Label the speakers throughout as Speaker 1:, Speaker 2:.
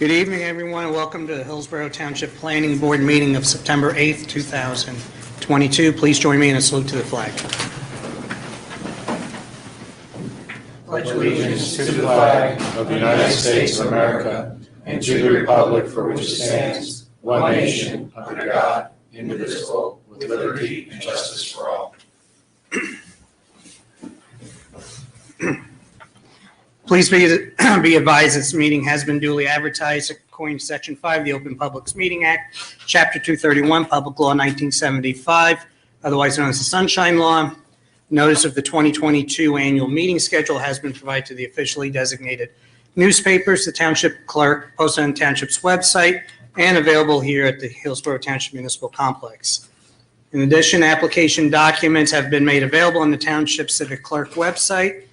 Speaker 1: Good evening, everyone, and welcome to the Hillsborough Township Planning Board meeting of September 8th, 2022. Please join me in a salute to the flag.
Speaker 2: Pledge allegiance to the flag of the United States of America and to the republic for which it stands, one nation, under God, indivisible, with liberty and justice for all.
Speaker 1: Please be advised this meeting has been duly advertised according to Section 5 of the Open Public Meeting Act, Chapter 231, Public Law 1975, otherwise known as the Sunshine Law. Notice of the 2022 annual meeting schedule has been provided to the officially designated newspapers, the Township Clerk, posted on the Township's website, and available here at the Hillsborough Township Municipal Complex. In addition, application documents have been made available on the Township Civic Clerk website,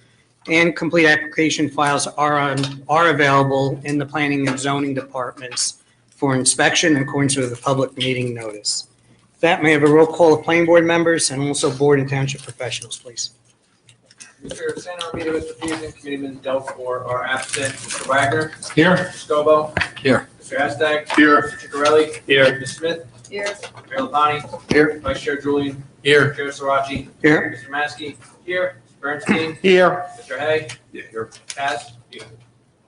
Speaker 1: and complete application files are available in the Planning and Zoning Departments for inspection in accordance with the public meeting notice. With that, may I have a roll call of planning board members and also board and township professionals, please.
Speaker 3: Mr. Santa Romita, Mr. Peterson, Committeeman Delphore are absent. Mr. Wagner.
Speaker 2: Here.
Speaker 3: Mr. Scobo.
Speaker 2: Here.
Speaker 3: Mr. Aztec.
Speaker 2: Here.
Speaker 3: Mr. Chicarelli.
Speaker 2: Here.
Speaker 3: Ms. Smith.
Speaker 4: Here.
Speaker 3: Mayor Lapani.
Speaker 2: Here.
Speaker 3: Vice Chair Julian.
Speaker 2: Here.
Speaker 3: Chair Sarachi.
Speaker 1: Here.
Speaker 3: Mr. Maskey. Here. Mr. Bernstein.
Speaker 2: Here.
Speaker 3: Mr. Hay.
Speaker 2: Here.
Speaker 3: Kaz. Here.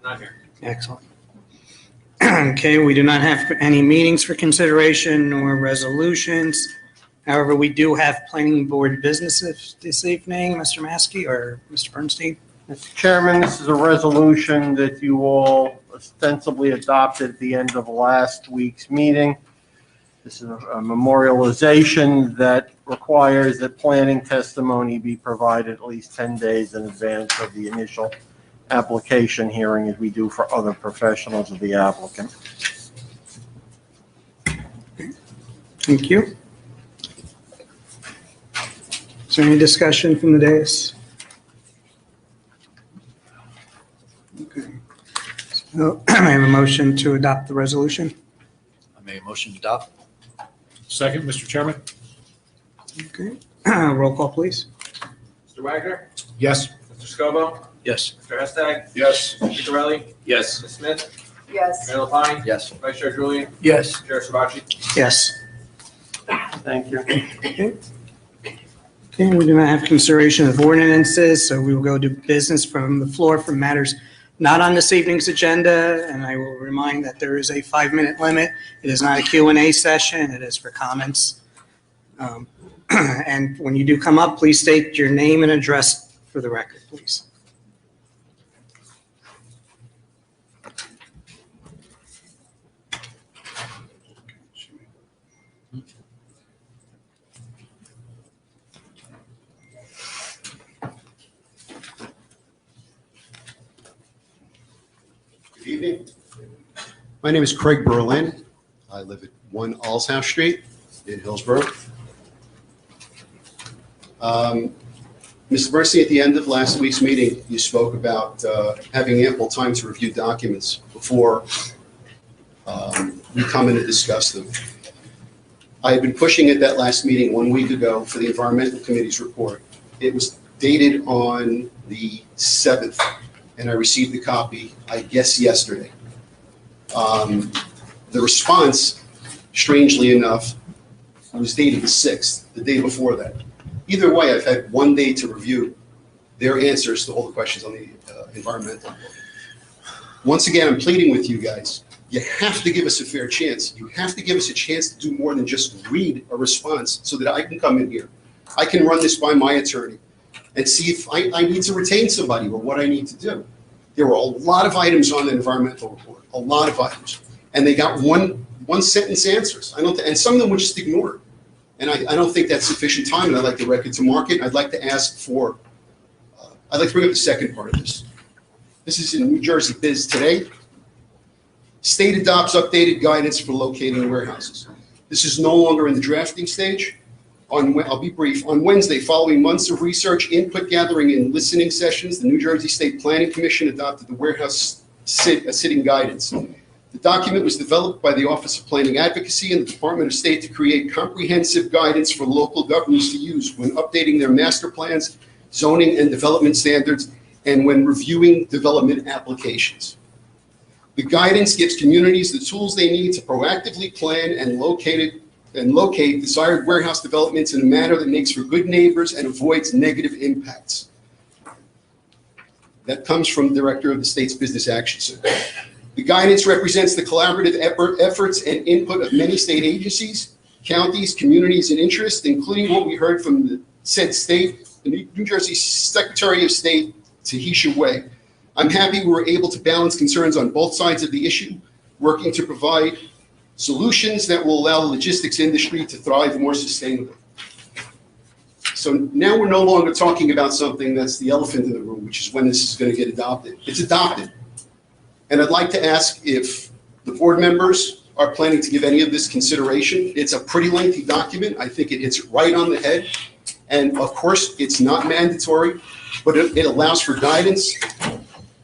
Speaker 3: Not here.
Speaker 1: Excellent. Okay, we do not have any meetings for consideration nor resolutions. However, we do have planning board business this evening. Mr. Maskey or Mr. Bernstein?
Speaker 5: Mr. Chairman, this is a resolution that you all ostensibly adopted at the end of last week's meeting. This is a memorialization that requires that planning testimony be provided at least 10 days in advance of the initial application hearing, as we do for other professionals of the applicant.
Speaker 1: Thank you. Is there any discussion from the dais? Okay. So I have a motion to adopt the resolution.
Speaker 6: I make a motion to adopt.
Speaker 2: Second, Mr. Chairman.
Speaker 1: Okay. Roll call, please.
Speaker 3: Mr. Wagner.
Speaker 2: Yes.
Speaker 3: Mr. Scobo.
Speaker 6: Yes.
Speaker 3: Mr. Aztec.
Speaker 2: Yes.
Speaker 3: Mr. Chicarelli.
Speaker 6: Yes.
Speaker 3: Ms. Smith.
Speaker 4: Yes.
Speaker 3: Mayor Lapani.
Speaker 6: Yes.
Speaker 3: Vice Chair Julian.
Speaker 6: Yes.
Speaker 3: Chair Sarachi.
Speaker 1: Yes.
Speaker 5: Thank you.
Speaker 1: Okay. Okay, we do not have consideration of ordinances, so we will go to business from the floor for matters not on this evening's agenda, and I will remind that there is a 5-minute limit. It is not a Q&A session, it is for comments. And when you do come up, please state your name and address for the record, please.
Speaker 7: Good evening. My name is Craig Berlin. I live at 1 Allshouse Street in Hillsborough. Mr. Bernstein, at the end of last week's meeting, you spoke about having ample time to review documents before we come in and discuss them. I had been pushing at that last meeting 1 week ago for the Environmental Committee's report. It was dated on the 7th. And I received the copy, I guess, yesterday. The response, strangely enough, was dated the 6th, the day before that. Either way, I've had 1 day to review their answers to all the questions on the environmental. Once again, I'm pleading with you guys. You have to give us a fair chance. You have to give us a chance to do more than just read a response so that I can come in here. I can run this by my attorney and see if I need to retain somebody or what I need to do. There were a lot of items on the environmental report, a lot of items, and they got one sentence answers. And some of them were just ignored. And I don't think that's sufficient time, and I'd like the record to market. I'd like to ask for, I'd like to bring up the second part of this. This is in New Jersey Biz Today. State adopts updated guidance for locating warehouses. This is no longer in the drafting stage. I'll be brief. On Wednesday, following months of research, input gathering, and listening sessions, the New Jersey State Planning Commission adopted the warehouse sitting guidance. The document was developed by the Office of Planning Advocacy and the Department of State to create comprehensive guidance for local governments to use when updating their master plans, zoning and development standards, and when reviewing development applications. The guidance gives communities the tools they need to proactively plan and locate desired warehouse developments in a manner that makes for good neighbors and avoids negative impacts. That comes from the Director of the State's Business Action Center. The guidance represents the collaborative efforts and input of many state agencies, counties, communities, and interests, including what we heard from the said state, the New Jersey Secretary of State, Tahisha Way. I'm happy we were able to balance concerns on both sides of the issue, working to provide solutions that will allow the logistics industry to thrive more sustainably. So now we're no longer talking about something that's the elephant in the room, which is when this is going to get adopted. It's adopted. And I'd like to ask if the board members are planning to give any of this consideration. It's a pretty lengthy document. I think it hits right on the head. And of course, it's not mandatory, but it allows for guidance.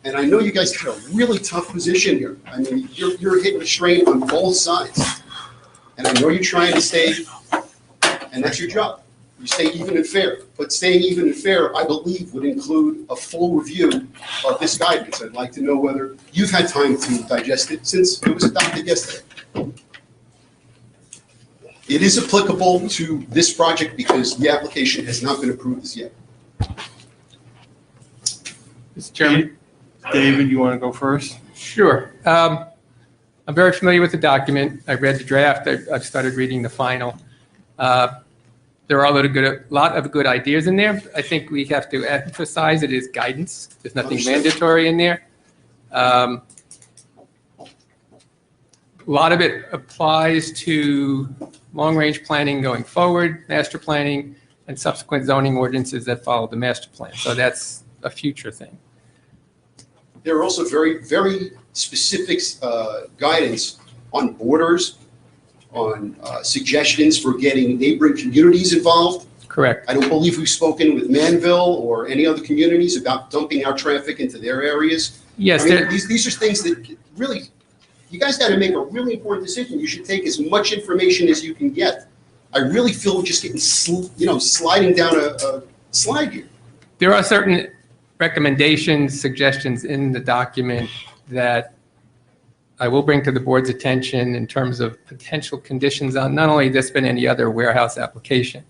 Speaker 7: And I know you guys got a really tough position here. I mean, you're hitting a strain on both sides. And I know you're trying to stay, and that's your job. You stay even and fair. But staying even and fair, I believe, would include a full review of this guidance. I'd like to know whether you've had time to digest it since it was adopted yesterday. It is applicable to this project because the application has not been approved as yet.
Speaker 4: Mr. Chairman?
Speaker 5: David, you want to go first?
Speaker 4: Sure. I'm very familiar with the document. I read the draft. I've started reading the final. There are a lot of good ideas in there. I think we have to emphasize it is guidance. There's nothing mandatory in there. A lot of it applies to long-range planning going forward, master planning, and subsequent zoning ordinances that follow the master plan. So that's a future thing.
Speaker 7: There are also very, very specific guidance on borders, on suggestions for getting neighboring communities involved.
Speaker 4: Correct.
Speaker 7: I don't believe we've spoken with Manville or any other communities about dumping our traffic into their areas.
Speaker 4: Yes.
Speaker 7: I mean, these are things that really, you guys got to make a really important decision. You should take as much information as you can get. I really feel we're just getting, sliding down a slide here.
Speaker 4: There are certain recommendations, suggestions in the document that I will bring to the board's attention in terms of potential conditions on not only this, but any other warehouse application.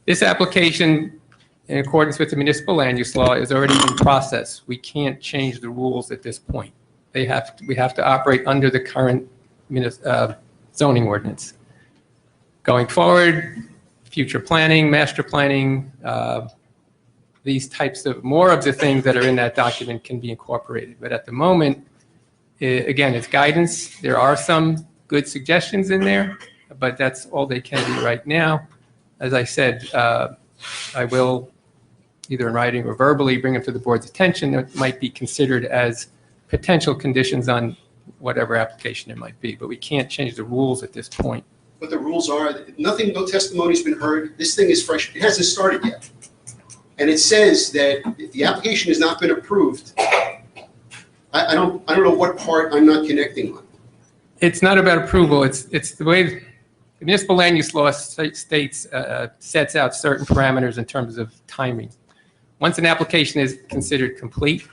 Speaker 4: This application, in accordance with the municipal land use law, is already in process. We can't change the rules at this point. We have to operate under the current zoning ordinance. Going forward, future planning, master planning, these types of more of the things that are in that document can be incorporated. But at the moment, again, it's guidance. There are some good suggestions in there, but that's all they can do right now. As I said, I will either in writing or verbally bring them to the board's attention that might be considered as potential conditions on whatever application it might be, but we can't change the rules at this point.
Speaker 7: But the rules are, nothing, no testimony's been heard. This thing is fresh. It hasn't started yet. And it says that if the application has not been approved, I don't know what part I'm not connecting on.
Speaker 4: It's not about approval. It's the way the municipal land use law states sets out certain parameters in terms of timing. Once an application is considered complete,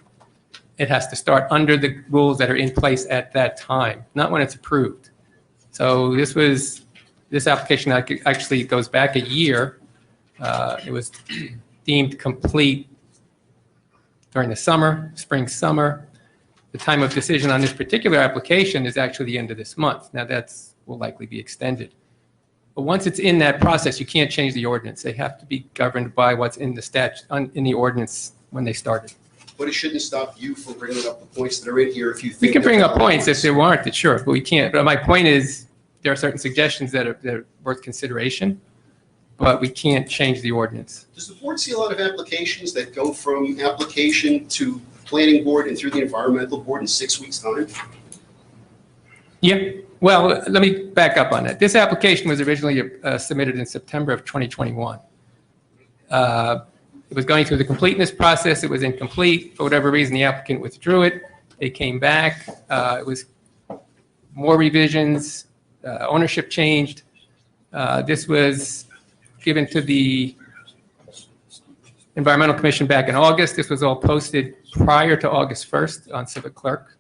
Speaker 4: it has to start under the rules that are in place at that time, not when it's approved. So this application actually goes back a year. It was deemed complete during the summer, spring, summer. The time of decision on this particular application is actually the end of this month. Now will likely be extended. But once it's in that process, you can't change the ordinance. They have to be governed by what's in the statute, in the ordinance when they started.
Speaker 7: But it shouldn't stop you from bringing up the points that are in here if you think.
Speaker 4: We can bring up points if they're warranted, sure, but we can't. But my point is, there are certain suggestions that are worth consideration, but we can't change the ordinance.
Speaker 7: Does the board see a lot of applications that go from application to planning board and through the environmental board in 6 weeks' time?
Speaker 4: Yeah, well, let me back up on that. This application was originally submitted in September of 2021. It was going through the completeness process. It was incomplete. For whatever reason, the applicant withdrew it. It came back. It was more revisions. Ownership changed. This was given to the Environmental Commission back in August. This was all posted prior to August 1st on Civic Clerk.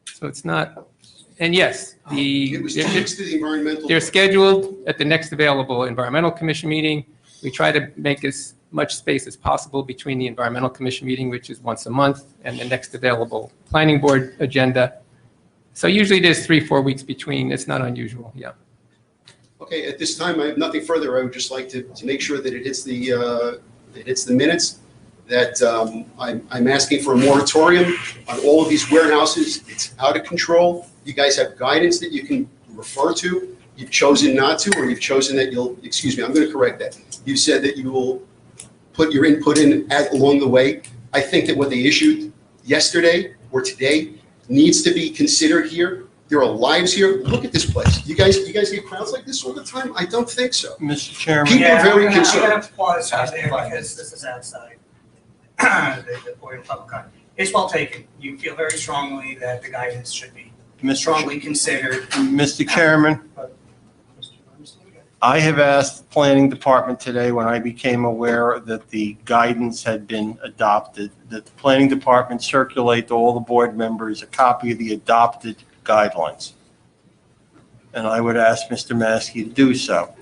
Speaker 4: So it's not, and yes,
Speaker 7: It was 2 weeks to the environmental.
Speaker 4: they're scheduled at the next available environmental commission meeting. We try to make as much space as possible between the environmental commission meeting, which is once a month, and the next available planning board agenda. So usually there's 3-4 weeks between. It's not unusual, yeah.
Speaker 7: Okay, at this time, I have nothing further. I would just like to make sure that it hits the minutes, that I'm asking for a moratorium on all of these warehouses. It's out of control. You guys have guidance that you can refer to. You've chosen not to, or you've chosen that you'll, excuse me, I'm going to correct that. You said that you will put your input in along the way. I think that what they issued yesterday or today needs to be considered here. There are lives here. Look at this place. You guys get crowds like this all the time? I don't think so.
Speaker 5: Mr. Chairman,
Speaker 7: People are very
Speaker 1: I'm
Speaker 7: concerned.
Speaker 1: gonna have to pause out there because this is outside the point of public comment. It's well taken. You feel very strongly that the guidance should be strongly considered.
Speaker 5: Mr. Chairman, I have asked the planning department today, when I became aware that the guidance had been adopted, that the planning department circulate to all the board members a copy of the adopted guidelines. And I would ask Mr. Maskey to do so.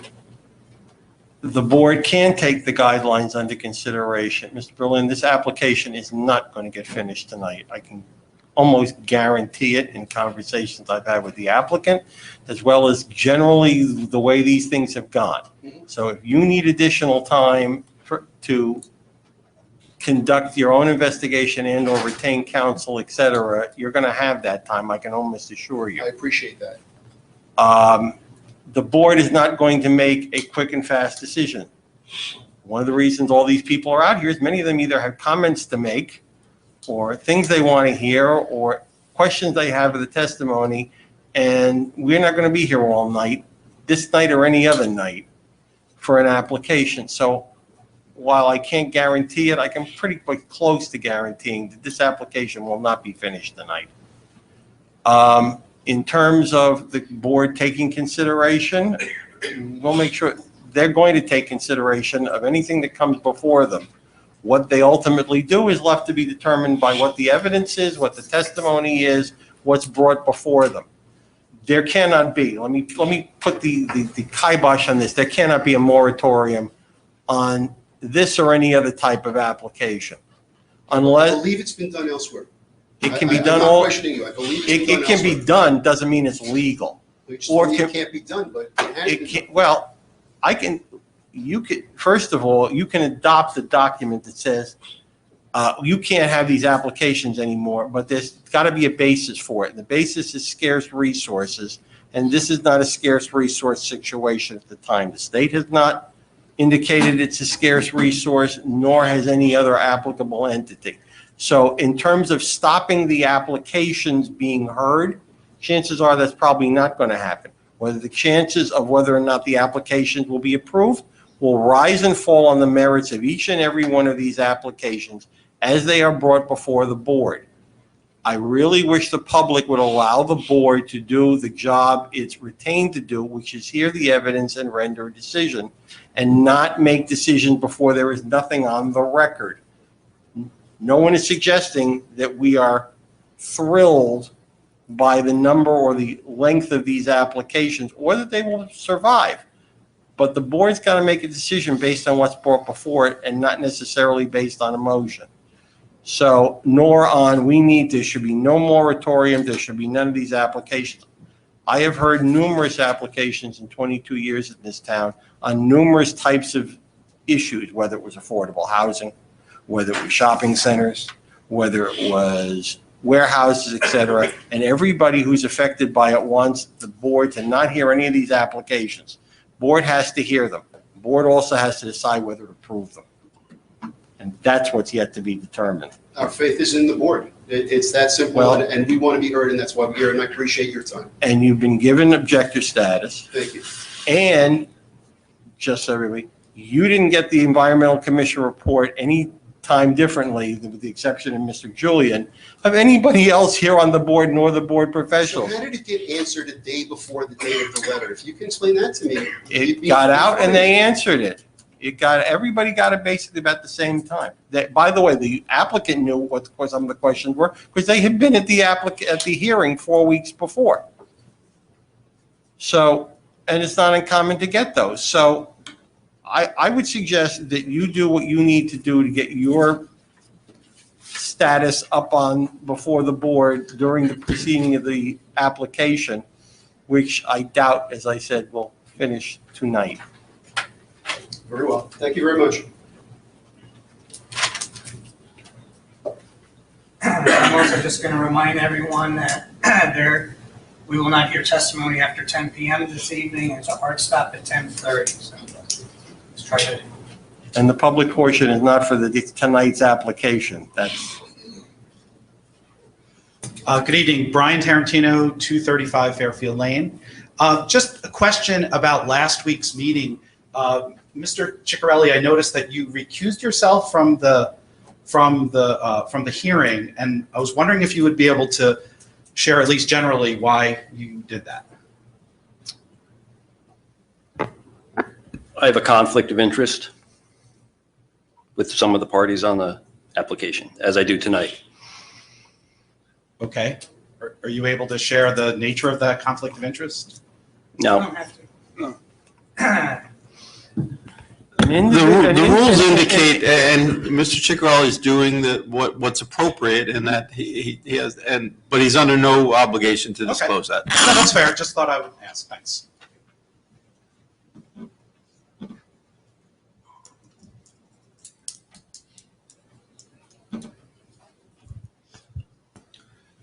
Speaker 5: The board can take the guidelines under consideration. Mr. Berlin, this application is not going to get finished tonight. I can almost guarantee it in conversations I've had with the applicant, as well as generally the way these things have gone. So if you need additional time to conduct your own investigation and or retain counsel, et cetera, you're going to have that time, I can almost assure you.
Speaker 7: I appreciate that.
Speaker 5: The board is not going to make a quick and fast decision. One of the reasons all these people are out here is many of them either have comments to make or things they want to hear or questions they have of the testimony, and we're not going to be here all night, this night or any other night, for an application. So while I can't guarantee it, I can pretty close to guaranteeing that this application will not be finished tonight. In terms of the board taking consideration, we'll make sure they're going to take consideration of anything that comes before them. What they ultimately do is left to be determined by what the evidence is, what the testimony is, what's brought before them. There cannot be, let me put the kibosh on this, there cannot be a moratorium on this or any other type of application.
Speaker 7: I
Speaker 5: Unless
Speaker 7: believe it's been done elsewhere.
Speaker 5: it can be
Speaker 7: I'm
Speaker 5: done
Speaker 7: not
Speaker 5: all,
Speaker 7: questioning you. I believe it's been
Speaker 5: it
Speaker 7: done
Speaker 5: can be
Speaker 7: elsewhere.
Speaker 5: done, doesn't mean it's legal.
Speaker 7: Which
Speaker 5: or
Speaker 7: it
Speaker 5: can-
Speaker 7: can't be done, but it has
Speaker 5: It
Speaker 7: been
Speaker 5: can, well, you could, first of all, you can adopt a document that says, you can't have these applications anymore, but there's got to be a basis for it. And the basis is scarce resources, and this is not a scarce resource situation at the time. The state has not indicated it's a scarce resource, nor has any other applicable entity. So in terms of stopping the applications being heard, chances are that's probably not going to happen. Whether the chances of whether or not the applications will be approved will rise and fall on the merits of each and every one of these applications as they are brought before the board. I really wish the public would allow the board to do the job it's retained to do, which is hear the evidence and render a decision, and not make decisions before there is nothing on the record. No one is suggesting that we are thrilled by the number or the length of these applications, or that they will survive. But the board's got to make a decision based on what's brought before it and not necessarily based on emotion. So, nor on, there should be no moratorium, there should be none of these applications. I have heard numerous applications in 22 years in this town on numerous types of issues, whether it was affordable housing, whether it was shopping centers, whether it was warehouses, et cetera, and everybody who's affected by it wants the board to not hear any of these applications. Board has to hear them. Board also has to decide whether to approve them. And that's what's yet to be determined.
Speaker 7: Our faith is in the board. It's that simple,
Speaker 5: Well-
Speaker 7: and we want to be heard, and that's why we're here, and I appreciate your time.
Speaker 5: And you've been given objector status,
Speaker 7: Thank you.
Speaker 5: and just so everybody, you didn't get the environmental commission report any time differently, with the exception of Mr. Julian, of anybody else here on the board, nor the board
Speaker 7: So
Speaker 5: professionals.
Speaker 7: how did it get answered a day before the date of the letter? If you can explain that to me.
Speaker 5: It got out and they answered it. Everybody got it basically about the same time. That, by the way, the applicant knew what some of the questions were because they had been at the hearing 4 weeks before. So, and it's not uncommon to get those. So I would suggest that you do what you need to do to get your status up on before the board during the proceeding of the application, which I doubt, as I said, will finish tonight.
Speaker 7: Very well. Thank you very much.
Speaker 1: I'm also just going to remind everyone that we will not hear testimony after 10 p.m. this evening. It's a hard stop at 10:30. So let's try to.
Speaker 5: And the public portion is not for tonight's application. That's.
Speaker 8: Good evening, Brian Tarantino, 235 Fairfield Lane. Just a question about last week's meeting. Mr. Ciccarelli, I noticed that you recused yourself from the hearing, and I was wondering if you would be able to share at least generally why you did that.
Speaker 6: I have a conflict of interest with some of the parties on the application, as I do tonight.
Speaker 8: Okay. Are you able to share the nature of that conflict of interest?
Speaker 1: You
Speaker 6: No.
Speaker 1: don't have to.
Speaker 9: The rules indicate, and Mr. Ciccarelli is doing what's appropriate in that he has, but he's under no obligation to disclose that.
Speaker 8: No, that's fair. Just thought I would ask. Thanks.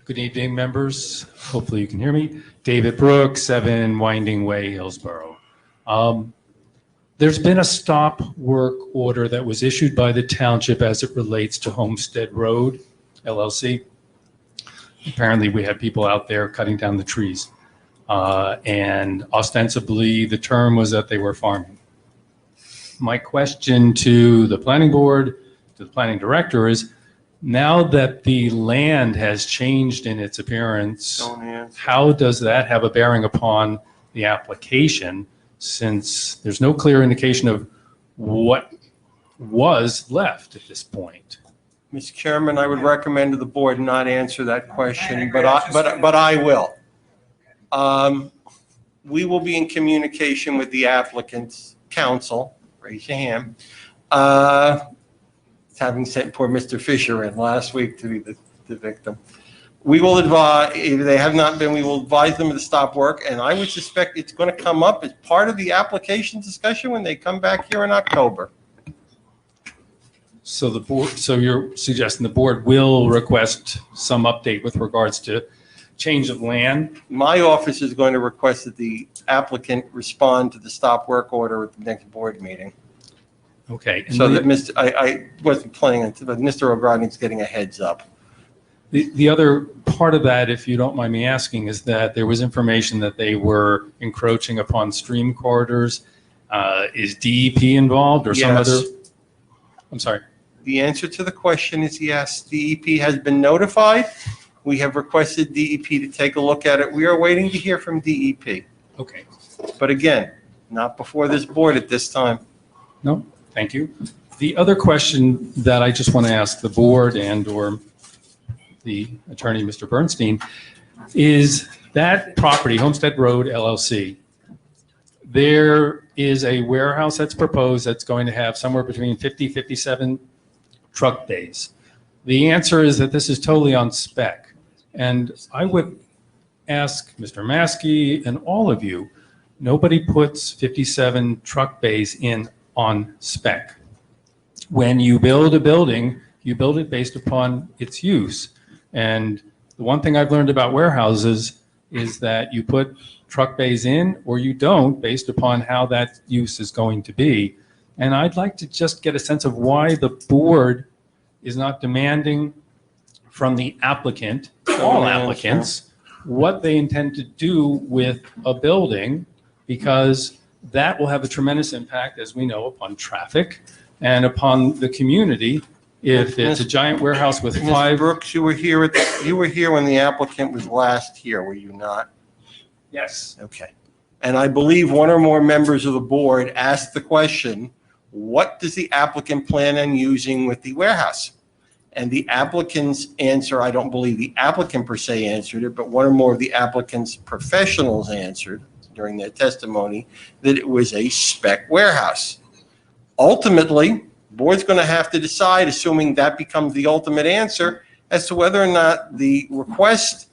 Speaker 10: Good evening, members. Hopefully you can hear me. David Brooks, 7 Winding Way, Hillsborough. There's been a stop work order that was issued by the township as it relates to Homestead Road, LLC. Apparently we had people out there cutting down the trees. And ostensibly the term was that they were farming. My question to the planning board, to the planning director is, now that the land has changed in its appearance, how does that have a bearing upon the application, since there's no clear indication of what was left at this point?
Speaker 5: Mr. Chairman, I would recommend to the board not answer that question,
Speaker 1: agree.
Speaker 5: but I will. We will be in communication with the applicant's counsel. Raise your hand. Having sent poor Mr. Fisher in last week to be the victim. We will advise, if they have not been, we will advise them to stop work, and I would suspect it's going to come up as part of the application discussion when they come back here in October.
Speaker 10: So the board, so you're suggesting the board will request some update with regards to change of land?
Speaker 5: My office is going to request that the applicant respond to the stop work order at the next board meeting.
Speaker 10: Okay. And
Speaker 5: So that I wasn't planning on, but Mr. O'Grodney's getting a heads up.
Speaker 10: The other part of that, if you don't mind me asking, is that there was information that they were encroaching upon stream corridors. Is DEP involved or some
Speaker 5: Yes.
Speaker 10: other? I'm sorry.
Speaker 5: The answer to the question is yes. DEP has been notified. We have requested DEP to take a look at it. We are waiting to hear from DEP.
Speaker 10: Okay.
Speaker 5: But again, not before this board at this time.
Speaker 10: No, thank you. The other question that I just want to ask the board and or the attorney, Mr. Bernstein, is that property, Homestead Road LLC, there is a warehouse that's proposed that's going to have somewhere between 50, 57 truck bays. The answer is that this is totally on spec. And I would ask Mr. Maskey and all of you, nobody puts 57 truck bays in on spec. When you build a building, you build it based upon its use. And the one thing I've learned about warehouses is that you put truck bays in or you don't based upon how that use is going to be. And I'd like to just get a sense of why the board is not demanding from the applicant, all applicants, what they intend to do with a building, because that will have a tremendous impact, as we know, upon traffic and upon the community. If it's a giant warehouse with
Speaker 5: Mr.
Speaker 10: 5.
Speaker 5: Brooks, you were here when the applicant was last here, were you not?
Speaker 10: Yes.
Speaker 5: Okay. And I believe one or more members of the board asked the question, what does the applicant plan on using with the warehouse? And the applicant's answer, I don't believe the applicant per se answered it, but one or more of the applicant's professionals answered during their testimony that it was a spec warehouse. Ultimately, board's going to have to decide, assuming that becomes the ultimate answer, as to whether or not the request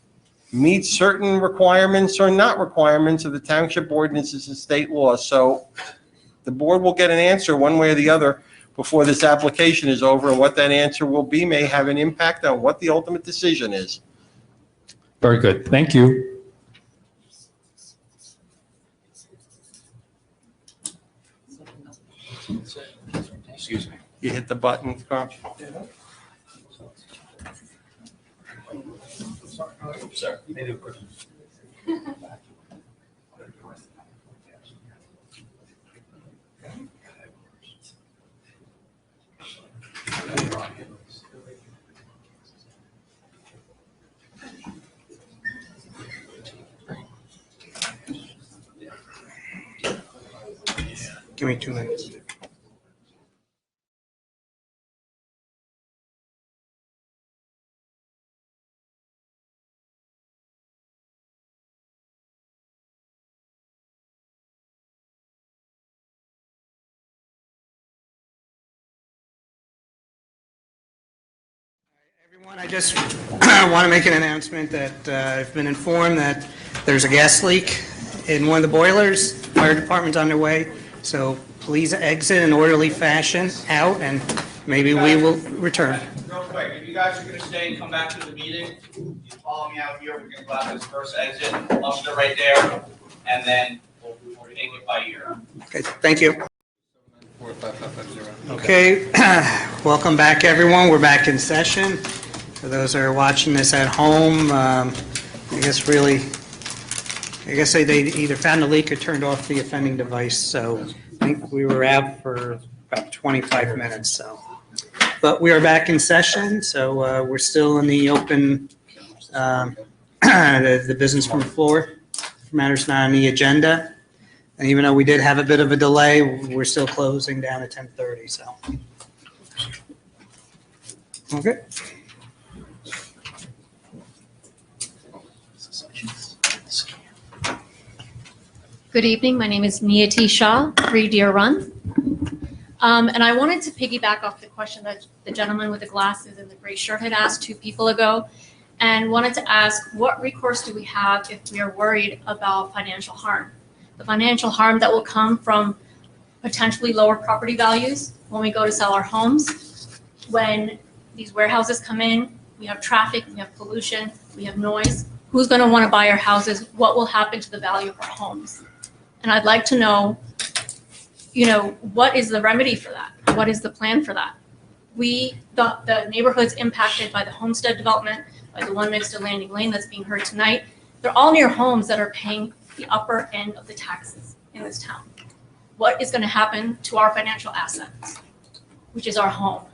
Speaker 5: meets certain requirements or not requirements of the township ordinances and state law. So the board will get an answer one way or the other before this application is over, and what that answer will be may have an impact on what the ultimate decision is.
Speaker 10: Very good. Thank you.
Speaker 5: Excuse me. You hit the button, Carl?
Speaker 1: Give me 2 minutes. Everyone, I just want to make an announcement that I've been informed that there's a gas leak in one of the boilers. Fire department's underway, so please exit in orderly fashion out, and maybe we will return.
Speaker 3: Real quick, if you guys are going to stay and come back to the meeting, you follow me out here, we're going to go out this first exit, dumpster right there, and then we'll take it by ear.
Speaker 1: Okay, thank you. Okay, welcome back, everyone. We're back in session. For those that are watching this at home, I guess they either found the leak or turned off the offending device. So I think we were out for about 25 minutes. So, but we are back in session. So we're still in the open, the business from the floor, matters not on the agenda. And even though we did have a bit of a delay, we're still closing down at 10:30. So, okay.
Speaker 11: Good evening. My name is Niyati Shah, 3 Deer Run. And I wanted to piggyback off the question that the gentleman with the glasses and the gray shirt had asked 2 people ago, and wanted to ask, what recourse do we have if we are worried about financial harm? The financial harm that will come from potentially lower property values when we go to sell our homes, when these warehouses come in, we have traffic, we have pollution, we have noise. Who's going to want to buy our houses? What will happen to the value of our homes? And I'd like to know, what is the remedy for that? What is the plan for that? The neighborhoods impacted by the homestead development, by the one next to Landing Lane that's being heard tonight, they're all near homes that are paying the upper end of the taxes in this town. What is going to happen to our financial assets, which is our home?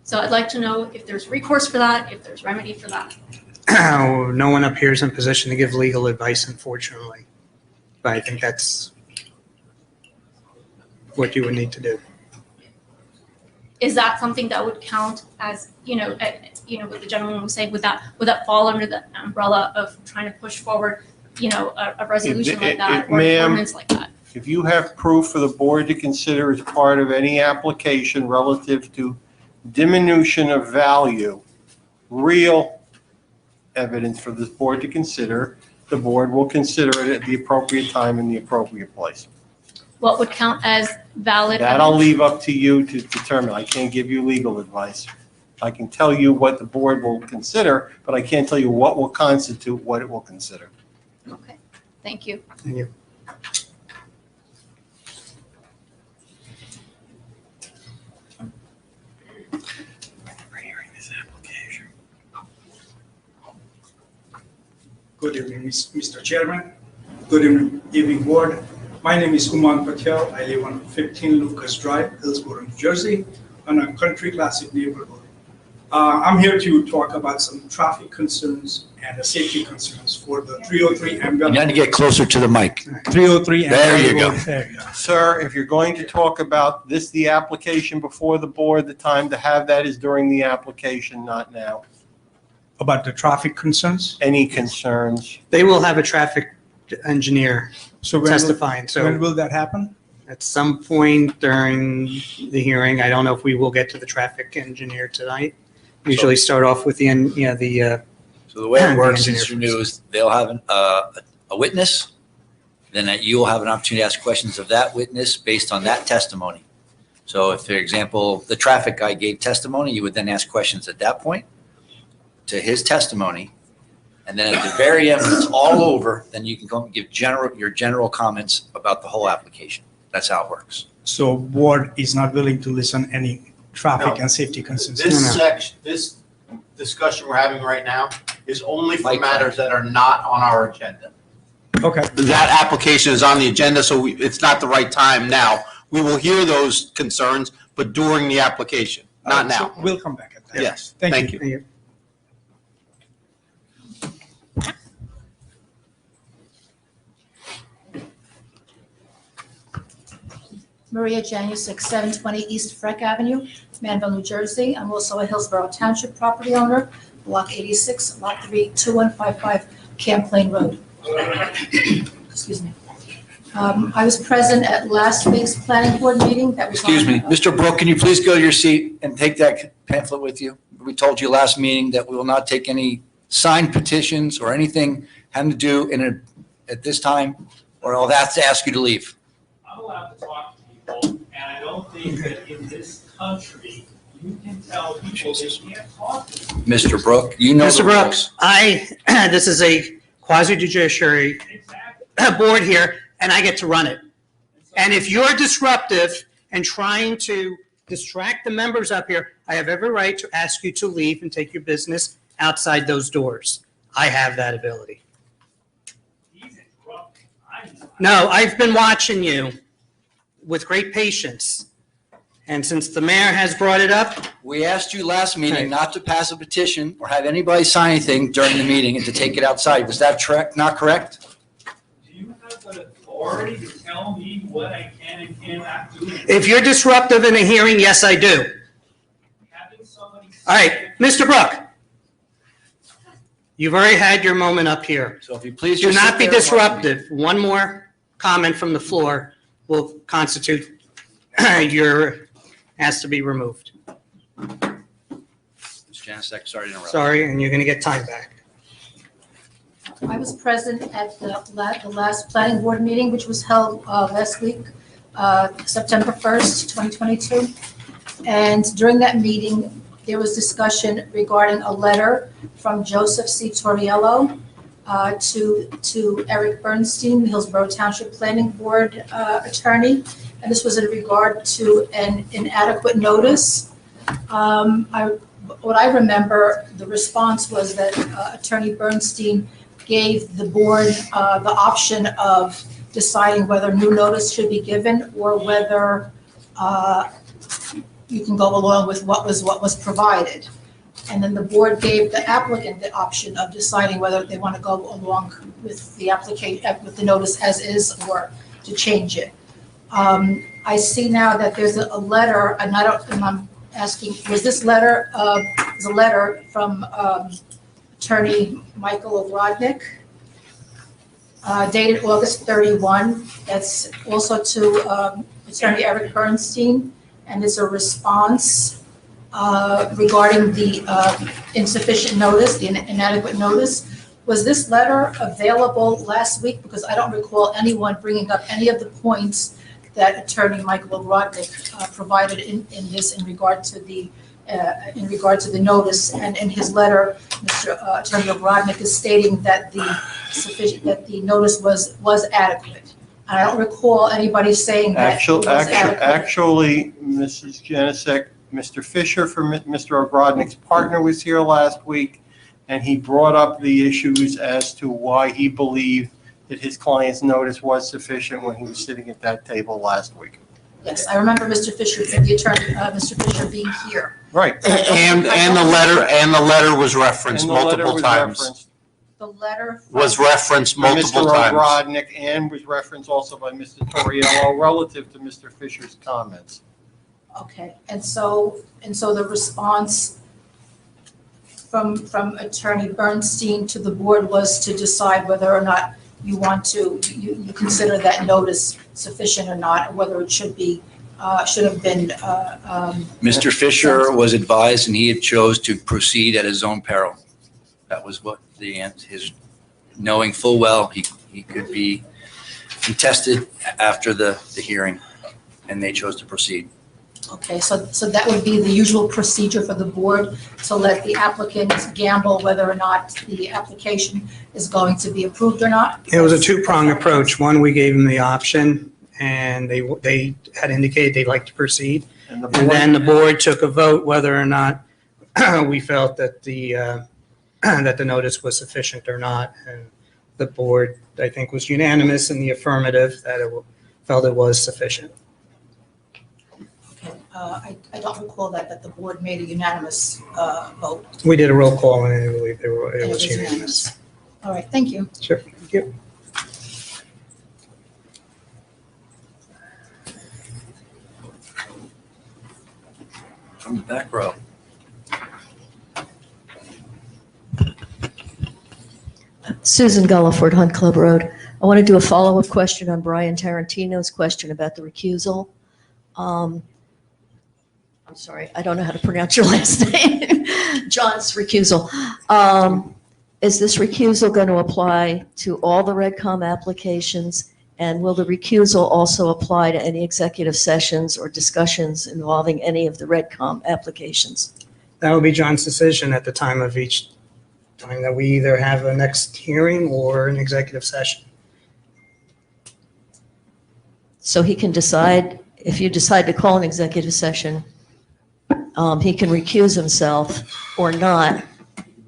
Speaker 11: So I'd like to know if there's recourse for that, if there's remedy for that.
Speaker 1: No one up here is in position to give legal advice, unfortunately. But I think that's what you would need to do.
Speaker 11: Is that something that would count as, what the gentleman was saying, would that fall under the umbrella of trying to push forward, a resolution like that or an ordinance like that?
Speaker 5: If you have proof for the board to consider as part of any application relative to diminution of value, real evidence for this board to consider, the board will consider it at the appropriate time in the appropriate place.
Speaker 11: What would count as valid?
Speaker 5: That I'll leave up to you to determine. I can't give you legal advice. I can tell you what the board will consider, but I can't tell you what will constitute what it will consider.
Speaker 11: Okay, thank you.
Speaker 1: Thank you.
Speaker 12: Good evening, Mr. Chairman. Good evening, board. My name is Umang Patel. I live on 15 Lucas Drive, Hillsborough, New Jersey, on a country classic neighborhood. I'm here to talk about some traffic concerns and the safety concerns for the 303 and
Speaker 13: You need to get closer to the mic.
Speaker 12: 303 and
Speaker 13: There you
Speaker 12: Belleville
Speaker 13: go.
Speaker 12: area.
Speaker 5: Sir, if you're going to talk about this, the application before the board, the time to have that is during the application, not now.
Speaker 12: About the traffic concerns.
Speaker 5: Any concerns?
Speaker 1: They will have a traffic engineer
Speaker 12: So when
Speaker 1: testifying,
Speaker 12: when
Speaker 1: so
Speaker 12: will that happen?
Speaker 1: at some point during the hearing, I don't know if we will get to the traffic engineer tonight. Usually start off with the,
Speaker 13: So the way it works,
Speaker 1: engineer
Speaker 13: Mr. New, is they'll have a witness, then that you will have an opportunity to ask questions of that witness based on that testimony. So if, for example, the traffic guy gave testimony, you would then ask questions at that point to his testimony. And then at the very end, when it's all over, then you can go and give your general comments about the whole application. That's how it works.
Speaker 12: So board is not willing to listen any traffic
Speaker 5: No.
Speaker 12: and safety concerns.
Speaker 5: This section, this discussion we're having right now is only for
Speaker 13: Mike.
Speaker 5: matters that are not on our agenda.
Speaker 12: Okay.
Speaker 9: That application is on the agenda, so it's not the right time now. We will hear those concerns, but during the application, not now.
Speaker 12: So we'll come back at that.
Speaker 9: Yes,
Speaker 12: Thank
Speaker 9: thank
Speaker 12: you.
Speaker 9: you.
Speaker 14: Maria Janusik, 720 East Freck Avenue, Manville, New Jersey. I'm also a Hillsborough Township property owner, Block 86, Lot 3, 2155 Camp Plain Road. Excuse me. I was present at last week's planning board meeting that was on.
Speaker 13: Excuse me, Mr. Brook, can you please go to your seat and take that pamphlet with you? We told you last meeting that we will not take any signed petitions or anything having to do at this time, or I'll have to ask you to leave.
Speaker 15: I'm allowed to talk to people, and I don't think that in this country, you can tell people they can't talk to them.
Speaker 13: Mr. Brook, you know
Speaker 1: Mr.
Speaker 13: the
Speaker 1: Brooks,
Speaker 13: rules.
Speaker 1: this is a quasi judiciary
Speaker 15: Exactly.
Speaker 1: board here, and I get to run it. And if you're disruptive and trying to distract the members up here, I have every right to ask you to leave and take your business outside those doors. I have that ability.
Speaker 15: He's interrupting. I'm not.
Speaker 1: No, I've been watching you with great patience. And since the mayor has brought it up,
Speaker 13: We asked you last meeting
Speaker 1: Okay.
Speaker 13: not to pass a petition or have anybody sign anything during the meeting and to take it outside. Was that not correct?
Speaker 15: Do you have the authority to tell me what I can and cannot do?
Speaker 1: if you're disruptive in a hearing, yes, I do.
Speaker 15: Having somebody.
Speaker 1: All right, Mr. Brook, you've already had your moment up here.
Speaker 13: So if you please
Speaker 1: Do
Speaker 13: just sit
Speaker 1: not be
Speaker 13: there and watch me.
Speaker 1: disruptive. One more comment from the floor will constitute your, has to be removed.
Speaker 13: Ms. Janusik, sorry to interrupt.
Speaker 1: Sorry, and you're going to get time back.
Speaker 14: I was present at the last planning board meeting, which was held last week, September 1st, 2022. And during that meeting, there was discussion regarding a letter from Joseph C. Torriello to Eric Bernstein, the Hillsborough Township Planning Board attorney. And this was in regard to an inadequate notice. What I remember, the response was that Attorney Bernstein gave the board the option of deciding whether new notice should be given or whether you can go along with what was provided. And then the board gave the applicant the option of deciding whether they want to go along with the application, with the notice as is, or to change it. I see now that there's a letter, and I'm asking, was this letter, is a letter from Attorney Michael Ogrodnik, dated August 31. That's also to Attorney Eric Bernstein, and it's a response regarding the insufficient notice, the inadequate notice. Was this letter available last week? Because I don't recall anyone bringing up any of the points that Attorney Michael Ogrodnik provided in regard to the notice. And in his letter, Mr. Attorney Ogrodnik is stating that the notice was adequate. I don't recall anybody saying that it was adequate.
Speaker 5: Actually, Mrs. Janusik, Mr. Fisher from Mr. Ogrodnik's partner was here last week, and he brought up the issues as to why he believed that his client's notice was sufficient when he was sitting at that table last week.
Speaker 14: Yes, I remember Mr. Fisher, the attorney, Mr. Fisher being here.
Speaker 5: Right.
Speaker 9: And the letter was referenced
Speaker 5: And the letter
Speaker 9: multiple
Speaker 5: was
Speaker 9: times.
Speaker 5: referenced
Speaker 14: The letter.
Speaker 9: Was referenced
Speaker 5: by
Speaker 9: multiple
Speaker 5: Mr.
Speaker 9: times.
Speaker 5: Ogrodnik and was referenced also by Mr. Torriello relative to Mr. Fisher's comments.
Speaker 14: Okay, and so the response from Attorney Bernstein to the board was to decide whether or not you want to, you consider that notice sufficient or not, or whether it should have been.
Speaker 13: Mr. Fisher was advised and he had chose to proceed at his own peril. That was what his, knowing full well he could be contested after the hearing, and they chose to proceed.
Speaker 14: Okay, so that would be the usual procedure for the board, to let the applicant gamble whether or not the application is going to be approved or not?
Speaker 1: It was a two-pronged approach. One, we gave them the option, and they had indicated they'd like to proceed.
Speaker 5: And
Speaker 1: And then the board took a vote whether or not we felt that that the notice was sufficient or not. And the board, I think, was unanimous in the affirmative that it felt it was sufficient.
Speaker 14: Okay, I don't recall that the board made a unanimous vote.
Speaker 1: We did a roll call, and I believe it
Speaker 14: And
Speaker 1: was unanimous.
Speaker 14: All right, thank you.
Speaker 1: Sure, thank you.
Speaker 13: From the back row.
Speaker 16: Susan Gulliford, Hunt Club Road. I want to do a follow-up question on Brian Tarantino's question about the recusal. I'm sorry, I don't know how to pronounce your last name. John's recusal. Is this recusal going to apply to all the REDCOM applications? And will the recusal also apply to any executive sessions or discussions involving any of the REDCOM applications?
Speaker 1: That would be John's decision at the time of each time that we either have a next hearing or an executive session.
Speaker 16: So he can decide, if you decide to call an executive session, he can recuse himself or not.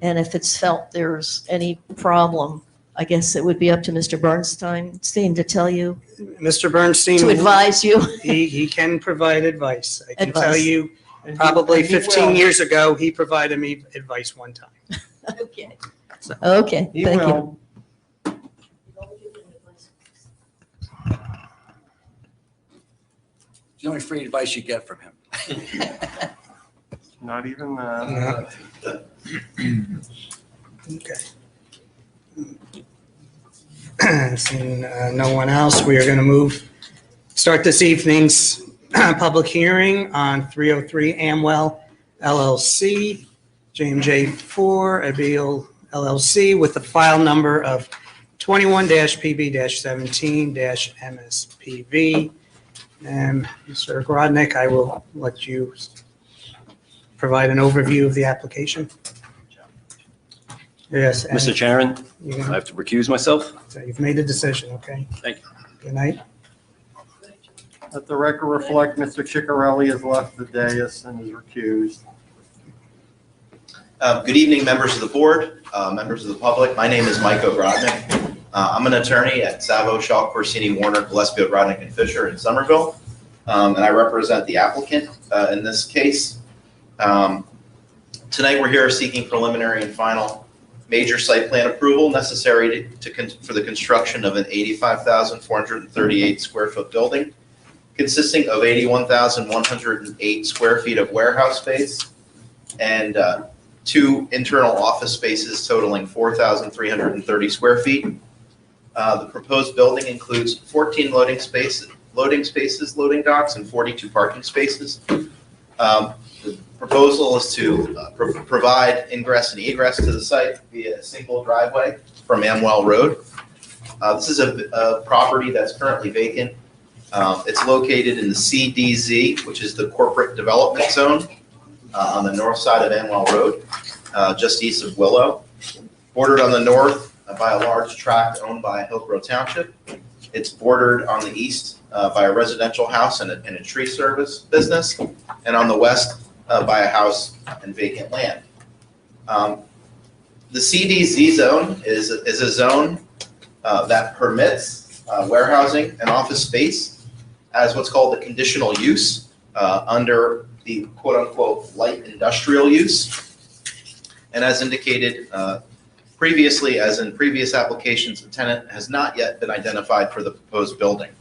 Speaker 16: And if it's felt there's any problem, I guess it would be up to Mr. Bernstein to tell you,
Speaker 1: Mr. Bernstein.
Speaker 16: to advise you.
Speaker 1: He can provide advice. I can tell
Speaker 16: Advice.
Speaker 1: you,
Speaker 5: And he-
Speaker 1: probably
Speaker 5: and he
Speaker 1: 15
Speaker 5: will.
Speaker 1: years ago, he provided me advice one time.
Speaker 16: Okay. Okay,
Speaker 5: He
Speaker 16: thank you.
Speaker 5: will.
Speaker 13: It's the only free advice you get from him.
Speaker 5: Not even that.
Speaker 1: Okay. Seeing no one else, we are going to start this evening's public hearing on 303 Amwell LLC, JMJ 4, Abiel LLC, with the file number of 21-PB-17-MSPV. And Mr. Grodnick, I will let you provide an overview of the application. Yes. and
Speaker 6: Mr. Chairman,
Speaker 1: you-
Speaker 6: I have to recuse myself.
Speaker 1: So you've made a decision, okay?
Speaker 6: Thank you.
Speaker 1: Good night.
Speaker 5: Let the record reflect Mr. Ciccarelli has left the dais and is recused.
Speaker 17: Good evening, members of the board, members of the public. My name is Mike Ogrodnik. I'm an attorney at Savo, Shaw, Corsini, Warner, Gillespie, Ogrodnik, and Fisher in Somerville, and I represent the applicant in this case. Tonight, we're here seeking preliminary and final major site plan approval necessary for the construction of an 85,438 square foot building consisting of 81,108 square feet of warehouse space and 2 internal office spaces totaling 4,330 square feet. The proposed building includes 14 loading loading docks, and 42 parking spaces. The proposal is to provide ingress and egress to the site via a single driveway from Amwell Road. This is a property that's currently vacant. It's located in the CDZ, which is the corporate development zone on the north side of Amwell Road, just east of Willow. Bordered on the north by a large tract owned by Hillsborough Township. It's bordered on the east by a residential house and a tree service business, and on the west by a house and vacant land. The CDZ zone is a zone that permits warehousing and office space as what's called the conditional use under the quote-unquote light industrial use. And as indicated previously, as in previous applications, the tenant has not yet been identified for the proposed building.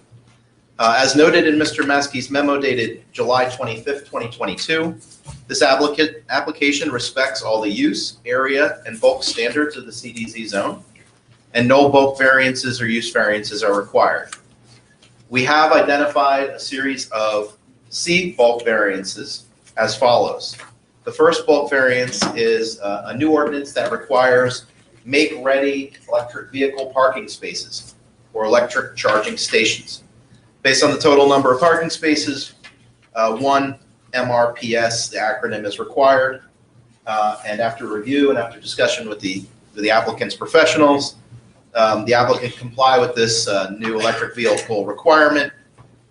Speaker 17: As noted in Mr. Maskey's memo dated July 25th, 2022, this application respects all the use, area, and bulk standards of the CDZ zone, and no bulk variances or use variances are required. We have identified a series of C bulk variances as follows. The first bulk variance is a new ordinance that requires make-ready electric vehicle parking spaces or electric charging stations. Based on the total number of parking spaces, 1 MRPS, the acronym, is required. And after review and after discussion with the applicant's professionals, the applicant comply with this new electric vehicle requirement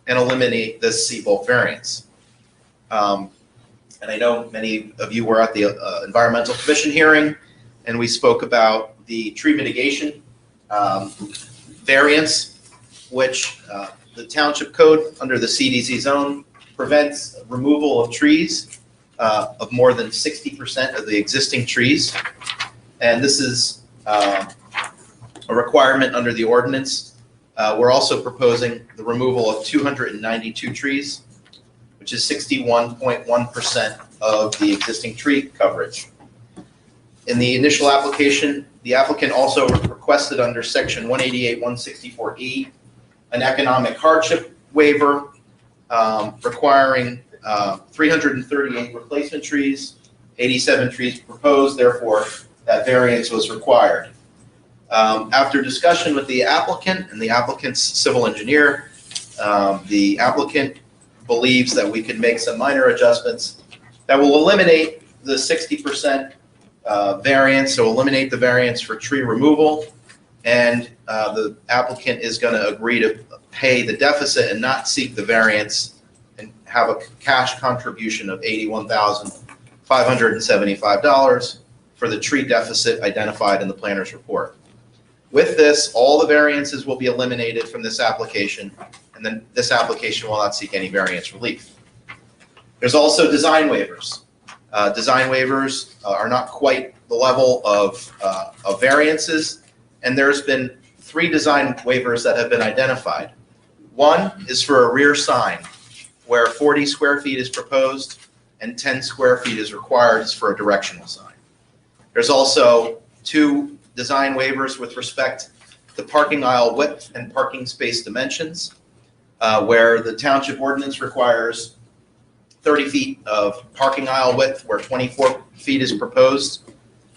Speaker 17: and eliminate this C bulk variance. And I know many of you were at the Environmental Commission hearing, and we spoke about the tree mitigation variance, which the township code under the CDZ zone prevents removal of trees of more than 60% of the existing trees. And this is a requirement under the ordinance. We're also proposing the removal of 292 trees, which is 61.1% of the existing tree coverage. In the initial application, the applicant also requested under section 188-164E an economic hardship waiver requiring 338 replacement trees, 87 trees proposed, therefore that variance was required. After discussion with the applicant and the applicant's civil engineer, the applicant believes that we can make some minor adjustments that will eliminate the 60% variance, so eliminate the variance for tree removal, and the applicant is going to agree to pay the deficit and not seek the variance and have a cash contribution of $81,575 for the tree deficit identified in the planner's report. With this, all the variances will be eliminated from this application, and then this application will not seek any variance relief. There's also design waivers. Design waivers are not quite the level of variances, and there's been 3 design waivers that have been identified. One is for a rear sign, where 40 square feet is proposed and 10 square feet is required for a directional sign. There's also 2 design waivers with respect to parking aisle width and parking space dimensions, where the township ordinance requires 30 feet of parking aisle width where 24 feet is proposed,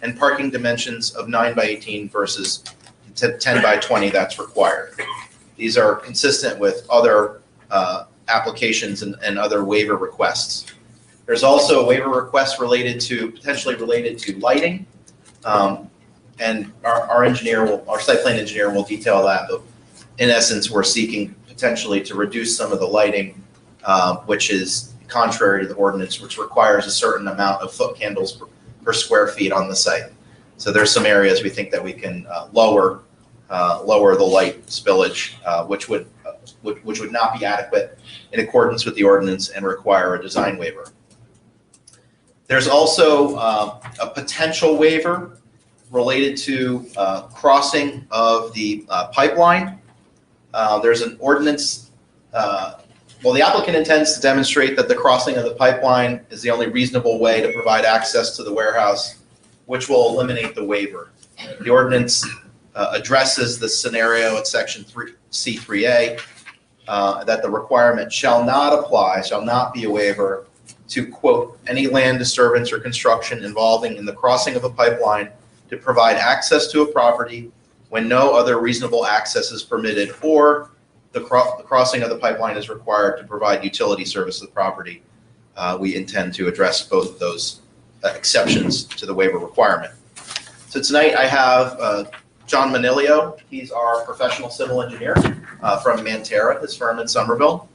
Speaker 17: and parking dimensions of 9 by 18 versus 10 by 20 that's required. These are consistent with other applications and other waiver requests. There's also a waiver request potentially related to lighting. And our site plan engineer will detail that, but in essence, we're seeking potentially to reduce some of the lighting, which is contrary to the ordinance, which requires a certain amount of foot candles per square feet on the site. So there's some areas we think that we can lower the light spillage, which would not be adequate in accordance with the ordinance and require a design waiver. There's also a potential waiver related to crossing of the pipeline. There's an ordinance, the applicant intends to demonstrate that the crossing of the pipeline is the only reasonable way to provide access to the warehouse, which will eliminate the waiver. The ordinance addresses the scenario at section C3A, that the requirement shall not be a waiver to, quote, any land disturbance or construction involving in the crossing of a pipeline to provide access to a property when no other reasonable access is permitted, or the crossing of the pipeline is required to provide utility service to the property. We intend to address both of those exceptions to the waiver requirement. So tonight I have John Manilio. He's our professional civil engineer from Mantera, his firm in Somerville.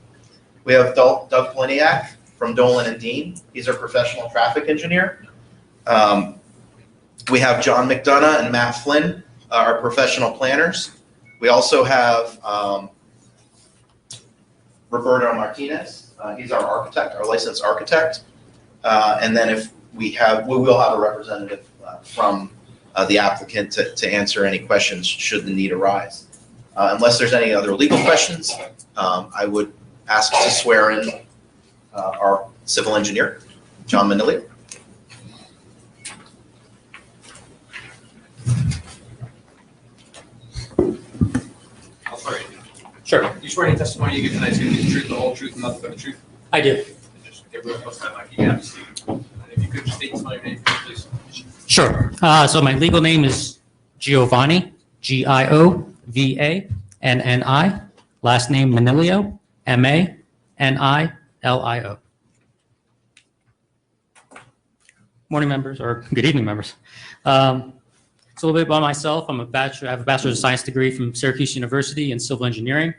Speaker 17: We have Doug Poliniak from Dolan and Dean. He's our professional traffic engineer. We have John McDonough and Matt Flynn, our professional planners. We also have Roberto Martinez. He's our architect, our licensed architect. And then if we will have a representative from the applicant to answer any questions should the need arise. Unless there's any other legal questions, I would ask to swear in our civil engineer, John Manilio.
Speaker 18: I'll swear you. Sure. You swear any testimony you give tonight is going to be the truth, the whole truth, and nothing but the truth?
Speaker 19: I do.
Speaker 18: Just get real close to that mic. You can have a seat. And if you could just state and spell your name, please.
Speaker 19: Sure. So my legal name is Giovanni, Giovanni. Last name Manilio, Manilio. Morning, members, or good evening, members. So a little bit about myself. I have a Bachelor's of Science degree from Syracuse University in civil engineering.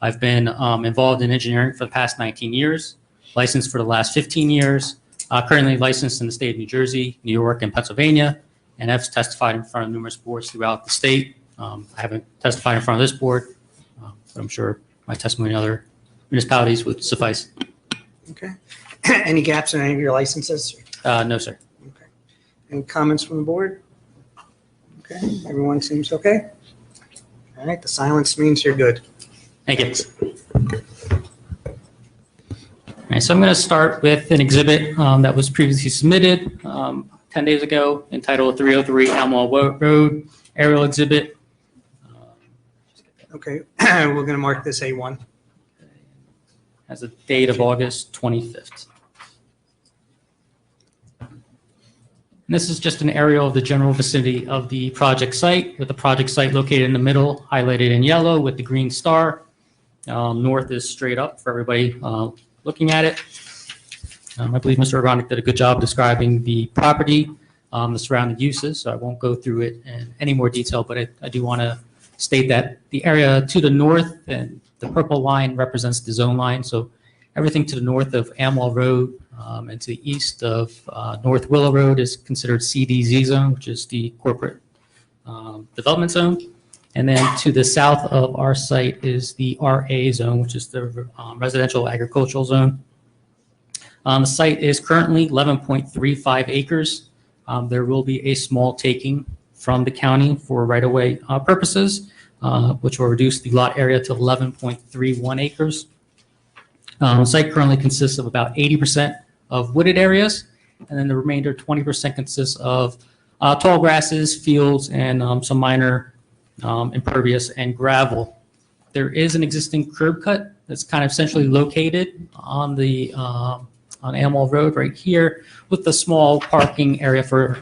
Speaker 19: I've been involved in engineering for the past 19 years, licensed for the last 15 years, currently licensed in the state of New Jersey, New York, and Pennsylvania, and I've testified in front of numerous boards throughout the state. I haven't testified in front of this board, but I'm sure my testimony in other municipalities would suffice.
Speaker 1: Okay. Any gaps in any of your licenses?
Speaker 19: No, sir.
Speaker 1: Okay. Any comments from the board? Okay, everyone seems okay? All right, the silence means you're good.
Speaker 19: Thank you. All right, so I'm going to start with an exhibit that was previously submitted 10 days ago, entitled 303 Elmo Road Aerial Exhibit.
Speaker 1: Okay, we're going to mark this A1.
Speaker 19: Has a date of August 25th. And this is just an aerial of the general vicinity of the project site, with the project site located in the middle, highlighted in yellow with the green star. North is straight up for everybody looking at it. I believe Mr. Orgonic did a good job describing the property, the surrounding uses, so I won't go through it in any more detail, but I do want to state that the area to the north and the purple line represents the zone line, so everything to the north of Amwell Road and to the east of North Willow Road is considered CDZ zone, which is the corporate development zone. And then to the south of our site is the RA zone, which is the residential agricultural zone. The site is currently 11.35 acres. There will be a small taking from the county for right-of-way purposes, which will reduce the lot area to 11.31 acres. The site currently consists of about 80% of wooded areas, and then the remainder 20% consists of tall grasses, fields, and some minor impervious and gravel. There is an existing curb cut that's kind of centrally located on the on Amwell Road right here, with a small parking area for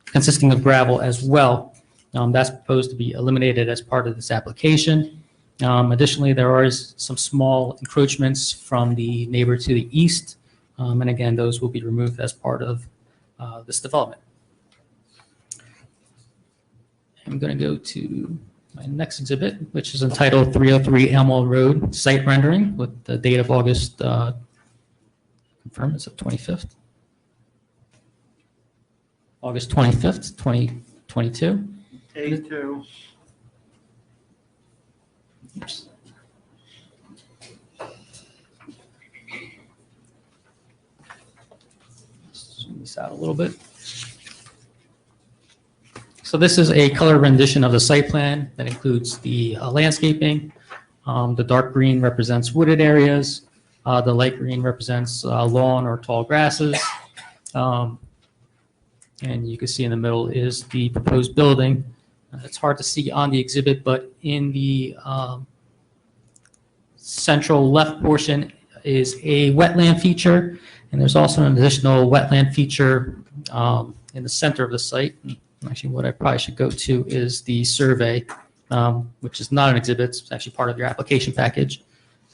Speaker 19: consisting of gravel as well. That's proposed to be eliminated as part of this application. Additionally, there are some small encroachments from the neighbor to the east, and again, those will be removed as part of this development. I'm going to go to my next exhibit, which is entitled 303 Elmo Road Site Rendering, with the date of August, confirm it's the 25th. August 25th, 2022.
Speaker 5: A2.
Speaker 19: Oops. Zoom this out a little bit. So this is a color rendition of the site plan that includes the landscaping. The dark green represents wooded areas. The light green represents lawn or tall grasses. And you can see in the middle is the proposed building. It's hard to see on the exhibit, but in the central left portion is a wetland feature, and there's also an additional wetland feature in the center of the site. Actually, what I probably should go to is the survey, which is not an exhibit. It's actually part of your application package.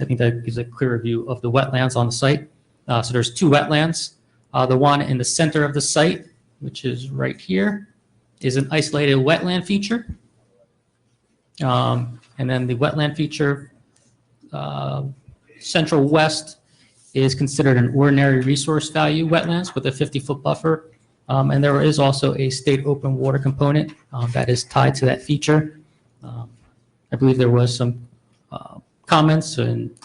Speaker 19: I think that gives a clearer view of the wetlands on the site. So there's two wetlands. The one in the center of the site, which is right here, is an isolated wetland feature. And then the wetland feature central west is considered an ordinary resource value wetlands with a 50-foot buffer. And there is also a state open water component that is tied to that feature. I believe there was some comments and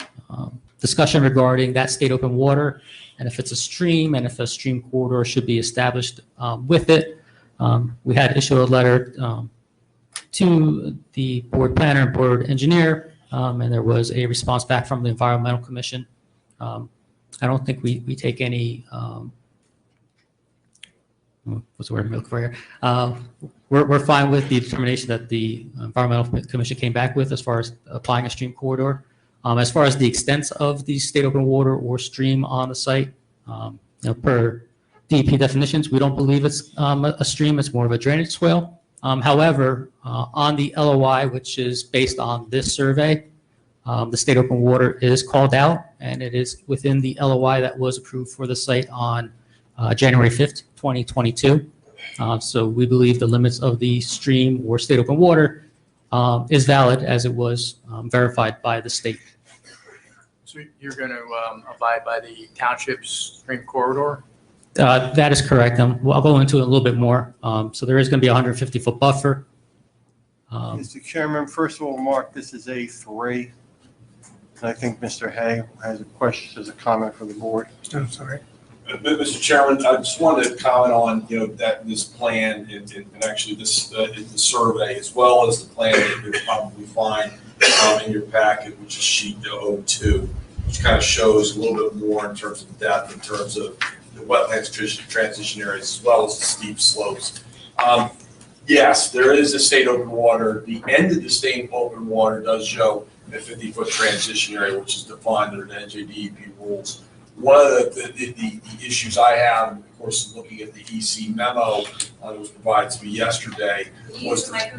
Speaker 19: discussion regarding that state open water and if it's a stream and if a stream corridor should be established with it. We had issued a letter to the board planner and board engineer, and there was a response back from the Environmental Commission. I don't think we take any, what's the word I'm looking for here? We're fine with the determination that the Environmental Commission came back with as far as applying a stream corridor. As far as the extent of the state open water or stream on the site, per DEP definitions, we don't believe it's a stream, it's more of a drainage swale. However, on the LOI, which is based on this survey, the state open water is called out, and it is within the LOI that was approved for the site on January 5th, 2022. So we believe the limits of the stream or state open water is valid as it was verified by the state.
Speaker 18: So you're going to abide by the township's stream corridor?
Speaker 19: That is correct. I'll go into it a little bit more. So there is going to be a 150-foot buffer.
Speaker 5: Mr. Chairman, first of all, Mark, this is A3. And I think Mr. Hay has a question, has a comment for the board.
Speaker 1: I'm sorry.
Speaker 20: Mr. Chairman, I just wanted to comment on, that this plan and actually this, the survey, as well as the plan that you'll probably find in your packet, which is sheet 02, which kind of shows a little bit more in terms of depth, in terms of the wetlands transition areas, as well as the steep slopes. Yes, there is a state open water. The end of the state open water does show a 50-foot transition area, which is defined under the NJDEP rules. One of the issues I have, of course, looking at the EC memo that was provided to me yesterday, was I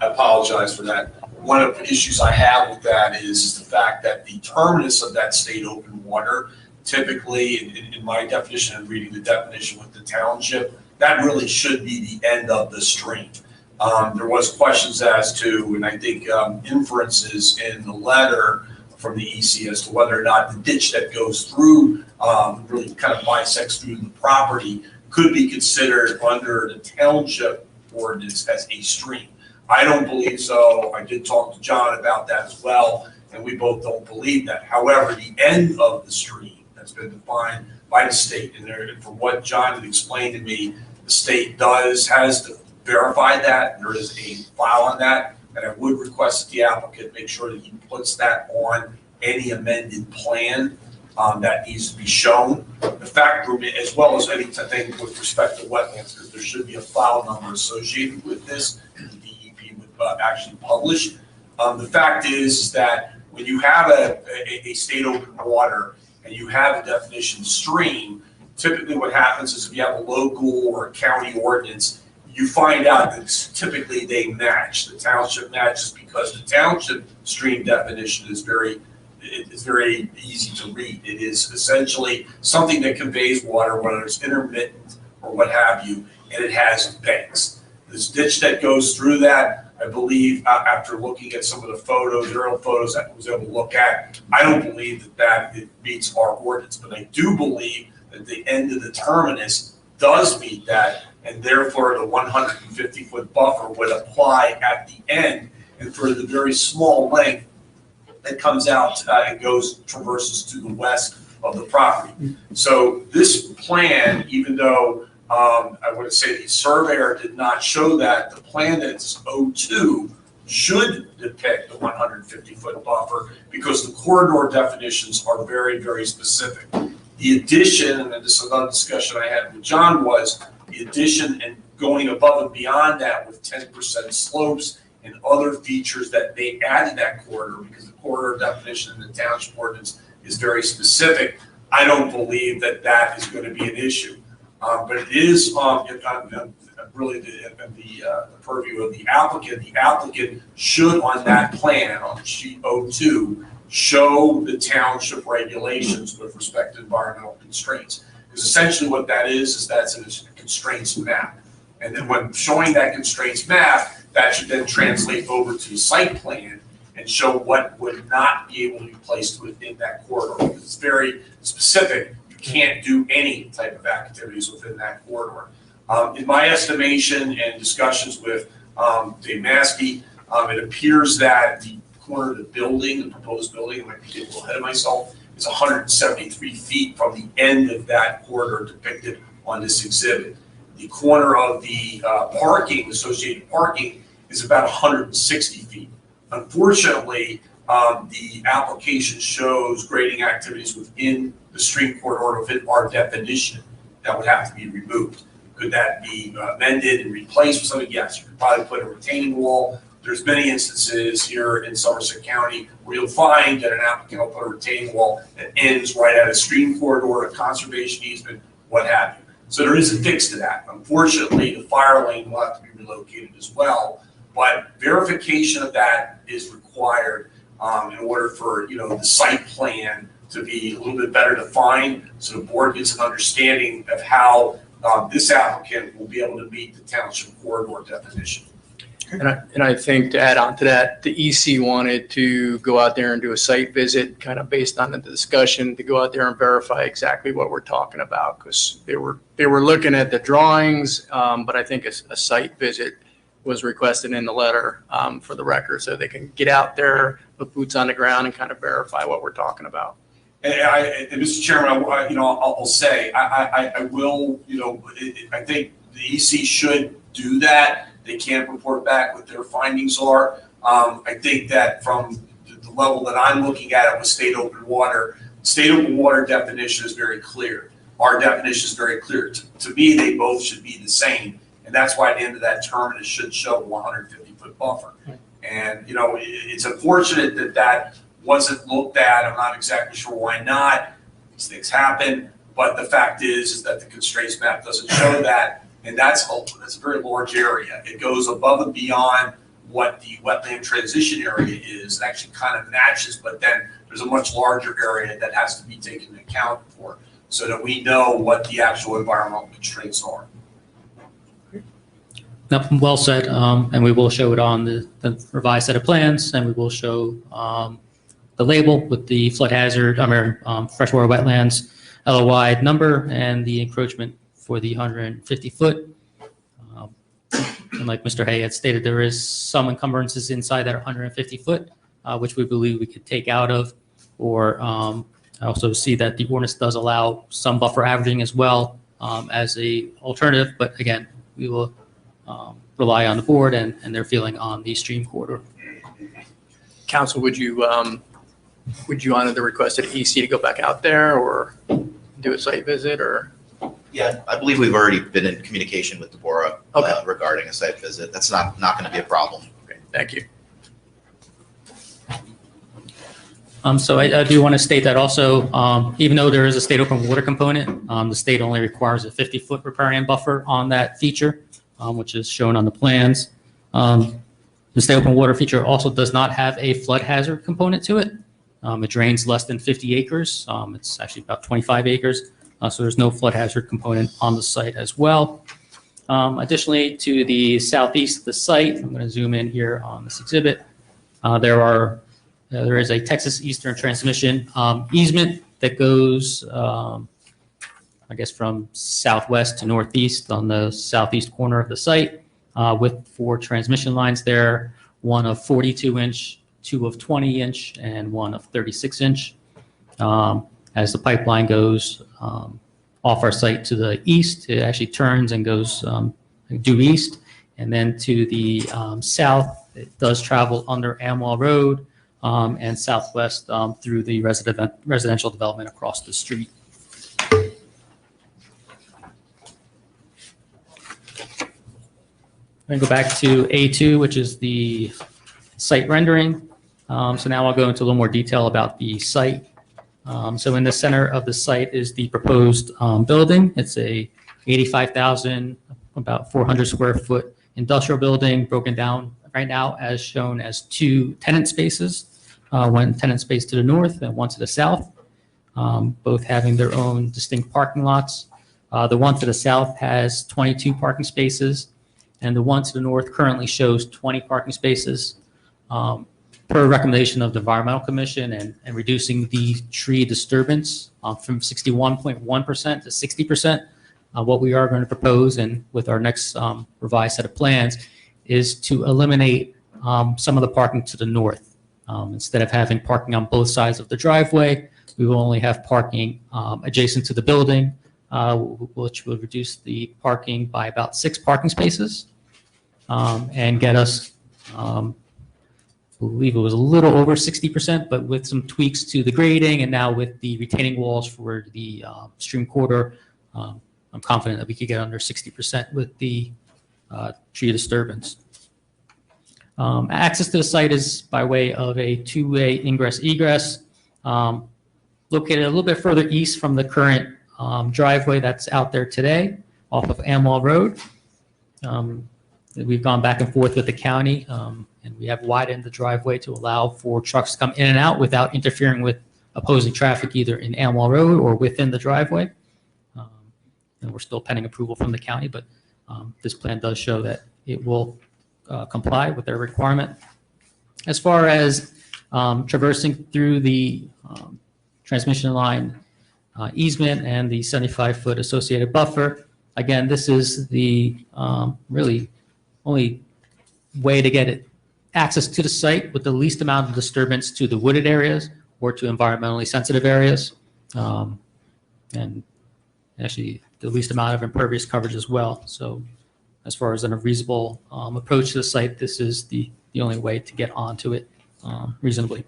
Speaker 20: apologize for that. One of the issues I have with that is the fact that the terminus of that state open water, typically, in my definition, and reading the definition with the township, that really should be the end of the stream. There was questions as to, and I think inferences in the letter from the EC as to whether or not the ditch that goes through, really kind of bisects through the property, could be considered under the township ordinance as a stream. I don't believe so. I did talk to John about that as well, and we both don't believe that. However, the end of the stream that's been defined by the state, and there, from what John had explained to me, the state has verified that. There is a file on that, and I would request that the applicant make sure that he puts that on any amended plan that needs to be shown. The fact, as well as anything with respect to wetlands, because there should be a file number associated with this, the DEP would actually publish. The fact is that when you have a state open water and you have a definition stream, typically what happens is if you have a local or a county ordinance, you find out that typically they match. The township matches because the township stream definition is very easy to read. It is essentially something that conveys water, whether it's intermittent or what have you, and it has banks. This ditch that goes through that, I believe, after looking at some of the photos, aerial photos that I was able to look at, I don't believe that it meets our ordinance, but I do believe that the end of the terminus does meet that, and therefore the 150-foot buffer would apply at the end, and for the very small length that comes out and traverses to the west of the property. So this plan, even though I would say the surveyor did not show that, the plan that's 02 should depict the 150-foot buffer because the corridor definitions are very, very specific. The addition, and this is another discussion I had with John, was the addition and going above and beyond that with 10% slopes and other features that they add to that corridor, because the corridor definition in the township ordinance is very specific. I don't believe that that is going to be an issue. But it is really the purview of the applicant. The applicant should, on that plan, on sheet 02, show the township regulations with respect to environmental constraints. Because essentially what that is that's a constraints map. And then when showing that constraints map, that should then translate over to site plan and show what would not be able to be placed within that corridor. Because it's very specific. You can't do any type of activities within that corridor. In my estimation and discussions with Dave Maskey, it appears that the corner of the building, the proposed building, I might be getting a little ahead of myself, is 173 feet from the end of that corridor depicted on this exhibit. The corner of the parking, associated parking, is about 160 feet. Unfortunately, the application shows grading activities within the stream corridor within our definition that would have to be removed. Could that be amended and replaced with something? Yes, you could probably put a retaining wall. There's many instances here in Somerset County where you'll find that an applicant will put a retaining wall that ends right at a stream corridor, a conservation easement, what have you. So there is a fix to that. Unfortunately, the fire lane will have to be relocated as well, but verification of that is required in order for the site plan to be a little bit better defined, so the board gets an understanding of how this applicant will be able to meet the township corridor definition.
Speaker 21: And I think to add on to that, the EC wanted to go out there and do a site visit, kind of based on the discussion, to go out there and verify exactly what we're talking about, because they were looking at the drawings, but I think a site visit was requested in the letter for the record, so they can get out there, put boots on the ground, and kind of verify what we're talking about.
Speaker 20: And Mr. Chairman, I'll say, I will, I think the EC should do that. They can't report back what their findings are. I think that from the level that I'm looking at it with state open water definition is very clear. Our definition is very clear. To me, they both should be the same. And that's why at the end of that term, it should show 150-foot buffer. And, it's unfortunate that that wasn't looked at. I'm not exactly sure why not. These things happen. But the fact is that the constraints map doesn't show that. And that's a very large area. It goes above and beyond what the wetland transition area is. It actually kind of matches, but then there's a much larger area that has to be taken into account for, so that we know what the actual environmental constraints are.
Speaker 19: Well said, and we will show it on the revised set of plans, and we will show the label with the flood hazard, freshwater wetlands LOI number and the encroachment for the 150-foot. And like Mr. Hay had stated, there is some encumbrances inside that 150-foot, which we believe we could take out of, or I also see that the ordinance does allow some buffer averaging as well as a alternative, but again, we will rely on the board and their feeling on the stream corridor.
Speaker 21: Council, would you honor the requested EC to go back out there or do a site visit, or?
Speaker 17: Yeah, I believe we've already been in communication with Deborah regarding a site visit. That's not going to be a problem.
Speaker 21: Okay, thank you.
Speaker 19: So I do want to state that also, even though there is a state open water component, the state only requires a 50-foot riparian buffer on that feature, which is shown on the plans. The state open water feature also does not have a flood hazard component to it. It drains less than 50 acres. It's actually about 25 acres. So there's no flood hazard component on the site as well. Additionally, to the southeast of the site, I'm going to zoom in here on this exhibit. There is a Texas Eastern Transmission easement that goes, I guess, from southwest to northeast on the southeast corner of the site, with 4 transmission lines there, one of 42-inch, 2 of 20-inch, and 1 of 36-inch. As the pipeline goes off our site to the east, it actually turns and goes due east. And then to the south, it does travel under Amwell Road and southwest through the residential development across the street. I'm going to go back to A2, which is the site rendering. So now I'll go into a little more detail about the site. So in the center of the site is the proposed building. It's a 85,000, about 400 square foot industrial building, broken down right now as shown as 2 tenant spaces. One tenant space to the north and one to the south, both having their own distinct parking lots. The one to the south has 22 parking spaces, and the one to the north currently shows 20 parking spaces. Per recommendation of the Environmental Commission and reducing the tree disturbance from 61.1% to 60%, what we are going to propose, and with our next revised set of plans, is to eliminate some of the parking to the north. Instead of having parking on both sides of the driveway, we will only have parking adjacent to the building, which will reduce the parking by about 6 parking spaces and get us, I believe it was a little over 60%, but with some tweaks to the grading and now with the retaining walls for the stream corridor, I'm confident that we could get under 60% with the tree disturbance. Access to the site is by way of a 2-way ingress-egress, located a little bit further east from the current driveway that's out there today off of Amwell Road. We've gone back and forth with the county, and we have widened the driveway to allow for trucks to come in and out without interfering with opposing traffic either in Amwell Road or within the driveway. And we're still pending approval from the county, but this plan does show that it will comply with their requirement. As far as traversing through the transmission line easement and the 75-foot associated buffer, again, this is the really only way to get access to the site with the least amount of disturbance to the wooded areas or to environmentally sensitive areas, and actually the least amount of impervious coverage as well. So as far as a reasonable approach to the site, this is the only way to get onto it reasonably.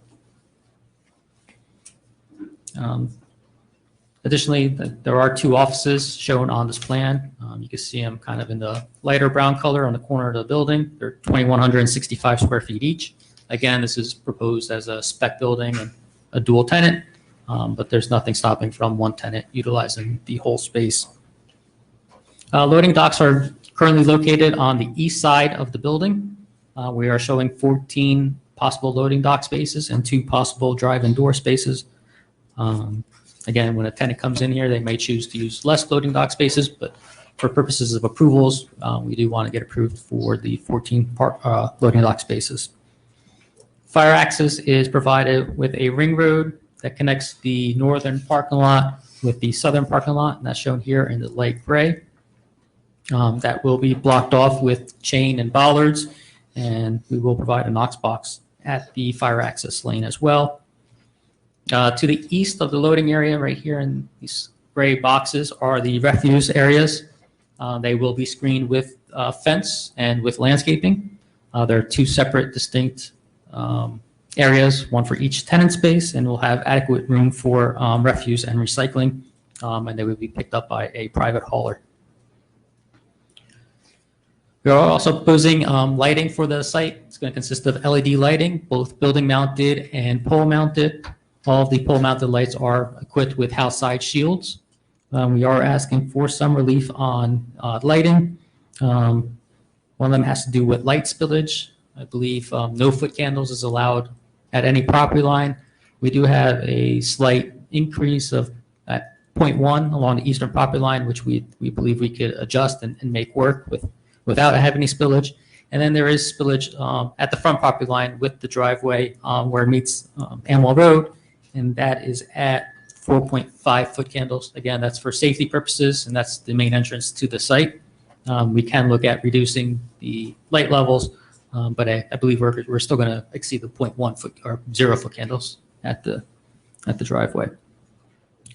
Speaker 19: Additionally, there are 2 offices shown on this plan. You can see them kind of in the lighter brown color on the corner of the building. They're 2,165 square feet each. Again, this is proposed as a spec building and a dual tenant, but there's nothing stopping from one tenant utilizing the whole space. Loading docks are currently located on the east side of the building. We are showing 14 possible loading dock spaces and 2 possible drive-in door spaces. Again, when a tenant comes in here, they may choose to use less loading dock spaces, but for purposes of approvals, we do want to get approved for the 14 loading dock spaces. Fire access is provided with a ring road that connects the northern parking lot with the southern parking lot, and that's shown here in the light gray. That will be blocked off with chain and bollards, and we will provide a Knox box at the fire access lane as well. To the east of the loading area, right here in these gray boxes, are the refuse areas. They will be screened with fence and with landscaping. There are 2 separate distinct areas, one for each tenant space, and we'll have adequate room for refuse and recycling, and they will be picked up by a private hauler. We are also proposing lighting for the site. It's going to consist of LED lighting, both building mounted and pole mounted. All of the pole mounted lights are equipped with house side shields. We are asking for some relief on lighting. One of them has to do with light spillage. I believe no foot candles is allowed at any property line. We do have a slight increase of at 0.1 along the eastern property line, which we believe we could adjust and make work without having any spillage. And then there is spillage at the front property line with the driveway where it meets Amwell Road, and that is at 4.5 foot candles. Again, that's for safety purposes, and that's the main entrance to the site. We can look at reducing the light levels, but I believe we're still going to exceed the 0.1 foot or 0 foot candles at the driveway.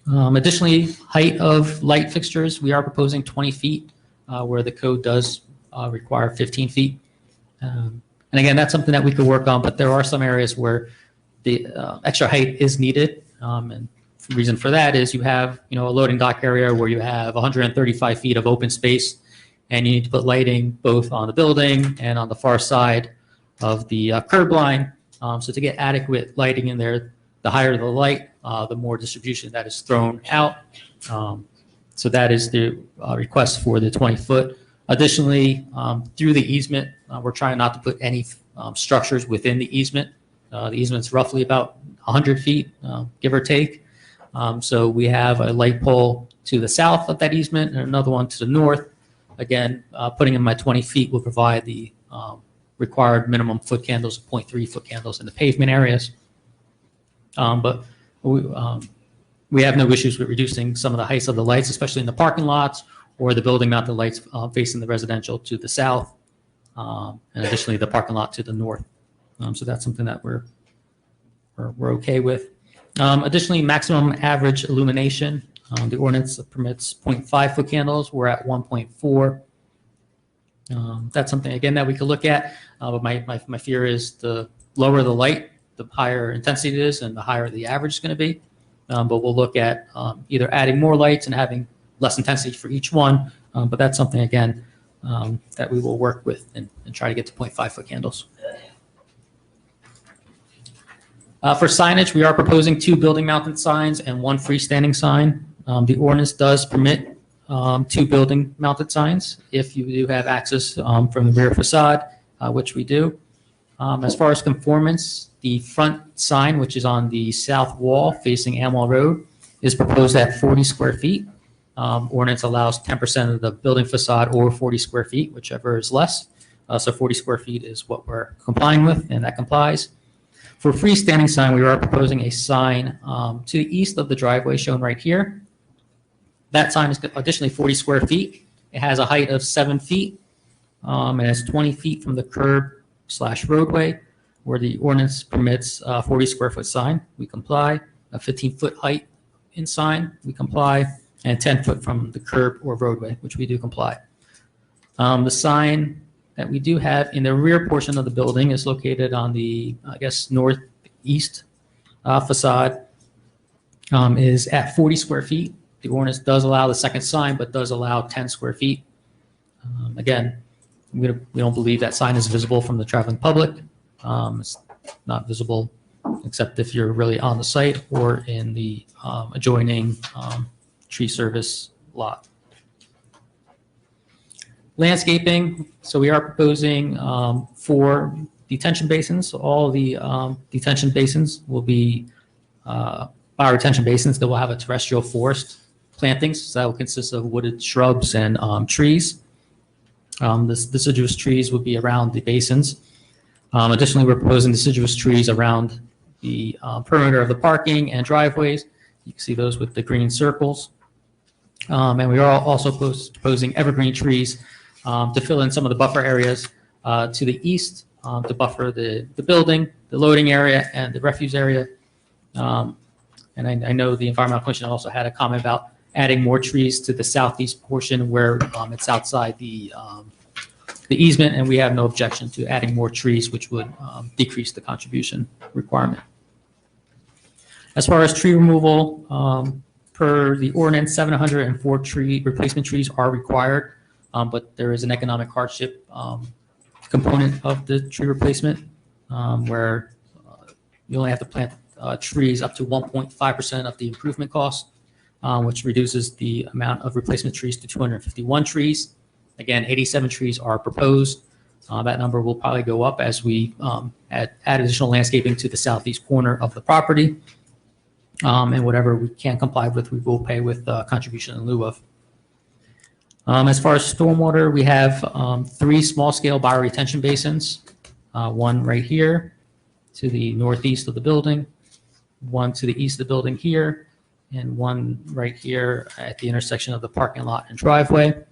Speaker 19: Additionally, height of light fixtures, we are proposing 20 feet where the code does require 15 feet. And again, that's something that we could work on, but there are some areas where the extra height is needed. And the reason for that is you have, a loading dock area where you have 135 feet of open space, and you need to put lighting both on the building and on the far side of the curb line. So to get adequate lighting in there, the higher the light, the more distribution that is thrown out. So that is the request for the 20 foot. Additionally, through the easement, we're trying not to put any structures within the easement. The easement's roughly about 100 feet, give or take. So we have a light pole to the south of that easement and another one to the north. Again, putting in my 20 feet will provide the required minimum foot candles of 0.3 foot candles in the pavement areas. But we have no issues with reducing some of the heights of the lights, especially in the parking lots or the building mounted lights facing the residential to the south, and additionally the parking lot to the north. So that's something that we're we're okay with. Additionally, maximum average illumination. The ordinance permits 0.5 foot candles. We're at 1.4. That's something, again, that we could look at. But my fear is the lower the light, the higher intensity it is, and the higher the average is going to be. But we'll look at either adding more lights and having less intensity for each one. But that's something, again, that we will work with and try to get to 0.5 foot candles. For signage, we are proposing 2 building mounted signs and 1 freestanding sign. The ordinance does permit 2 building mounted signs if you do have access from the rear facade, which we do. As far as conformance, the front sign, which is on the south wall facing Amwell Road, is proposed at 40 square feet. Ordinance allows 10% of the building facade or 40 square feet, whichever is less. So 40 square feet is what we're complying with, and that complies. For freestanding sign, we are proposing a sign to the east of the driveway shown right here. That sign is additionally 40 square feet. It has a height of 7 feet. It has 20 feet from the curb/roadway, where the ordinance permits a 40 square foot sign. We comply. A 15-foot height in sign, we comply. And 10 foot from the curb or roadway, which we do comply. The sign that we do have in the rear portion of the building is located on the, I guess, northeast facade, is at 40 square feet. The ordinance does allow the second sign, but does allow 10 square feet. Again, we don't believe that sign is visible from the traveling public. It's not visible except if you're really on the site or in the adjoining tree service lot. Landscaping, so we are proposing 4 detention basins. So all the detention basins will be bioretention basins that will have a terrestrial forest plantings. So that will consist of wooded shrubs and trees. The deciduous trees would be around the basins. Additionally, we're proposing deciduous trees around the perimeter of the parking and driveways. You can see those with the green circles. And we are also proposing evergreen trees to fill in some of the buffer areas to the east to buffer the building, the loading area, and the refuse area. And I know the Environmental Commission also had a comment about adding more trees to the southeast portion where it's outside the easement, and we have no objection to adding more trees, which would decrease the contribution requirement. As far as tree removal, per the ordinance, 704 tree replacement trees are required, but there is an economic hardship component of the tree replacement where you only have to plant trees up to 1.5% of the improvement cost, which reduces the amount of replacement trees to 251 trees. Again, 87 trees are proposed. That number will probably go up as we add additional landscaping to the southeast corner of the property. And whatever we can't comply with, we will pay with contribution in lieu of. As far as stormwater, we have 3 small-scale bioretention basins, one right here to the northeast of the building, one to the east of the building here, and one right here at the intersection of the parking lot and driveway.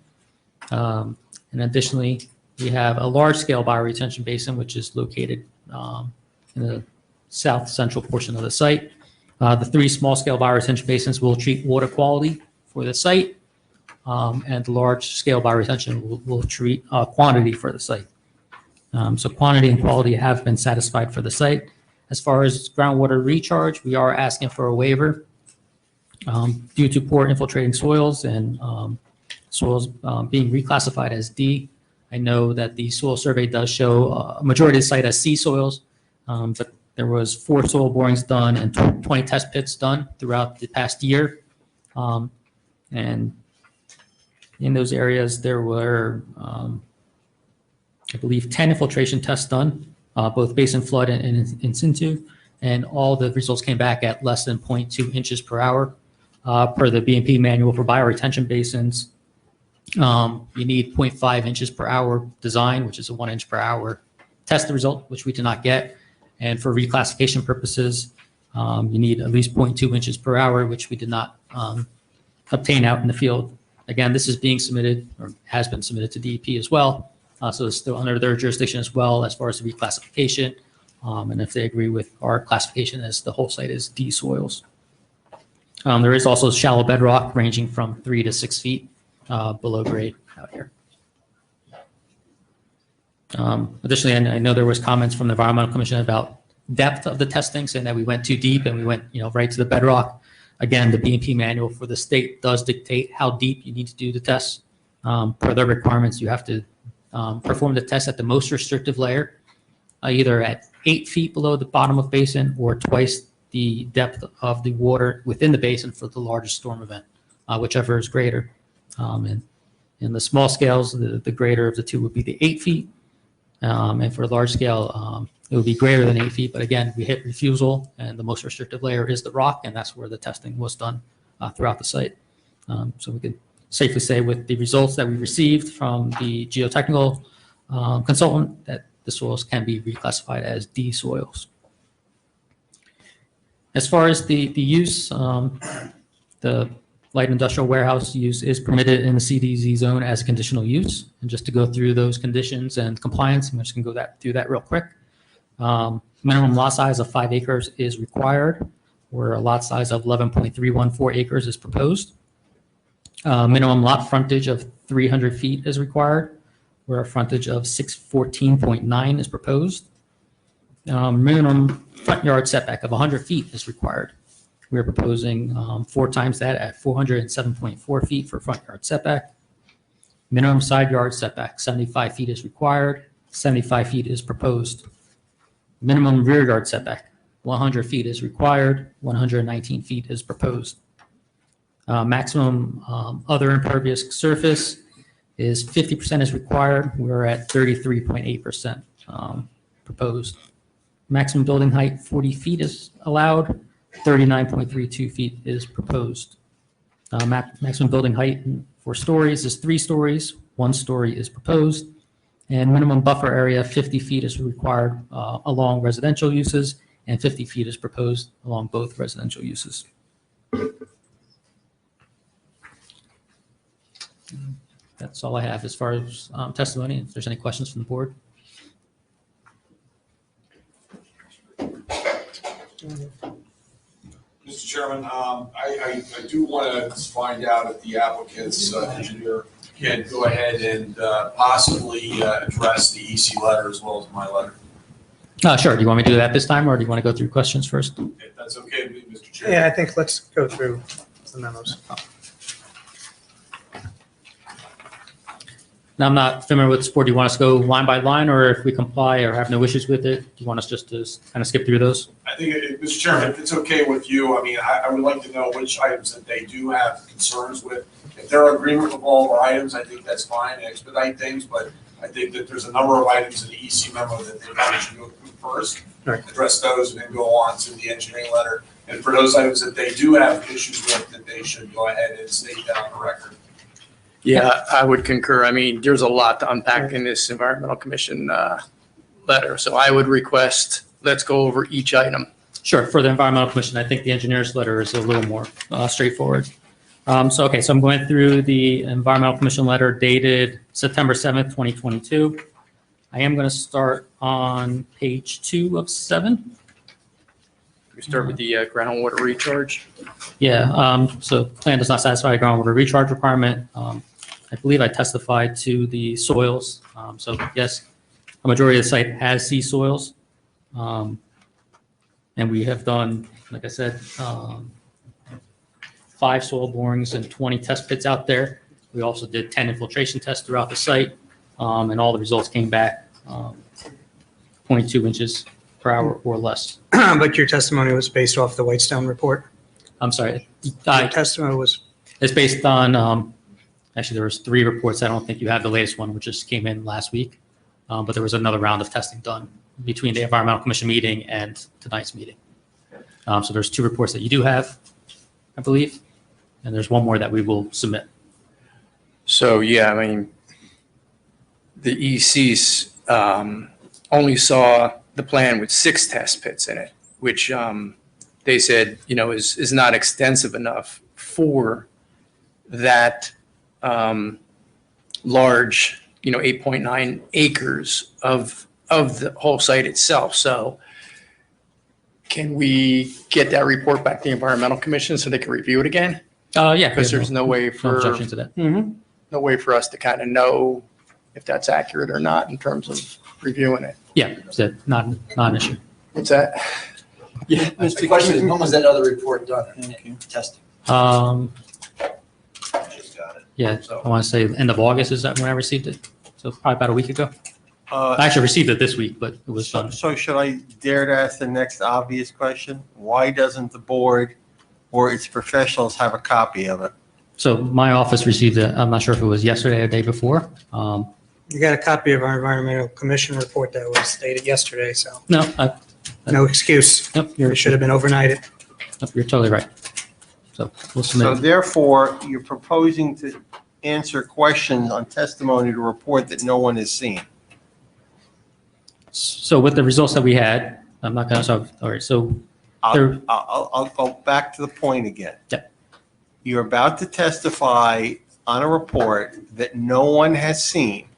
Speaker 19: And additionally, we have a large-scale bioretention basin, which is located in the south central portion of the site. The 3 small-scale bioretention basins will treat water quality for the site, and the large-scale bioretention will treat quantity for the site. So quantity and quality have been satisfied for the site. As far as groundwater recharge, we are asking for a waiver due to poor infiltrating soils and soils being reclassified as D. I know that the soil survey does show a majority of the site as C soils, but there was 4 soil borings done and 20 test pits done throughout the past year. And in those areas, there were, I believe, 10 infiltration tests done, both basin flood and in situ, and all the results came back at less than 0.2 inches per hour. Per the BMP manual for bioretention basins, you need 0.5 inches per hour design, which is a 1 inch per hour test result, which we did not get. And for reclassification purposes, you need at least 0.2 inches per hour, which we did not obtain out in the field. Again, this is being submitted or has been submitted to DEP as well. So it's still under their jurisdiction as well as far as the reclassification. And if they agree with our classification as the whole site is D soils. There is also shallow bedrock ranging from 3 to 6 feet below grade out here. Additionally, I know there was comments from the Environmental Commission about depth of the testing, saying that we went too deep and we went, right to the bedrock. Again, the B&P manual for the state does dictate how deep you need to do the tests. Per their requirements, you have to perform the test at the most restrictive layer, either at 8 feet below the bottom of basin or twice the depth of the water within the basin for the largest storm event, whichever is greater. And in the small scales, the greater of the two would be the 8 feet. And for large scale, it would be greater than 8 feet. But again, we hit refusal, and the most restrictive layer is the rock, and that's where the testing was done throughout the site. So we can safely say with the results that we received from the geotechnical consultant that the soils can be reclassified as D soils. As far as the use, the light industrial warehouse use is permitted in the CDZ zone as a conditional use. And just to go through those conditions and compliance, I'm just going to go through that real quick. Minimum lot size of 5 acres is required, where a lot size of 11.314 acres is proposed. Minimum lot frontage of 300 feet is required, where a frontage of 614.9 is proposed. Minimum front yard setback of 100 feet is required. We're proposing 4 times that at 407.4 feet for front yard setback. Minimum side yard setback, 75 feet is required, 75 feet is proposed. Minimum rear yard setback, 100 feet is required, 119 feet is proposed. Maximum other impervious surface is 50% is required. We're at 33.8% proposed. Maximum building height, 40 feet is allowed, 39.32 feet is proposed. Maximum building height for stories is 3 stories, 1 story is proposed. And minimum buffer area, 50 feet is required along residential uses, and 50 feet is proposed along both residential uses. That's all I have as far as testimony. If there's any questions from the board.
Speaker 20: Mr. Chairman, I do want to find out if the applicant's engineer can go ahead and possibly address the EC letter as well as my letter.
Speaker 19: Sure. Do you want me to do that this time, or do you want to go through questions first?
Speaker 20: If that's okay with me, Mr. Chairman.
Speaker 1: Yeah, I think let's go through the memos.
Speaker 19: Now, I'm not familiar with this board. Do you want us to go line by line, or if we comply or have no issues with it, do you want us just to kind of skip through those?
Speaker 20: I think, Mr. Chairman, if it's okay with you, I mean, I would like to know which items that they do have concerns with. If they're in agreement with all of our items, I think that's fine, expedite things, but I think that there's a number of items in the EC memo that they probably should go through first,
Speaker 1: Right.
Speaker 20: address those, and then go on to the engineering letter. And for those items that they do have issues with, that they should go ahead and state that on the record.
Speaker 21: Yeah, I would concur. I mean, there's a lot to unpack in this Environmental Commission letter. So I would request, let's go over each item.
Speaker 19: Sure. For the Environmental Commission, I think the engineer's letter is a little more straightforward. So I'm going through the Environmental Commission letter dated September 7th, 2022. I am going to start on page 2 of 7.
Speaker 21: We start with the groundwater recharge.
Speaker 19: Yeah, so plan does not satisfy a groundwater recharge requirement. I believe I testified to the soils. So yes, a majority of the site has sea soils. And we have done, like I said, 5 soil borings and 20 test pits out there. We also did 10 infiltration tests throughout the site, and all the results came back 22 inches per hour or less.
Speaker 1: But your testimony was based off the Whitestone report?
Speaker 19: I'm sorry.
Speaker 1: Your testimony was?
Speaker 19: It's based on, actually there was 3 reports. I don't think you have the latest one, which just came in last week. But there was another round of testing done between the Environmental Commission meeting and tonight's meeting. So there's 2 reports that you do have, I believe, and there's 1 more that we will submit.
Speaker 21: So, yeah, I mean, the ECs only saw the plan with 6 test pits in it, which they said, is not extensive enough for that large, 8.9 acres of the whole site itself. So can we get that report back to the Environmental Commission so they can review it again?
Speaker 19: Yeah.
Speaker 21: Because there's no way
Speaker 19: No
Speaker 21: for,
Speaker 19: objection to that.
Speaker 21: no way for us to kind of know if that's accurate or not in terms of reviewing it.
Speaker 19: Yeah, so not an issue.
Speaker 21: What's that? Yeah.
Speaker 13: The question is, when was that other report done and testing?
Speaker 17: Just got it.
Speaker 19: Yeah, I want to say end of August is that when I received it? So probably about a week ago. I actually received it this week, but it was done.
Speaker 5: So should I dare to ask the next obvious question? Why doesn't the board or its professionals have a copy of it?
Speaker 19: So my office received it, I'm not sure if it was yesterday or the day before.
Speaker 1: You got a copy of our Environmental Commission report that was stated yesterday, so
Speaker 19: No,
Speaker 1: no excuse.
Speaker 19: Nope,
Speaker 1: It should have been overnighted.
Speaker 19: nope, you're totally right. So we'll
Speaker 5: So
Speaker 19: submit.
Speaker 5: therefore, you're proposing to answer questions on testimony to report that no one has seen.
Speaker 19: So with the results that we had, I'm not going to, all right, so there,
Speaker 5: I'll go back to the point again.
Speaker 19: Yeah.
Speaker 5: You're about to testify on a report that no one has seen,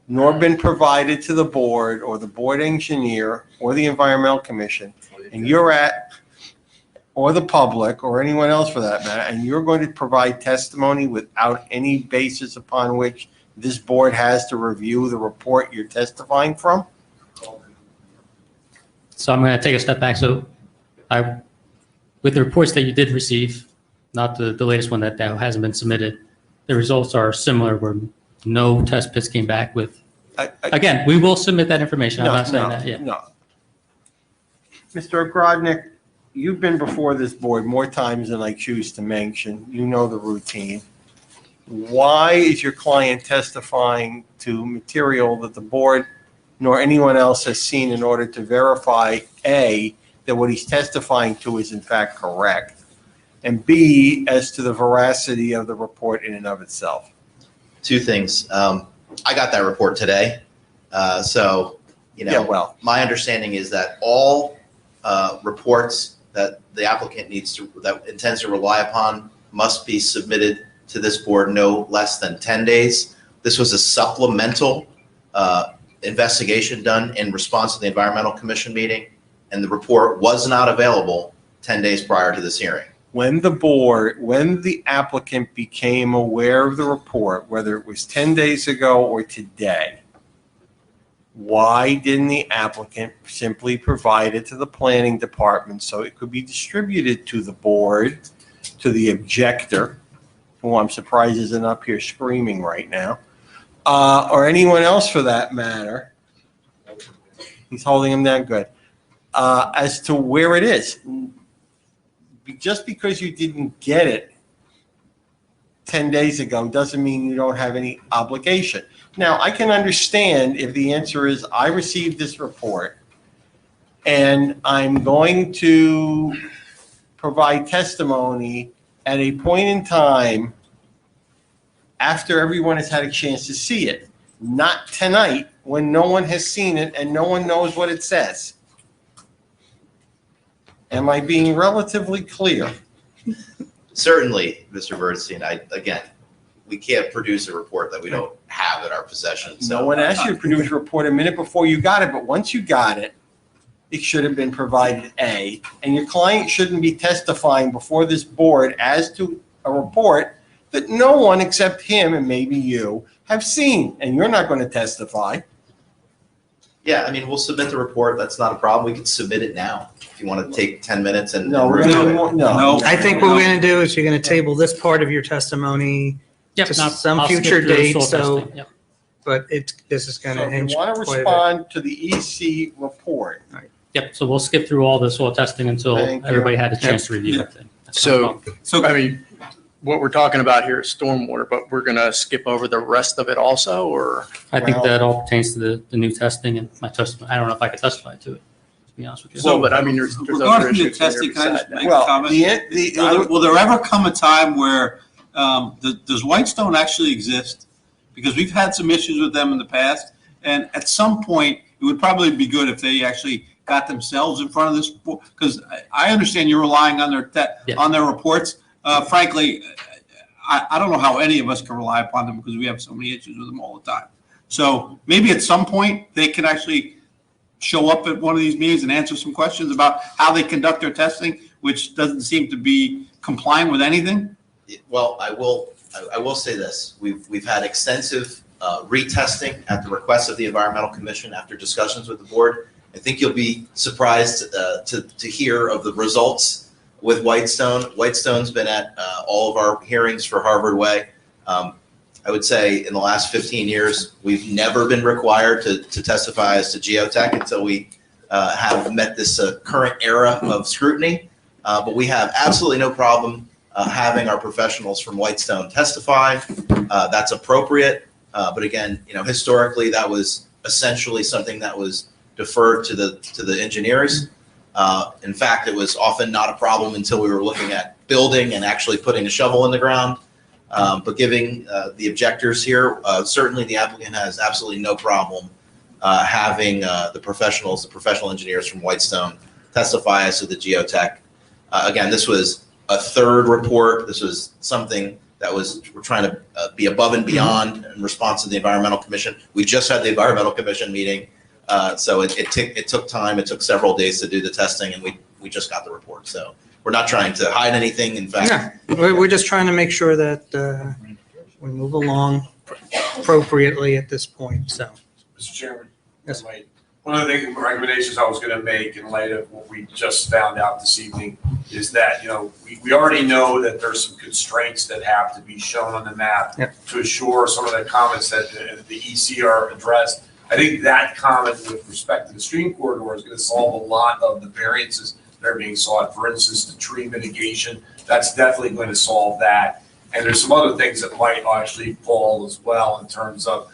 Speaker 5: nor been provided to the board or the board engineer or the Environmental Commission, and or the public, or anyone else for that matter, and you're going to provide testimony without any basis upon which this board has to review the report you're testifying from?
Speaker 19: so I'm going to take a step back. So with the reports that you did receive, not the latest one that hasn't been submitted, the results are similar where no test pits came back with, again, we will submit that information. I'm not saying that yet.
Speaker 5: No. Mr. Ogrodnik, you've been before this board more times than I choose to mention. You know the routine. Why is your client testifying to material that the board nor anyone else has seen in order to verify, A, that what he's testifying to is in fact correct, and B, as to the veracity of the report in and of itself?
Speaker 17: Two things. I got that report today. So, my understanding is that all reports that the applicant that intends to rely upon must be submitted to this board no less than 10 days. This was a supplemental investigation done in response to the Environmental Commission meeting, and the report was not available 10 days prior to this hearing.
Speaker 5: When the applicant became aware of the report, whether it was 10 days ago or today, why didn't the applicant simply provide it to the planning department so it could be distributed to the board, to the objector, who I'm surprised isn't up here screaming right now, or anyone else for that matter? He's holding him down, good. As to where it is. Just because you didn't get it 10 days ago doesn't mean you don't have any obligation. Now, I can understand if the answer is, I received this report and I'm going to provide testimony at a point in time after everyone has had a chance to see it, not tonight when no one has seen it and no one knows what it says. Am I being relatively clear?
Speaker 17: Certainly, Mr. Bernstein, again, we can't produce a report that we don't have in our possession. So
Speaker 5: No one asked you to produce a report a minute before you got it, but once you got it, it should have been provided, A, and your client shouldn't be testifying before this board as to a report that no one except him and maybe you have seen, and you're not going to testify.
Speaker 17: Yeah, I mean, we'll submit the report. That's not a problem. We can submit it now if you want to take 10 minutes and.
Speaker 5: No, we're
Speaker 17: review
Speaker 5: gonna,
Speaker 17: it.
Speaker 5: no.
Speaker 1: I think what we're going to do is you're going to table this part of your testimony
Speaker 19: Yep,
Speaker 1: to
Speaker 19: now
Speaker 1: some
Speaker 19: I'll skip
Speaker 1: future
Speaker 19: through the
Speaker 1: date,
Speaker 19: soil
Speaker 1: so,
Speaker 19: testing, yep.
Speaker 1: but this is going
Speaker 5: So
Speaker 1: to
Speaker 5: if you
Speaker 1: hinge
Speaker 5: want to
Speaker 1: quite a bit.
Speaker 5: respond to the EC report,
Speaker 19: Yep, so we'll skip through all the soil testing until
Speaker 5: Thank you.
Speaker 19: everybody had a chance to review it.
Speaker 21: So, I mean, what we're talking about here is stormwater, but we're going to skip over the rest of it also, or?
Speaker 19: I think
Speaker 5: Well-
Speaker 19: that all pertains to the new testing and my testimony. I don't know if I could testify to it, to be honest with you.
Speaker 21: Well, but I mean, there's other
Speaker 9: Regarding the
Speaker 21: issues there
Speaker 9: testing, can I just
Speaker 21: beside
Speaker 9: make
Speaker 21: that.
Speaker 9: a comment? Will there ever come a time where, does Whitestone actually exist? Because we've had some issues with them in the past, and at some point, it would probably be good if they actually got themselves in front of this, because I understand you're relying on their reports. Frankly, I don't know how any of us can rely upon them because we have so many issues with them all the time. So maybe at some point, they can actually show up at one of these meetings and answer some questions about how they conduct their testing, which doesn't seem to be complying with anything?
Speaker 17: Well, I will say this. We've had extensive retesting at the request of the Environmental Commission after discussions with the board. I think you'll be surprised to hear of the results with Whitestone. Whitestone's been at all of our hearings for Harvard Way. I would say in the last 15 years, we've never been required to testify as to geotech until we have met this current era of scrutiny. But we have absolutely no problem having our professionals from Whitestone testify. That's appropriate. But again, historically, that was essentially something that was deferred to the engineers. In fact, it was often not a problem until we were looking at building and actually putting a shovel in the ground. But giving the objectors here, certainly the applicant has absolutely no problem having the professional engineers from Whitestone testify as to the geotech. Again, this was a third report. This was something that we're trying to be above and beyond in response to the Environmental Commission. We just had the Environmental Commission meeting. So it took time. It took several days to do the testing, and we just got the report. So we're not trying to hide anything. In fact,
Speaker 1: We're just trying to make sure that we move along appropriately at this point, so.
Speaker 20: Mr. Chairman?
Speaker 1: Yes.
Speaker 20: One of the recommendations I was going to make in light of what we just found out this evening is that, we already know that there's some constraints that have to be shown on the map to assure some of the comments that the EC are addressed. I think that comment with respect to the stream corridor is going to solve a lot of the variances that are being sought. For instance, the tree mitigation, that's definitely going to solve that. And there's some other things that might actually fall as well in terms of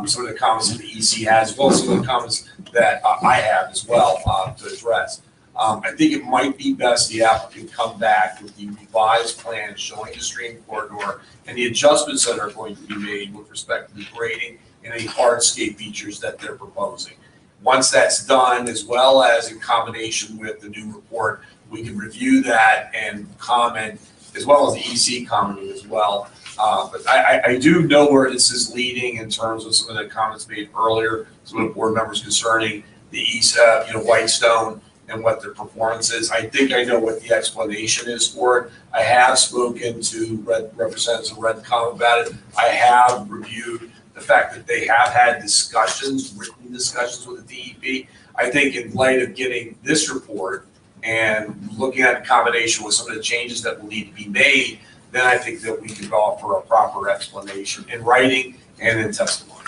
Speaker 20: some of the comments that the EC has, as well as some of the comments that I have as well to address. I think it might be best the applicant come back with the revised plan showing the stream corridor and the adjustments that are going to be made with respect to the grading and any hardscape features that they're proposing. Once that's done, as well as in combination with the new report, we can review that and comment, as well as the EC commenting as well. But I do know where this is leading in terms of some of the comments made earlier, some of the board members concerning the East, Whitestone and what their performance is. I think I know what the explanation is for it. I have spoken to Representative Redcom about it. I have reviewed the fact that they have had discussions, written discussions with the DEP. I think in light of getting this report and looking at the combination with some of the changes that will need to be made, then I think that we could offer a proper explanation in writing and in testimony.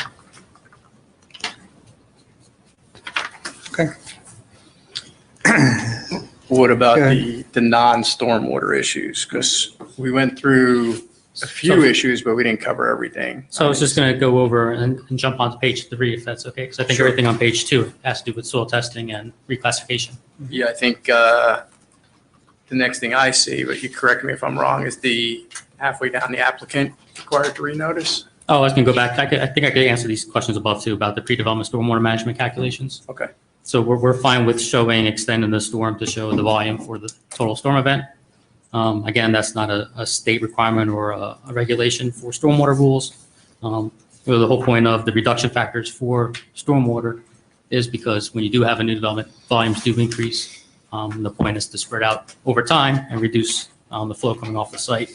Speaker 1: Okay.
Speaker 21: What about the non-stormwater issues? Because we went through a few issues, but we didn't cover everything.
Speaker 19: So I was just going to go over and jump onto page 3, if that's okay, because I think everything on page 2 has to do with soil testing and reclassification.
Speaker 21: Yeah, I think the next thing I see, but you correct me if I'm wrong, is the halfway down the applicant required to renotice.
Speaker 19: Oh, I was going to go back. I think I could answer these questions above too about the pre-development stormwater management calculations.
Speaker 21: Okay.
Speaker 19: So we're fine with showing extending the storm to show the volume for the total storm event. Again, that's not a state requirement or a regulation for stormwater rules. The whole point of the reduction factors for stormwater is because when you do have a new development, volumes do increase. The point is to spread out over time and reduce the flow coming off the site.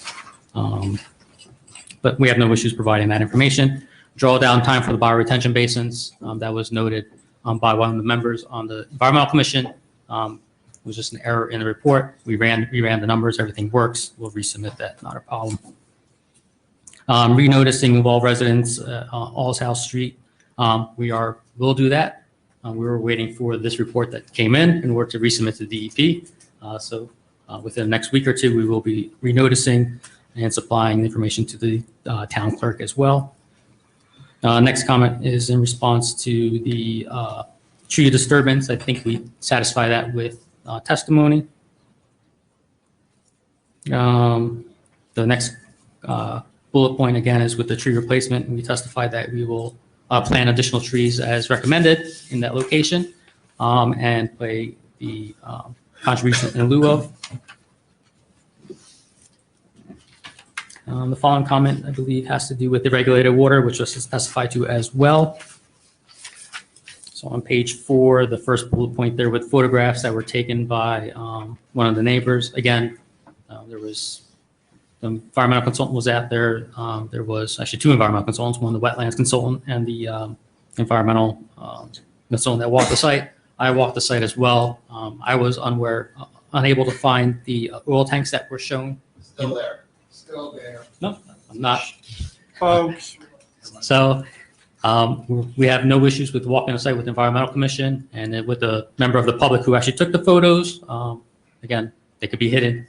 Speaker 19: But we have no issues providing that information. Drawdown time for the bioretention basins, that was noted by one of the members on the Environmental Commission. It was just an error in the report. We ran the numbers, everything works. We'll resubmit that, not a problem. Renoticing of all residents, All's House Street, we'll do that. We were waiting for this report that came in order to resubmit to the DEP. So within the next week or two, we will be renoticing and supplying the information to the town clerk as well. Next comment is in response to the tree disturbance. I think we satisfy that with testimony. The next bullet point again is with the tree replacement. We testify that we will plant additional trees as recommended in that location and pay the contribution in lieu of. The following comment, I believe, has to do with the regulated water, which was testified to as well. So on page 4, the first bullet point there with photographs that were taken by one of the neighbors. Again, there was the environmental consultant was out there. There was actually 2 environmental consultants, one the wetlands consultant and the environmental consultant that walked the site. I walked the site as well. I was unable to find the oil tanks that were shown.
Speaker 3: Still there. Still there.
Speaker 19: No, I'm not.
Speaker 5: Folks,
Speaker 19: So we have no issues with walking the site with the Environmental Commission and then with the member of the public who actually took the photos. Again, they could be hidden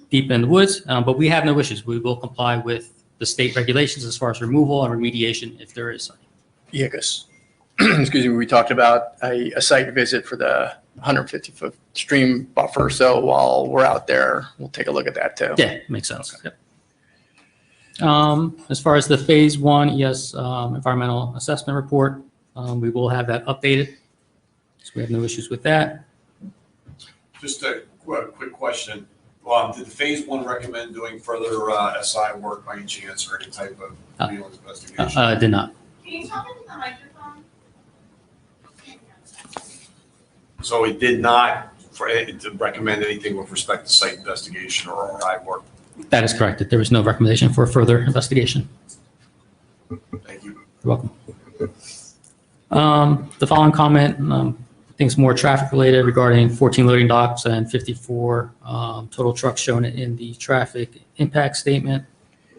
Speaker 19: deep in the woods, but we have no issues. We will comply with the state regulations as far as removal and remediation if there is any.
Speaker 21: Yeah, because, excuse me, we talked about a site visit for the 150-foot stream buffer. So while we're out there, we'll take a look at that too.
Speaker 19: Yeah, makes sense. Yep. As far as the phase 1 ES environmental assessment report, we will have that updated. So we have no issues with that.
Speaker 20: Just a quick question. Did the phase 1 recommend doing further SI work by any chance or any type of field investigation?
Speaker 19: Did not.
Speaker 2: Can you talk into the microphone?
Speaker 20: So it did not to recommend anything with respect to site investigation or RI work?
Speaker 19: That is correct. There was no recommendation for further investigation.
Speaker 20: Thank you.
Speaker 19: You're welcome. The following comment, I think it's more traffic related regarding 14 loading docks and 54 total trucks shown in the traffic impact statement.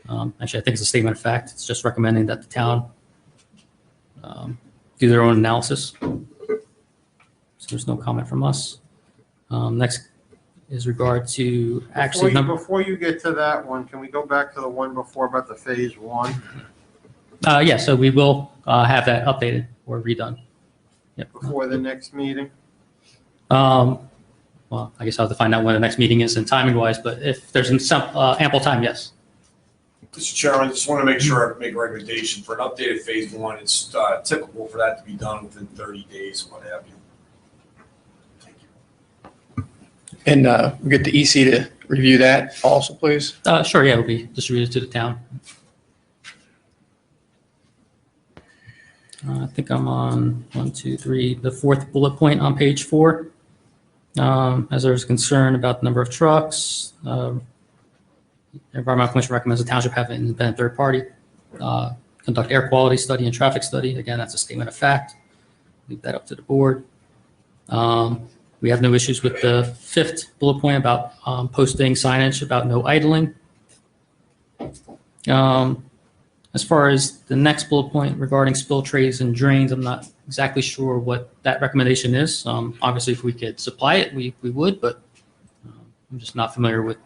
Speaker 19: Actually, I think it's a statement of fact. It's just recommending that the town do their own analysis. So there's no comment from us. Next is regard to actually
Speaker 5: Before you get to that one, can we go back to the one before about the phase 1?
Speaker 19: Yeah, so we will have that updated or redone. Yep.
Speaker 5: Before the next meeting?
Speaker 19: Well, I guess I'll have to find out when the next meeting is and timing wise, but if there's some ample time, yes.
Speaker 20: Mr. Chairman, I just want to make sure I make a recommendation for an updated phase 1. It's typical for that to be done within 30 days, what have you.
Speaker 21: And we get the EC to review that also, please.
Speaker 19: Sure, yeah, it'll be distributed to the town. I think I'm on 1, 2, 3, the 4th bullet point on page 4. As there's concern about the number of trucks, Environmental Commission recommends the township have an independent third party conduct air quality study and traffic study. Again, that's a statement of fact. Leave that up to the board. We have no issues with the 5th bullet point about posting signage about no idling. As far as the next bullet point regarding spill trays and drains, I'm not exactly sure what that recommendation is. Obviously, if we could supply it, we would, but I'm just not familiar with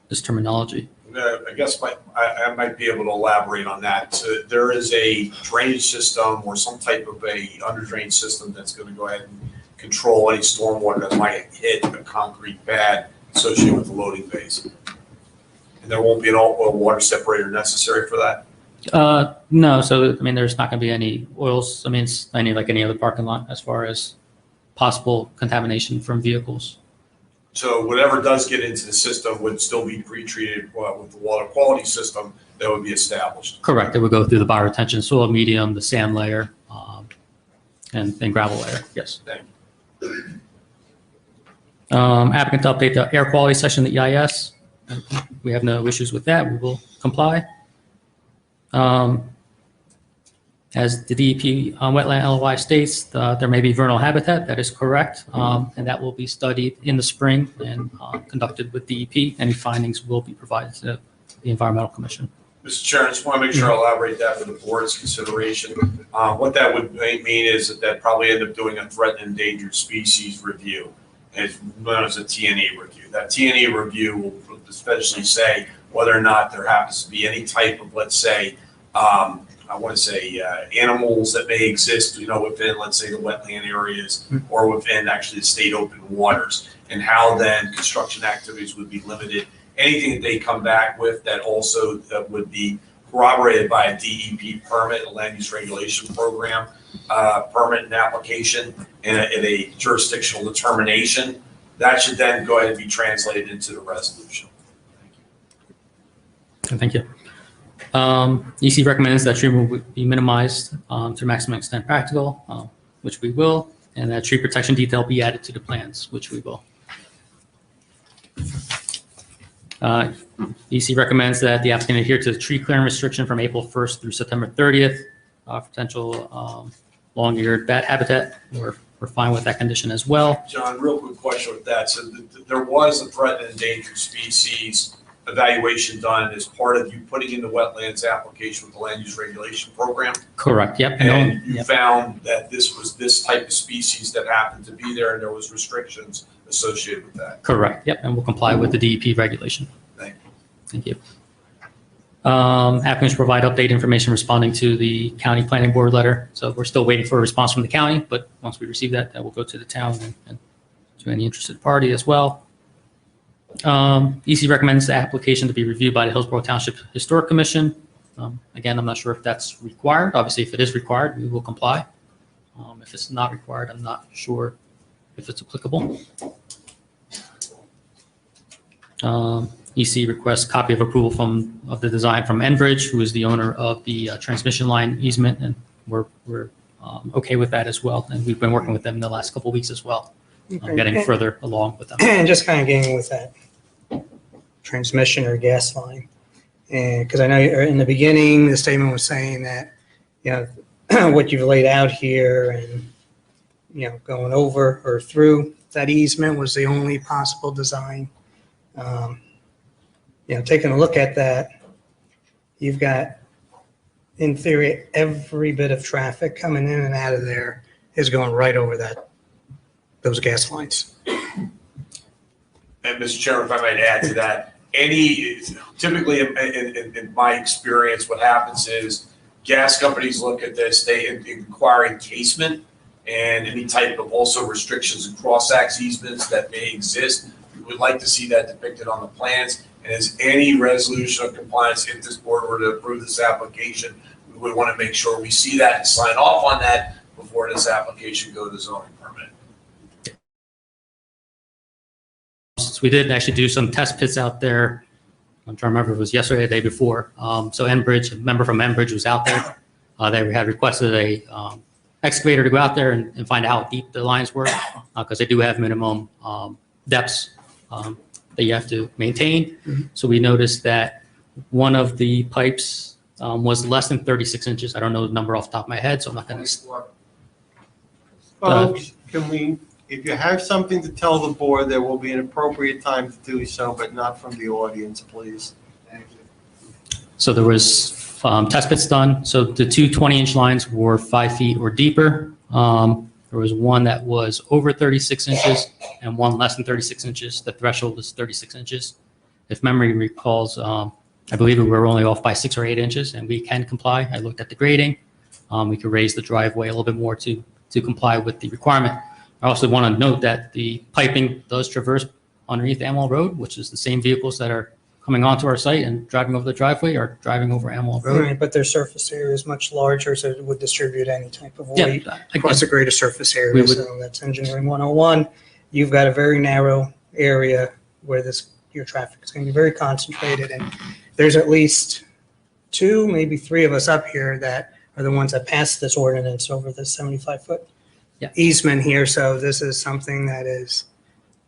Speaker 19: this terminology.
Speaker 20: I guess I might be able to elaborate on that. So there is a drainage system or some type of a under drain system that's going to go ahead and control any stormwater that might hit a concrete pad associated with the loading bays. And there won't be an oil water separator necessary for that?
Speaker 19: No, so I mean, there's not going to be any oils. I mean, it's like any other parking lot as far as possible contamination from vehicles.
Speaker 20: So whatever does get into the system would still be pre-treated with the water quality system that would be established.
Speaker 19: Correct. It would go through the bioretention soil medium, the sand layer, and gravel layer. Yes.
Speaker 20: Thank you.
Speaker 19: Applicant to update the air quality section of the EIS. We have no issues with that. We will comply. As the DEP wetland LOI states, there may be vernal habitat. That is correct. And that will be studied in the spring and conducted with DEP. Any findings will be provided to the Environmental Commission.
Speaker 20: Mr. Chair, I just want to make sure I elaborate that for the board's consideration. What that would mean is that probably end up doing a threatened endangered species review. It's known as a TNE review. That TNE review will especially say whether or not there happens to be any type of, let's say, I want to say animals that may exist, within, let's say, the wetland areas or within actually the state open waters, and how then construction activities would be limited. Anything that they come back with that also would be corroborated by a DEP permit, a land use regulation program, permit and application, and a jurisdictional determination, that should then go ahead and be translated into the resolution.
Speaker 19: Thank you. EC recommends that treatment would be minimized to the maximum extent practical. which we will, and that tree protection detail be added to the plans, which we will. EC recommends that the applicant adhere to the tree clearing restriction from April 1st through September 30th. Potential long-eared bat habitat, we're fine with that condition as well.
Speaker 20: John, real quick question with that. So there was a threatened and endangered species evaluation done as part of you putting in the wetlands application with the land use regulation program?
Speaker 19: Correct, yep.
Speaker 20: And you
Speaker 19: Yep.
Speaker 20: found that this was this type of species that happened to be there and there was restrictions associated with that?
Speaker 19: Correct, yep, and we'll comply with the DEP regulation.
Speaker 20: Thank you.
Speaker 19: Thank you. Applicants provide update information responding to the county planning board letter. So we're still waiting for a response from the county, but once we receive that, that will go to the town and to any interested party as well. EC recommends the application to be reviewed by the Hillsborough Township Historic Commission. Again, I'm not sure if that's required. Obviously, if it is required, we will comply. If it's not required, I'm not sure if it's applicable. EC requests copy of approval of the design from Enbridge, who is the owner of the transmission line easement, and we're okay with that as well. And we've been working with them in the last couple of weeks as well, getting further along with them.
Speaker 1: And just kind of getting with that transmission or gas line. And because I know in the beginning, the statement was saying that, you know, what you've laid out here and, you know, going over or through that easement was the only possible design. You know, taking a look at that, you've got, in theory, every bit of traffic coming in and out of there is going right over those gas lines.
Speaker 20: And Mr. Chairman, if I might add to that, typically in my experience, what happens is gas companies look at this, they inquire encasement and any type of also restrictions and cross-access easements that may exist. We would like to see that depicted on the plans. And as any resolution of compliance, if this board were to approve this application, we would want to make sure we see that and sign off on that before this application goes to zoning permit.
Speaker 19: We did actually do some test pits out there. I'm trying to remember if it was yesterday or the day before. So Enbridge, a member from Enbridge was out there. They had requested a excavator to go out there and find out how deep the lines were, because they do have minimum depths that you have to maintain.
Speaker 1: Mm-hmm.
Speaker 19: So we noticed that one of the pipes was less than 36 inches. I don't know the number off the top of my head, so I'm not going to.
Speaker 5: Folks, can we, if you have something to tell the board, there will be an appropriate time to do so, but not from the audience, please. Thank you.
Speaker 19: So there was test pits done. So the two 20-inch lines were 5 feet or deeper. There was one that was over 36 inches and one less than 36 inches. The threshold is 36 inches. If memory recalls, I believe we were only off by 6 or 8 inches, and we can comply. I looked at the grading. We could raise the driveway a little bit more to comply with the requirement. I also want to note that the piping does traverse underneath Amwell Road, which is the same vehicles that are coming onto our site and driving over the driveway are driving over Amwell Road.
Speaker 1: Right, but their surface area is much larger, so it would distribute any type of
Speaker 19: Yeah,
Speaker 1: weight
Speaker 19: again,
Speaker 1: across a greater surface
Speaker 19: we
Speaker 1: area.
Speaker 19: would-
Speaker 1: So that's engineering 101. You've got a very narrow area where your traffic is going to be very concentrated, and there's at least 2, maybe 3 of us up here that are the ones that passed this ordinance over the 75-foot easement here. So this is something that is,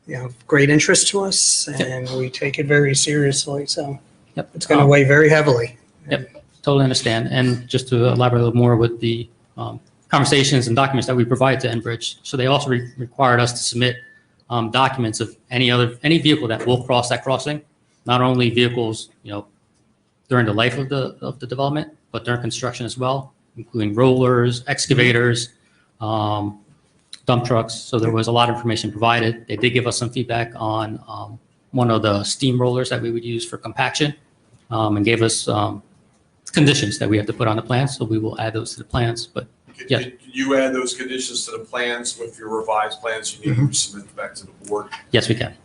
Speaker 1: you know, great interest to us, and we take it very seriously. So it's going to weigh very heavily.
Speaker 19: Yep, totally understand. And just to elaborate a little more with the conversations and documents that we provide to Enbridge, so they also required us to submit documents of any vehicle that will cross that crossing, not only vehicles, you know, during the life of the development, but during construction as well, including rollers, excavators, dump trucks. So there was a lot of information provided. They did give us some feedback on one of the steam rollers that we would use for compaction, and gave us conditions that we have to put on the plans. So we will add those to the plans. But yeah,
Speaker 20: Can you add those conditions to the plans with your revised plans you need to submit back to the board?
Speaker 19: yes, we can.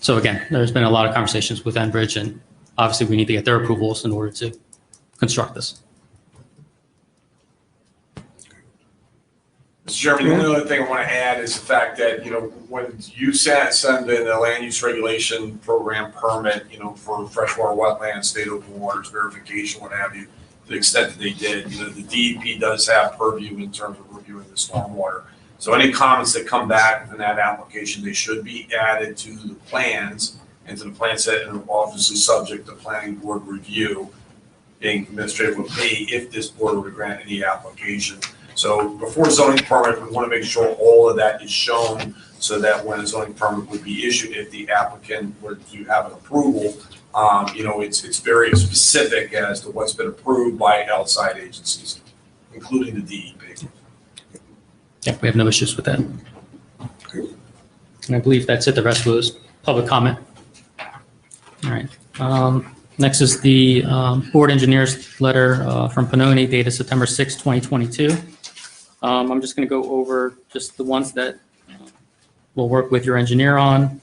Speaker 19: So again, there's been a lot of conversations with Enbridge, and obviously we need to get their approvals in order to construct this.
Speaker 20: Mr. Chairman, the only other thing I want to add is the fact that, you know, when you send in a land use regulation program permit, you know, for freshwater wetlands, state open waters verification, what have you, the extent that they did. The DEP does have purview in terms of reviewing the stormwater. So any comments that come back in that application, they should be added to the plans and to the plan set, and obviously subject to planning board review, being administrative with me if this board were to grant any application. So before zoning permit, we want to make sure all of that is shown so that when a zoning permit would be issued, if the applicant were to have an approval, it's very specific as to what's been approved by outside agencies, including the DEP.
Speaker 19: Yeah, we have no issues with that. And I believe that's it. The rest was public comment. All right. Next is the board engineer's letter from Pannoni dated September 6, 2022. I'm just going to go over just the ones that we'll work with your engineer on.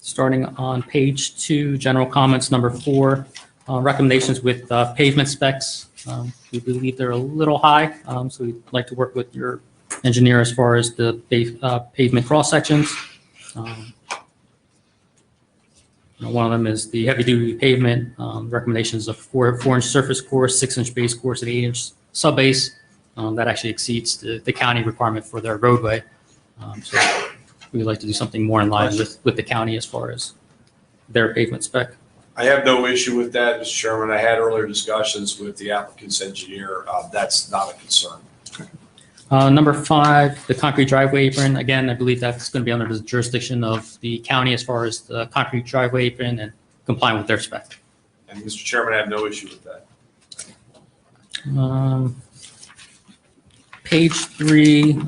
Speaker 19: Starting on page 2, general comments number 4, recommendations with pavement specs. We believe they're a little high, so we'd like to work with your engineer as far as the pavement cross sections. One of them is the heavy-duty pavement. Recommendations of 4-inch surface course, 6-inch base course, and 8-inch subbase. That actually exceeds the county requirement for their roadway. So we'd like to do something more in line with the county as far as their pavement spec.
Speaker 20: I have no issue with that, Mr. Chairman. I had earlier discussions with the applicant's engineer. That's not a concern.
Speaker 19: Number 5, the concrete driveway apron. Again, I believe that's going to be under the jurisdiction of the county as far as the concrete driveway apron and complying with their spec.
Speaker 20: And Mr. Chairman, I have no issue with that.
Speaker 19: Page 3,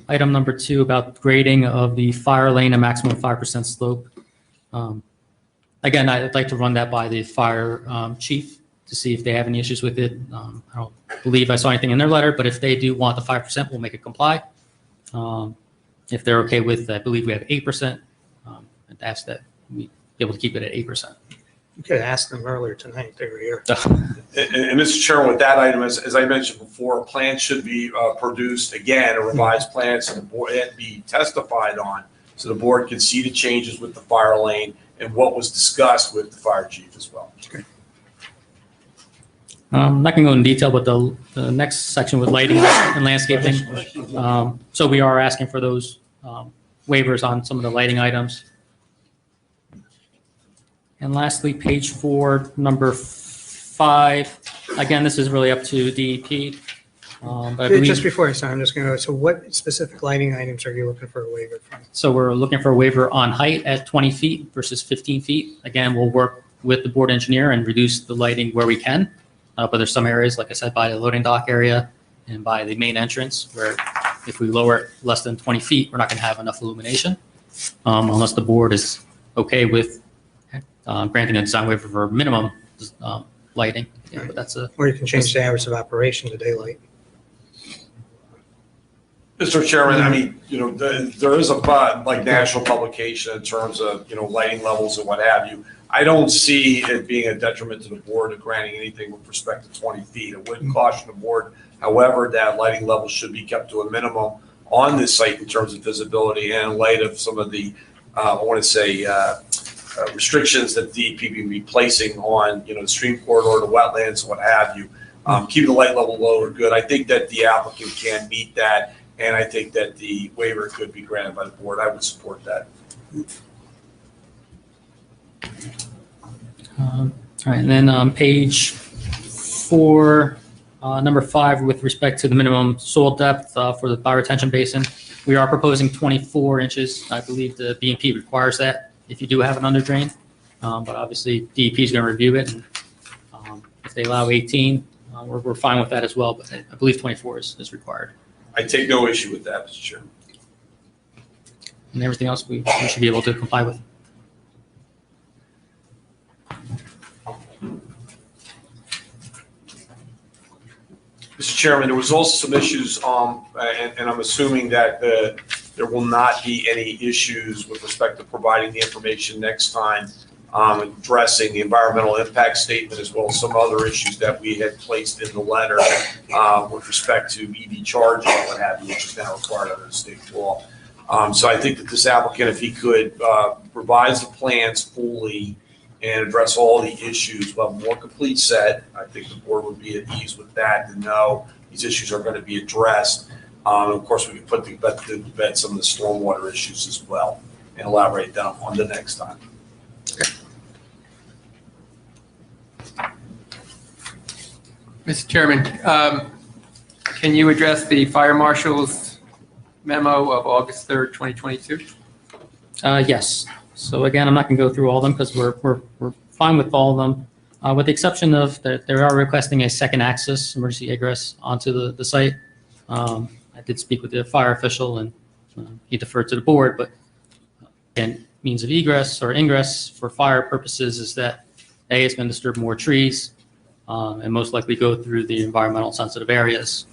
Speaker 19: item number 2 about grading of the fire lane, a maximum of 5% slope. Again, I'd like to run that by the fire chief to see if they have any issues with it. I don't believe I saw anything in their letter, but if they do want the 5%, we'll make it comply. If they're okay with, I believe we have 8%, I'd ask that we be able to keep it at 8%.
Speaker 1: You could have asked them earlier tonight. They were here.
Speaker 20: And Mr. Chairman, with that item, as I mentioned before, a plan should be produced again, a revised plan, so the board and be testified on, so the board can see the changes with the fire lane and what was discussed with the fire chief as well.
Speaker 1: Okay.
Speaker 19: I'm not going to go in detail, but the next section with lighting and landscaping. So we are asking for those waivers on some of the lighting items. And lastly, page 4, number 5. Again, this is really up to DEP. But I believe,
Speaker 1: Just before I start, I'm just going to go, so what specific lighting items are you looking for a waiver from?
Speaker 19: so we're looking for a waiver on height at 20 feet versus 15 feet. Again, we'll work with the board engineer and reduce the lighting where we can. But there's some areas, like I said, by the loading dock area and by the main entrance where if we lower it less than 20 feet, we're not going to have enough illumination unless the board is okay with granting a design waiver for minimum lighting. Yeah, but that's a,
Speaker 1: Or you can change the hours of operation to daylight.
Speaker 20: Mr. Chairman, I mean, there is a national publication in terms of, lighting levels and what have you. I don't see it being a detriment to the board of granting anything with respect to 20 feet. I would caution the board, however, that lighting levels should be kept to a minimum on this site in terms of visibility and in light of some of the, restrictions that DEP will be placing on, the stream corridor, the wetlands, what have you. Keeping the light level low or good. I think that the applicant can meet that, and I think that the waiver could be granted by the board. I would support that.
Speaker 19: all right, and then on page 4, number 5, with respect to the minimum soil depth for the bioretention basin, we are proposing 24 inches. I believe the B&P requires that if you do have an under drain, but obviously DEP is going to review it. And, if they allow 18, we're fine with that as well, but I believe 24 is required.
Speaker 20: I take no issue with that, Mr. Chairman.
Speaker 19: And everything else we should be able to comply with.
Speaker 20: Mr. Chairman, there was also some issues, and I'm assuming that there will not be any issues with respect to providing the information next time, addressing the environmental impact statement as well as some other issues that we had placed in the letter with respect to EV charging and what have you, which is now required under the state law. So I think that this applicant, if he could revise the plans fully and address all the issues. We'll have a more complete set. I think the board would be at ease with that to know these issues are going to be addressed. Of course, we can put to bed some of the stormwater issues as well and elaborate them on the next time.
Speaker 4: Mr. Chairman, can you address the fire marshal's memo of August 3rd, 2022?
Speaker 19: Yes. So again, I'm not going to go through all of them because we're fine with all of them, with the exception of that they are requesting a second access emergency egress onto the site. I did speak with the fire official and he deferred to the board, but again, means of egress or ingress for fire purposes is that A, it's going to disturb more trees and most likely go through the environmental sensitive areas.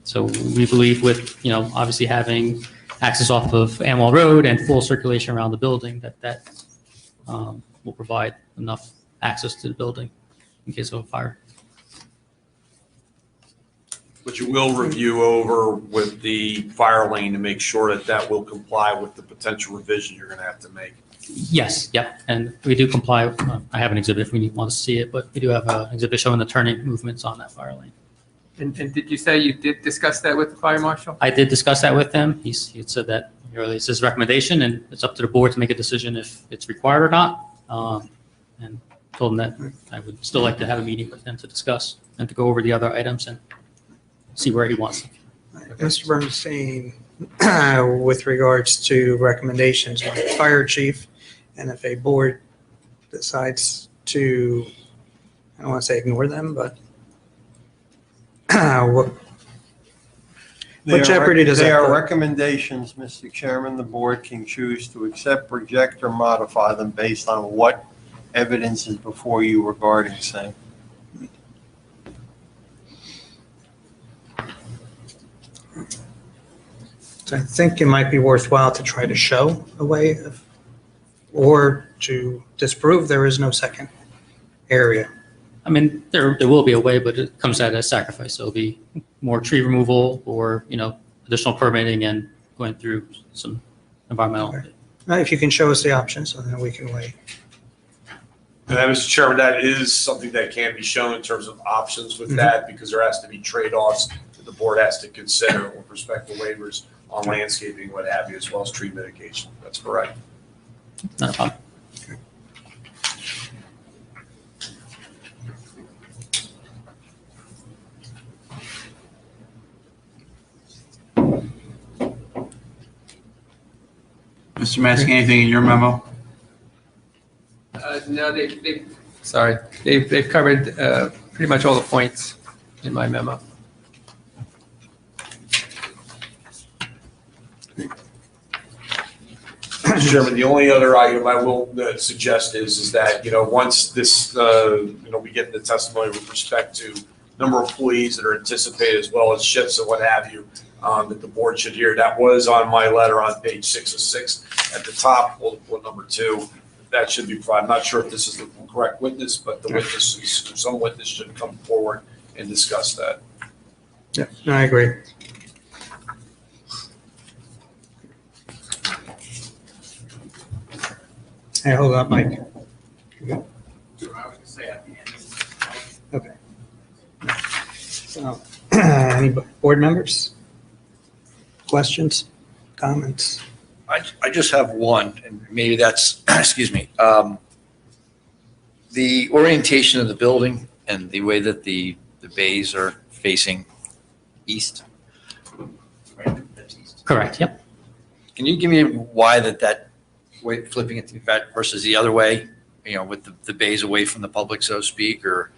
Speaker 19: So we believe with, obviously having access off of Amwell Road and full circulation around the building that will provide enough access to the building in case of a fire.
Speaker 20: But you will review over with the fire lane to make sure that that will comply with the potential revision you're going to have to make.
Speaker 19: Yes, yep, and we do comply. I have an exhibit if we want to see it, but we do have an exhibit showing the turning movements on that fire lane.
Speaker 4: And did you say you did discuss that with the fire marshal?
Speaker 19: I did discuss that with him. He said that it's his recommendation and it's up to the board to make a decision if it's required or not. And told him that I would still like to have a meeting with him to discuss and to go over the other items and see where he wants.
Speaker 1: Mr. Bernstein, with regards to recommendations on the fire chief, and if a board decides to, I don't want to say ignore them, but what jeopardy does that
Speaker 5: They are
Speaker 1: put?
Speaker 5: recommendations, Mr. Chairman. The board can choose to accept, reject, or modify them based on what evidence is before you regarding same.
Speaker 1: So I think it might be worthwhile to try to show a way of, or to disprove there is no second area.
Speaker 19: I mean, there will be a way, but it comes at a sacrifice. There'll be more tree removal or, additional permitting and going through some environmental.
Speaker 1: Now, if you can show us the options, so then we can weigh.
Speaker 20: And then, Mr. Chairman, that is something that can be shown in terms of options with that, because there has to be trade-offs that the board has to consider with respect to waivers on landscaping, what have you, as well as tree mitigation. That's correct.
Speaker 19: Not a problem.
Speaker 9: Mr. Mask, anything in your memo?
Speaker 4: No, they've covered pretty much all the points in my memo.
Speaker 20: Mr. Chairman, the only other item I will suggest is that, once this, we get the testimony with respect to number of employees that are anticipated as well as shifts and what have you, that the board should hear. That was on my letter on page 6 of 6 at the top, bullet number 2. That should be provided. I'm not sure if this is the correct witness, but the witness, some witness should come forward and discuss that.
Speaker 1: Yeah, I agree. Hey, hold on, Mike. Okay. So, any board members? Questions, comments?
Speaker 13: I just have one, and maybe that's, excuse me, the orientation of the building and the way that the bays are facing east. Right? That's east.
Speaker 19: Correct, yep.
Speaker 13: Can you give me why that way, flipping it to that versus the other way, with the bays away from the public, so to speak, or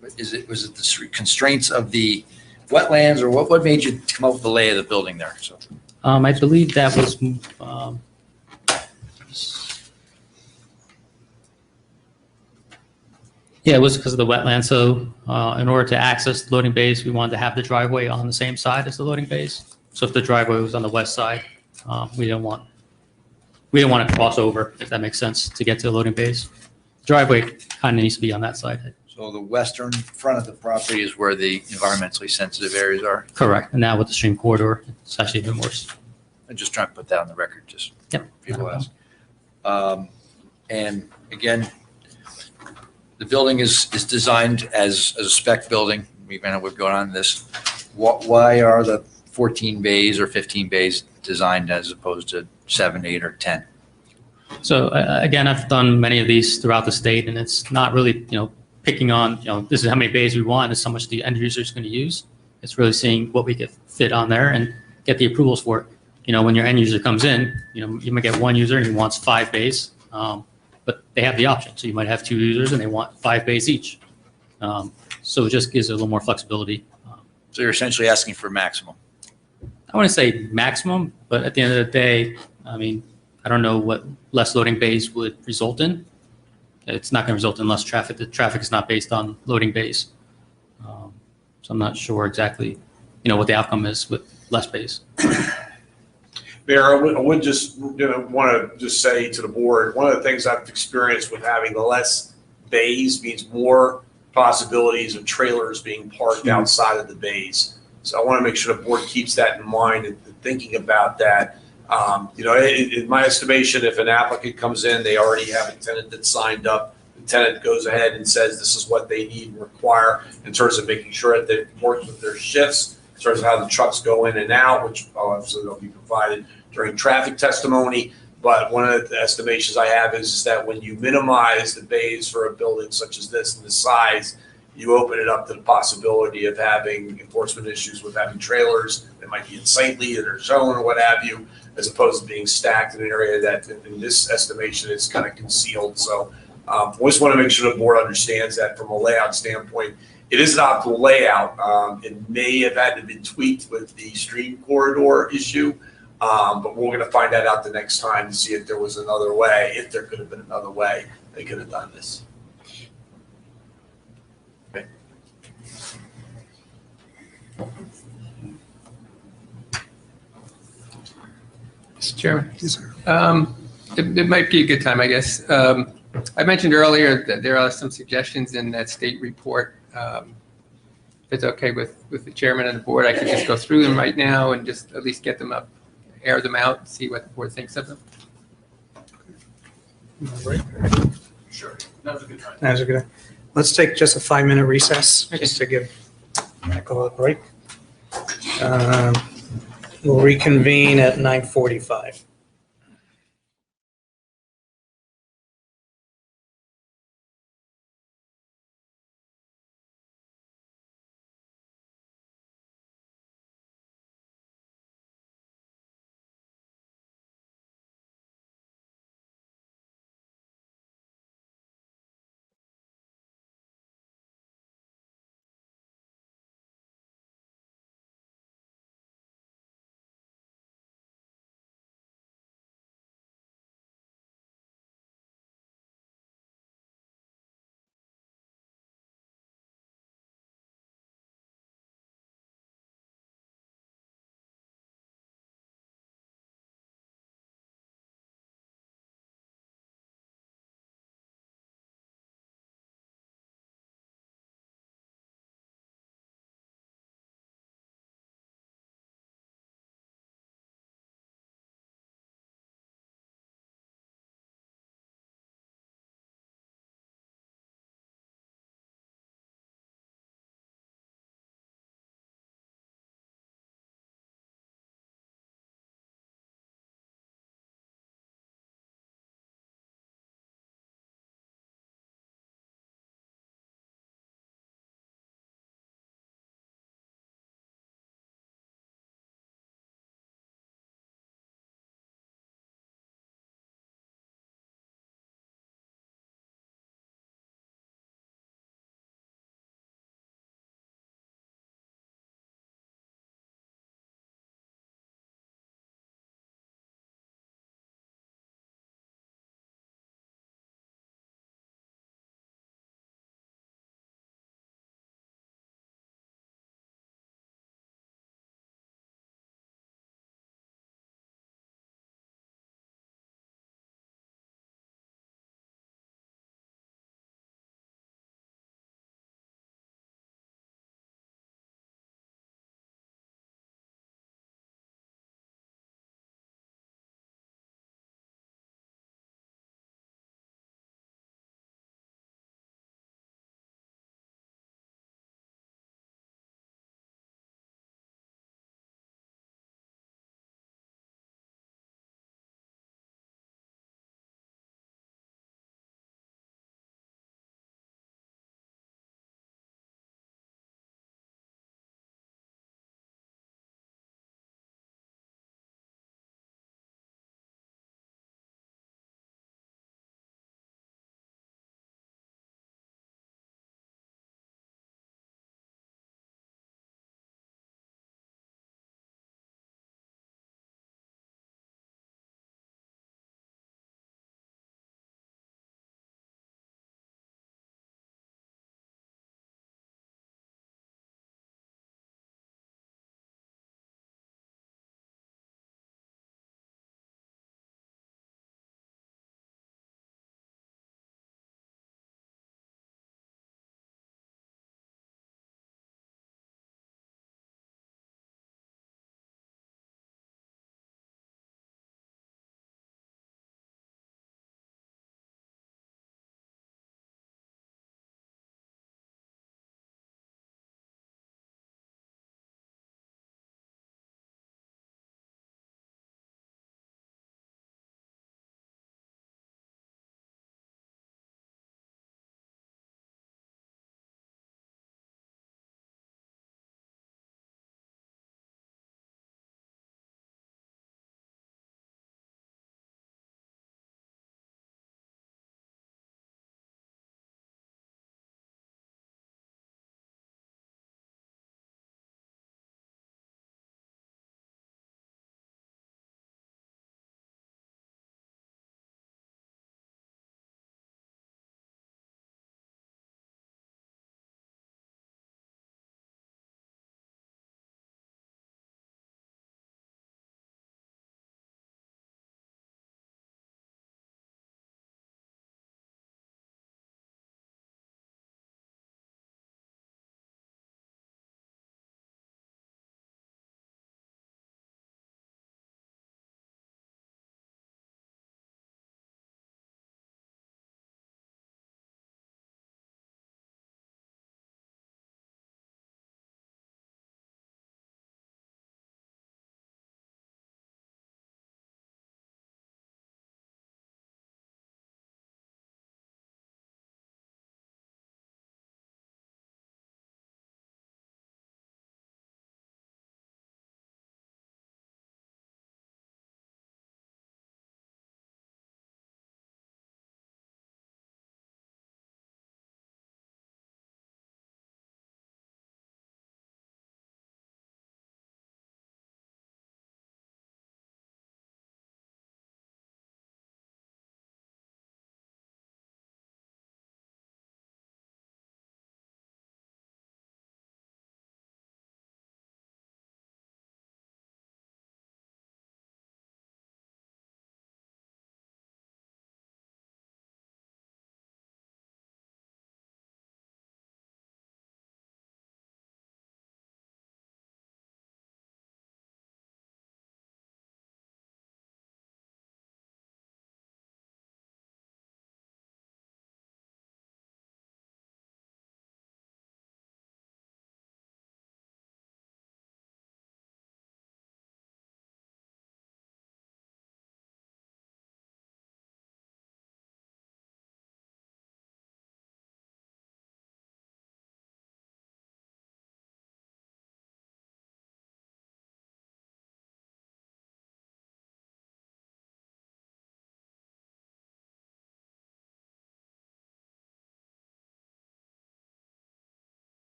Speaker 13: was it the constraints of the wetlands, or what made you come up with the lay of the building there? So.
Speaker 19: I believe that was, yeah, it was because of the wetland. So in order to access the loading bays, we wanted to have the driveway on the same side as the loading bays. So if the driveway was on the west side, we didn't want to cross over, if that makes sense, to get to the loading bays. Driveway kind of needs to be on that side.
Speaker 13: So the western front of the property is where the environmentally sensitive areas are?
Speaker 19: Correct. And now with the stream corridor, it's actually even worse.
Speaker 13: I'm just trying to put that on the record, just
Speaker 19: yep.
Speaker 13: people ask. And again, the building is designed as a spec building. We've gone on this. Why are the 14 bays or 15 bays designed as opposed to 7, 8, or 10?
Speaker 19: So again, I've done many of these throughout the state, and it's not really, picking on, this is how many bays we want, is how much the end user is going to use. It's really seeing what we could fit on there and get the approvals for it. When your end user comes in, you might get one user and he wants 5 bays, but they have the option. So you might have 2 users and they want 5 bays each. So it just gives it a little more flexibility.
Speaker 13: So you're essentially asking for maximum.
Speaker 19: I want to say maximum, but at the end of the day, I don't know what less loading bays would result in. It's not going to result in less traffic. The traffic is not based on loading bays. So I'm not sure exactly, what the outcome is with less bays.
Speaker 20: Mayor, I would just want to just say to the board, one of the things I've experienced with having the less bays means more possibilities of trailers being parked outside of the bays. So I want to make sure the board keeps that in mind and thinking about that. In my estimation, if an applicant comes in, they already have a tenant that's signed up. The tenant goes ahead and says this is what they need and require in terms of making sure that they work with their shifts, in terms of how the trucks go in and out, which obviously they'll be provided during traffic testimony. But one of the estimations I have is that when you minimize the bays for a building such as this and the size, you open it up to the possibility of having enforcement issues with having trailers that might be unsightly that are shown or what have you, as opposed to being stacked in an area that in this estimation is kind of concealed. So I just want to make sure the board understands that from a layout standpoint, it is an optimal layout. It may have had to be tweaked with the stream corridor issue, but we're going to find that out the next time to see if there was another way, if there could have been another way they could have done this. Okay.
Speaker 4: Mr. Chairman. Yes, sir. It might be a good time, I guess. I mentioned earlier that there are some suggestions in that state report. If it's okay with the chairman and the board, I can just go through them right now and just at least get them up, air them out, see what the board thinks of them.
Speaker 20: Sure. Now's a good time.
Speaker 1: Now's a good time. Let's take just a 5-minute recess, just to give Michael a break. We'll reconvene at 9:45.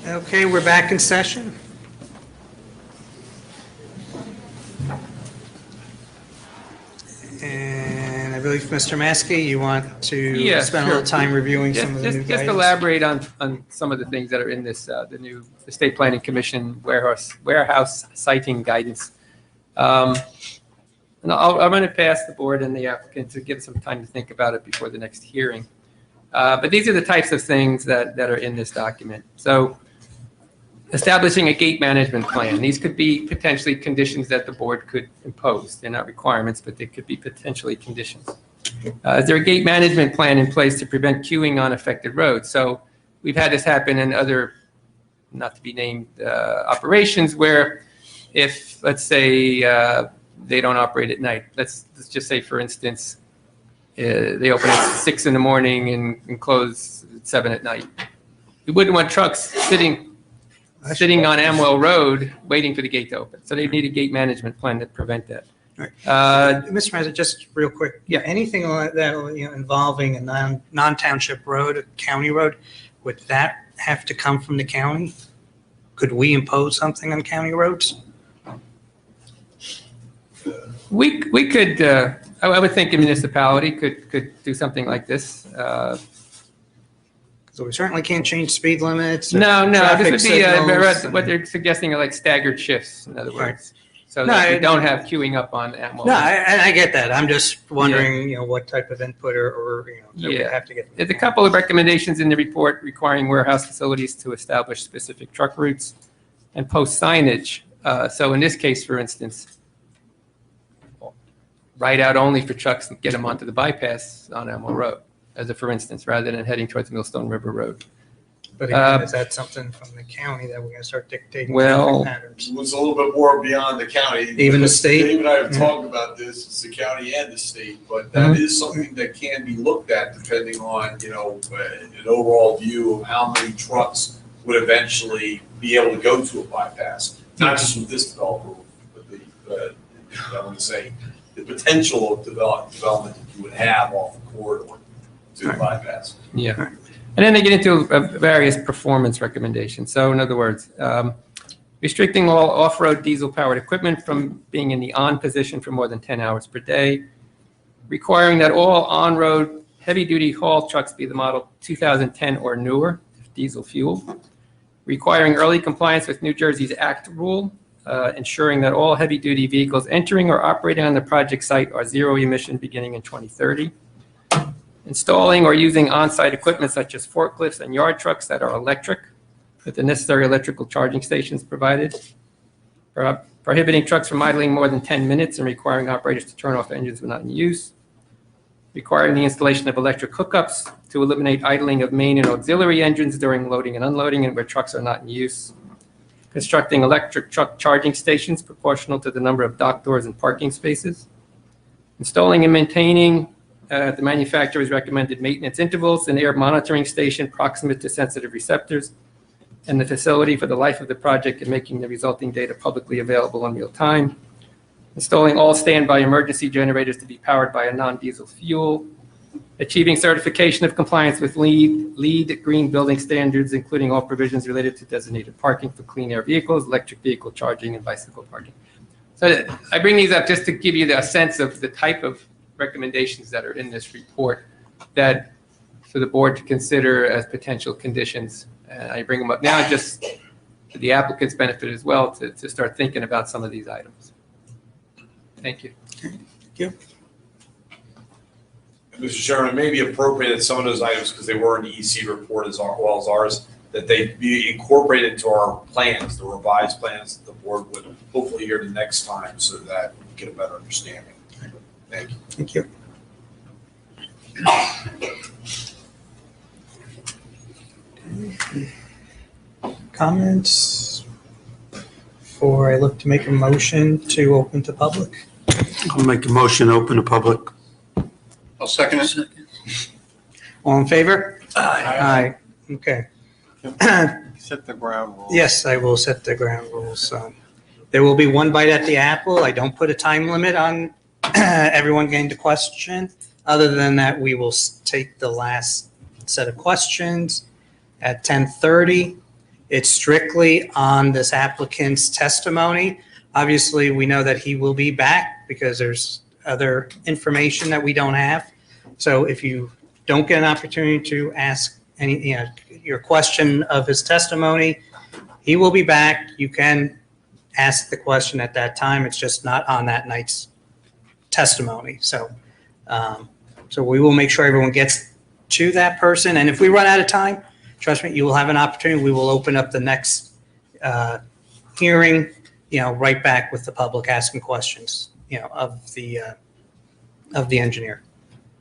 Speaker 1: Okay, we're back in session. And I believe, Mr. Maskey, you want to
Speaker 4: Yeah,
Speaker 1: spend a little
Speaker 4: sure.
Speaker 1: time reviewing some of the new
Speaker 4: Just
Speaker 1: guidance?
Speaker 4: elaborate on some of the things that are in this, the State Planning Commission warehouse siting guidance. And I'm going to pass the board and the applicant to give some time to think about it before the next hearing. But these are the types of things that are in this document. So establishing a gate management plan. These could be potentially conditions that the board could impose. They're not requirements, but they could be potentially conditions. Is there a gate management plan in place to prevent queuing on affected roads? So we've had this happen in other, not to be named, operations where if, let's say, they don't operate at night. Let's just say, for instance, they open at 6 in the morning and close at 7 at night. We wouldn't want trucks sitting on Amwell Road waiting for the gate to open. So they need a gate management plan to prevent that.
Speaker 1: Mr. President, just real quick. Yeah, anything like that, involving a non-township road, a county road, would that have to come from the county? Could we impose something on county roads?
Speaker 4: We could, I would think a municipality could do something like this.
Speaker 1: So we certainly can't change speed limits.
Speaker 4: No, this
Speaker 1: traffic
Speaker 4: would be,
Speaker 1: signals
Speaker 4: what they're suggesting are like staggered shifts, in other words. So
Speaker 1: No,
Speaker 4: that we
Speaker 1: I-
Speaker 4: don't have queuing up on Amwell.
Speaker 1: No, I get that. I'm just wondering, what type of input or that we
Speaker 4: Yeah.
Speaker 1: have to get.
Speaker 4: There's a couple of recommendations in the report requiring warehouse facilities to establish specific truck routes and post signage. So in this case, for instance, ride out only for trucks and get them onto the bypass on Elmo Road, as a for instance, rather than heading towards Millstone River Road.
Speaker 1: But again, is that something from the county that we're going to start dictating
Speaker 4: Well-
Speaker 1: traffic patterns?
Speaker 20: It was a little bit more beyond the county.
Speaker 1: Even the state?
Speaker 20: Dave and I have
Speaker 1: Mhm.
Speaker 20: talked about this, it's the county and the state, but that is something that can be looked at depending on, an overall view of how many trucks would eventually be able to go to a bypass. Not just with this developer, but I want to say, the potential of development that you would have off the corridor to the bypass.
Speaker 4: Yeah. And then they get into various performance recommendations. So in other words, restricting all off-road diesel-powered equipment from being in the on position for more than 10 hours per day, requiring that all on-road heavy-duty haul trucks be the model 2010 or newer, diesel fuel, requiring early compliance with New Jersey's ACT rule, ensuring that all heavy-duty vehicles entering or operating on the project site are zero emission beginning in 2030, installing or using on-site equipment such as forklifts and yard trucks that are electric with the necessary electrical charging stations provided, prohibiting trucks from idling more than 10 minutes and requiring operators to turn off engines when not in use, requiring the installation of electric hookups to eliminate idling of main and auxiliary engines during loading and unloading and where trucks are not in use, constructing electric truck charging stations proportional to the number of dock doors and parking spaces, installing and maintaining the manufacturer's recommended maintenance intervals, an air monitoring station proximate to sensitive receptors, and the facility for the life of the project and making the resulting data publicly available in real time, installing all standby emergency generators to be powered by a non-diesel fuel, achieving certification of compliance with LEED green building standards, including all provisions related to designated parking for clean air vehicles, electric vehicle charging, and bicycle parking. So I bring these up just to give you a sense of the type of recommendations that are in this report that for the board to consider as potential conditions. And I bring them up now just for the applicant's benefit as well to start thinking about some of these items. Thank you.
Speaker 1: Thank you.
Speaker 20: Mr. Chairman, it may be appropriate that some of those items, because they were in the EC report as well as ours, that they be incorporated into our plans, the revised plans that the board would hopefully hear the next time so that we get a better understanding. Thank you.
Speaker 1: Thank you. Comments? Before I look to make a motion to open to public.
Speaker 9: I'll make a motion, open to public. I'll second it.
Speaker 1: All in favor? Aye. Okay.
Speaker 5: Set the ground rules.
Speaker 1: Yes, I will set the ground rules. So there will be one bite at the apple. I don't put a time limit on everyone getting to question. Other than that, we will take the last set of questions. at 10:30. It's strictly on this applicant's testimony. Obviously, we know that he will be back because there's other information that we don't have. So if you don't get an opportunity to ask your question of his testimony, he will be back. You can ask the question at that time. It's just not on that night's testimony. So we will make sure everyone gets to that person. And if we run out of time, trust me, you will have an opportunity. We will open up the next hearing, right back with the public asking questions, of the engineer.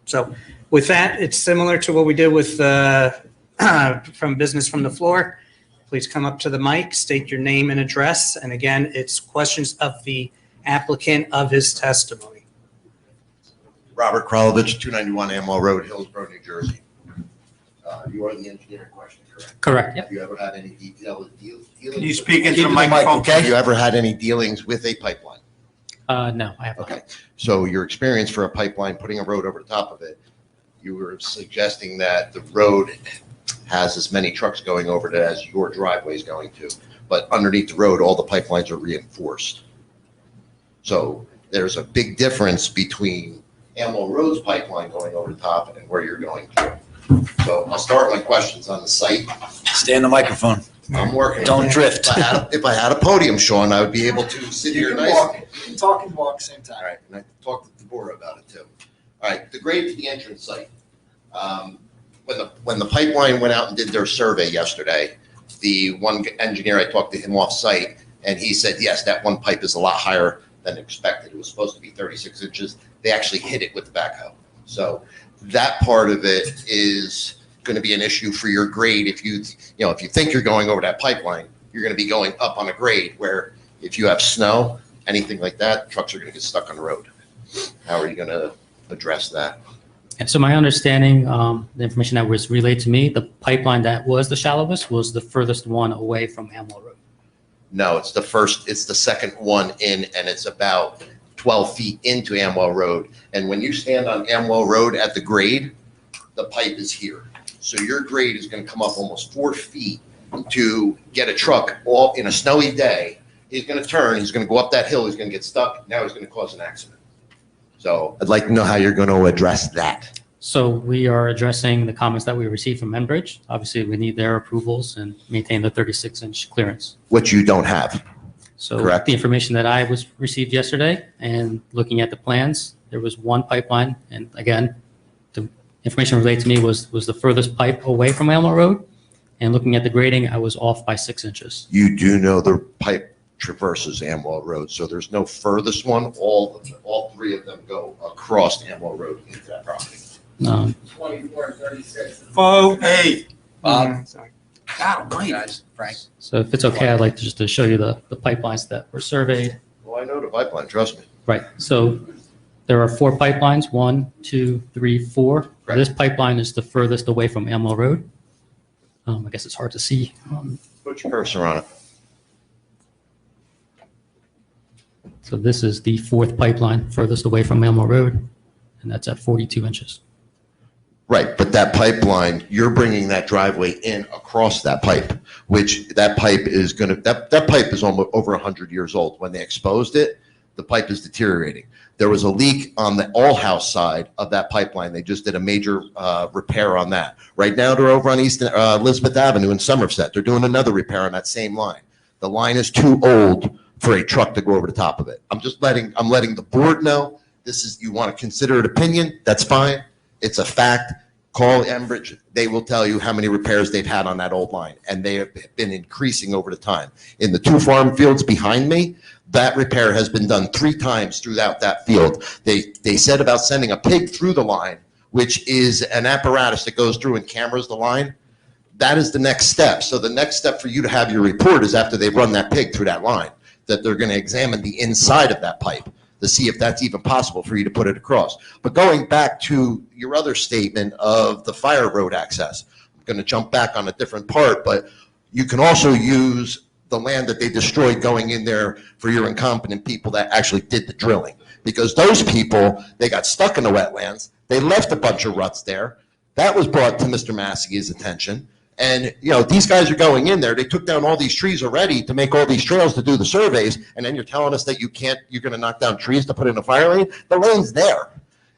Speaker 1: So with that, it's similar to what we did with from business from the floor. Please come up to the mic, state your name and address. And again, it's questions of the applicant of his testimony.
Speaker 7: Robert Kralovich, 291 Amwell Road, Hillsborough, New Jersey. You are the engineer in question, correct?
Speaker 19: Correct.
Speaker 7: Have you ever had any dealings?
Speaker 5: Can you speak into the microphone?
Speaker 7: Okay. Have you ever had any dealings with a pipeline?
Speaker 19: No, I have not.
Speaker 7: Okay. So your experience for a pipeline, putting a road over the top of it, you were suggesting that the road has as many trucks going over it as your driveway is going to, but underneath the road, all the pipelines are reinforced. So there's a big difference between Amwell Road's pipeline going over the top and where you're going to. So I'll start my questions on the site.
Speaker 13: Stay in the microphone.
Speaker 7: I'm working.
Speaker 13: Don't drift.
Speaker 7: If I had a podium, Sean, I would be able to sit here nice.
Speaker 22: You can talk and walk same time.
Speaker 7: All right, and I talked to Deborah about it too. All right, the grade to the entrance site. When the pipeline went out and did their survey yesterday, the one engineer, I talked to him off site, and he said, yes, that one pipe is a lot higher than expected. It was supposed to be 36 inches. They actually hit it with the backhoe. So that part of it is going to be an issue for your grade. If you think you're going over that pipeline, you're going to be going up on a grade where if you have snow, anything like that, trucks are going to get stuck on the road. How are you going to address that?
Speaker 19: And so my understanding, the information that was relayed to me, the pipeline that was the shallowest was the furthest one away from Amwell Road.
Speaker 7: No, it's the second one in, and it's about 12 feet into Amwell Road. And when you stand on Amwell Road at the grade, the pipe is here. So your grade is going to come up almost 4 feet to get a truck all in a snowy day. He's going to turn, he's going to go up that hill, he's going to get stuck. Now he's going to cause an accident. So I'd like to know how you're going to address that.
Speaker 19: So we are addressing the comments that we received from Enbridge. Obviously, we need their approvals and maintain the 36-inch clearance.
Speaker 7: Which you don't have.
Speaker 19: So
Speaker 7: correct?
Speaker 19: The information that I received yesterday and looking at the plans, there was one pipeline. And again, the information relayed to me was the furthest pipe away from Elmo Road. And looking at the grading, I was off by 6 inches.
Speaker 7: You do know the pipe traverses Amwell Road, so there's no furthest one. All three of them go across Amwell Road into that property.
Speaker 22: 24 and 36.
Speaker 5: Oh, hey.
Speaker 13: Bob.
Speaker 1: Sorry.
Speaker 13: God, guys, Frank.
Speaker 19: So if it's okay, I'd like to show you the pipelines that were surveyed.
Speaker 7: Well, I know the pipeline, trust me.
Speaker 19: Right. So there are 4 pipelines, 1, 2, 3, 4.
Speaker 7: Right.
Speaker 19: This pipeline is the furthest away from Amwell Road. I guess it's hard to see.
Speaker 7: Put your cursor on it.
Speaker 19: So this is the 4th pipeline furthest away from Elmo Road, and that's at 42 inches.
Speaker 7: Right, but that pipeline, you're bringing that driveway in across that pipe, which that pipe is going to, that pipe is almost over 100 years old. When they exposed it, the pipe is deteriorating. There was a leak on the all-house side of that pipeline. They just did a major repair on that. Right now, they're over on East Elizabeth Avenue in Somerset. They're doing another repair on that same line. The line is too old for a truck to go over the top of it. I'm letting the board know. This is, you want to consider an opinion, that's fine. It's a fact. Call Enbridge. They will tell you how many repairs they've had on that old line, and they have been increasing over the time. In the 2 farm fields behind me, that repair has been done 3 times throughout that field. They said about sending a pig through the line, which is an apparatus that goes through and cameras the line. That is the next step. So the next step for you to have your report is after they run that pig through that line, that they're going to examine the inside of that pipe to see if that's even possible for you to put it across. But going back to your other statement of the fire road access, I'm going to jump back on a different part, but you can also use the land that they destroyed going in there for your incompetent people that actually did the drilling. Because those people, they got stuck in the wetlands, they left a bunch of ruts there. That was brought to Mr. Massey's attention. And, you know, these guys are going in there, they took down all these trees already to make all these trails to do the surveys, and then you're telling us that you're gonna knock down trees to put in a fire lane? The lane's there.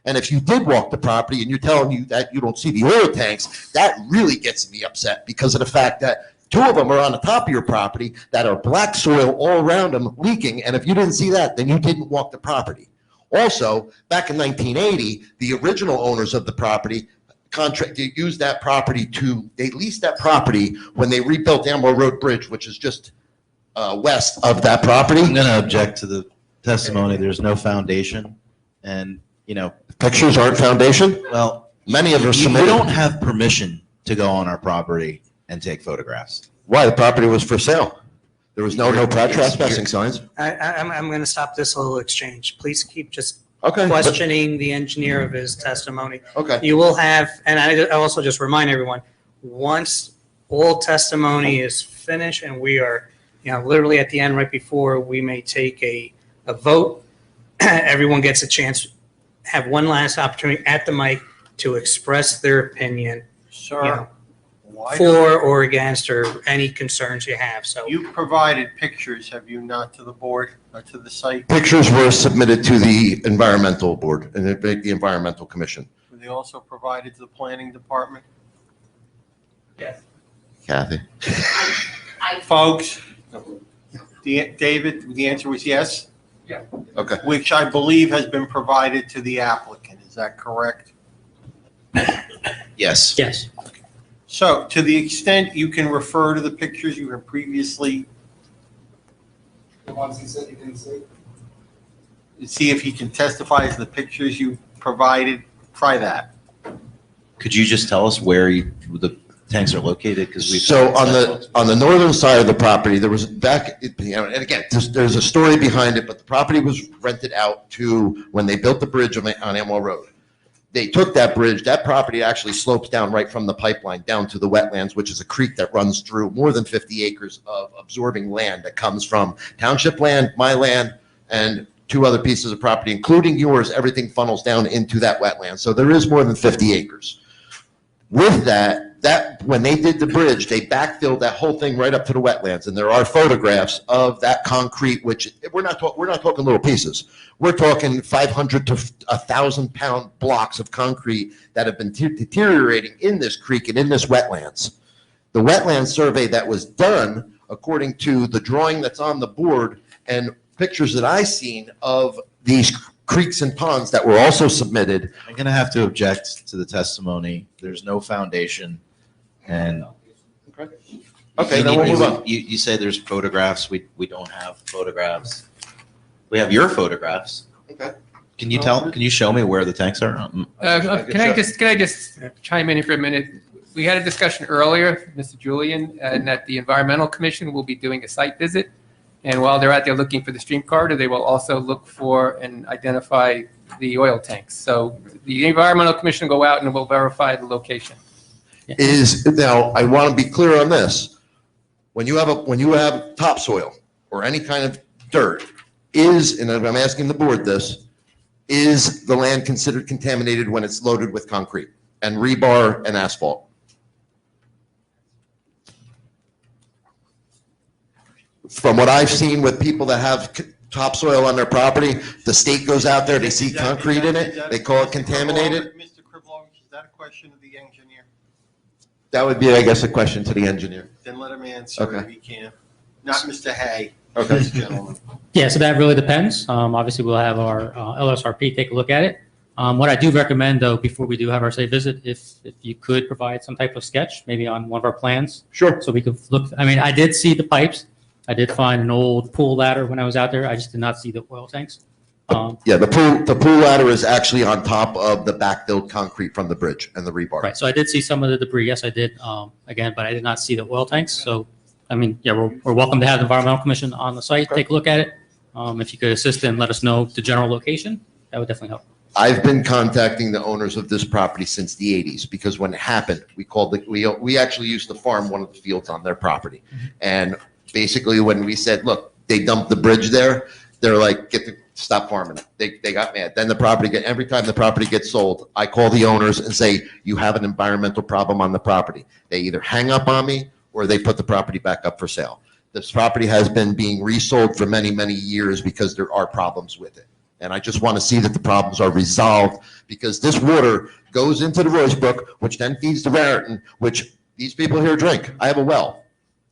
Speaker 7: And if you did walk the property and you're telling you that you don't see the oil tanks, that really gets me upset because of the fact that two of them are on the top of your property that are black soil all around them leaking, and if you didn't see that, then you didn't walk the property. Also, back in 1980, the original owners of the property used that property they leased that property when they rebuilt Elmo Road Bridge, which is just west of that property.
Speaker 8: I'm going to object to the testimony. There's no foundation, and, you know.
Speaker 7: Pictures aren't foundation?
Speaker 8: Well,
Speaker 7: many of them are
Speaker 8: you
Speaker 7: submitted.
Speaker 8: don't have permission to go on our property and take photographs.
Speaker 7: Why? The property was for sale. There was no trespassing signs.
Speaker 1: I'm going to stop this little exchange. Please keep just
Speaker 7: Okay.
Speaker 1: questioning the engineer of his testimony.
Speaker 7: Okay.
Speaker 1: You will have, and I also just remind everyone, once all testimony is finished and we are, you know, literally at the end, right before we may take a vote, everyone gets a chance, have one last opportunity at the mic to express their opinion.
Speaker 5: Sir,
Speaker 1: you know,
Speaker 5: why
Speaker 1: for or against or any concerns you have. So
Speaker 5: you provided pictures, have you not, to the board or to the site?
Speaker 7: Pictures were submitted to the environmental board and the environmental commission.
Speaker 5: Were they also provided to the planning department?
Speaker 1: Yes.
Speaker 7: Kathy.
Speaker 5: Folks, David, the answer was yes?
Speaker 1: Yeah.
Speaker 7: Okay.
Speaker 5: Which I believe has been provided to the applicant, is that correct?
Speaker 8: Yes.
Speaker 19: Yes.
Speaker 5: So to the extent you can refer to the pictures you have previously,
Speaker 22: The ones he said he didn't see?
Speaker 5: see if he can testify to the pictures you provided, try that.
Speaker 8: Could you just tell us where the tanks are located? Because we.
Speaker 7: So on the northern side of the property, there was back, you know, and again, there's a story behind it, but the property was rented out to when they built the bridge on Elmo Road. They took that bridge, that property actually slopes down right from the pipeline down to the wetlands, which is a creek that runs through more than 50 acres of absorbing land that comes from township land, my land, and two other pieces of property, including yours. Everything funnels down into that wetland. So there is more than 50 acres. With that when they did the bridge, they backfilled that whole thing right up to the wetlands, and there are photographs of that concrete, which we're not talking little pieces. We're talking 500 to 1,000 pound blocks of concrete that have been deteriorating in this creek and in this wetlands. The wetland survey that was done, according to the drawing that's on the board and pictures that I've seen of these creeks and ponds that were also submitted.
Speaker 8: I'm going to have to object to the testimony. There's no foundation, and.
Speaker 7: Okay, then we'll move on.
Speaker 8: You say there's photographs. We don't have photographs. We have your photographs.
Speaker 7: Okay.
Speaker 8: Can you show me where the tanks are?
Speaker 4: Can I just chime in here for a minute? We had a discussion earlier, Mr. Julian, and that the Environmental Commission will be doing a site visit. And while they're out there looking for the stream corridor, they will also look for and identify the oil tanks. So the Environmental Commission will go out and will verify the location.
Speaker 7: Now, I want to be clear on this. When you have topsoil or any kind of dirt, and I'm asking the board this, is the land considered contaminated when it's loaded with concrete and rebar and asphalt? From what I've seen with people that have topsoil on their property, the state goes out there, they see concrete in it, they call it contaminated.
Speaker 5: Mr. Krivlovich, is that a question of the engineer?
Speaker 7: That would be, I guess, a question to the engineer.
Speaker 5: Then let him answer if
Speaker 7: Okay.
Speaker 5: he can. Not Mr. Hay.
Speaker 7: Okay.
Speaker 5: This gentleman.
Speaker 19: Yeah, so that really depends. Obviously, we'll have our LSRP take a look at it. What I do recommend, though, before we do have our site visit, if you could provide some type of sketch, maybe on one of our plans.
Speaker 7: Sure.
Speaker 19: So we could look, I mean, I did see the pipes. I did find an old pool ladder when I was out there. I just did not see the oil tanks.
Speaker 7: Yeah, the pool ladder is actually on top of the backfilled concrete from the bridge and the rebar.
Speaker 19: Right, so I did see some of the debris. Yes, I did, again, but I did not see the oil tanks. So, I mean, yeah, we're welcome to have the Environmental Commission on the site, take a look at it. If you could assist and let us know the general location, that would definitely help.
Speaker 7: I've been contacting the owners of this property since the 80s because when it happened, we actually used to farm one of the fields on their property. And basically when we said, look, they dumped the bridge there, They're like, stop farming it. They got mad. Then every time the property gets sold, I call the owners and say, you have an environmental problem on the property. They either hang up on me or they put the property back up for sale. This property has been being resold for many, many years because there are problems with it. And I just want to see that the problems are resolved, because this water goes into the Royce Brook, which then feeds the Raritan, which these people here drink. I have a well.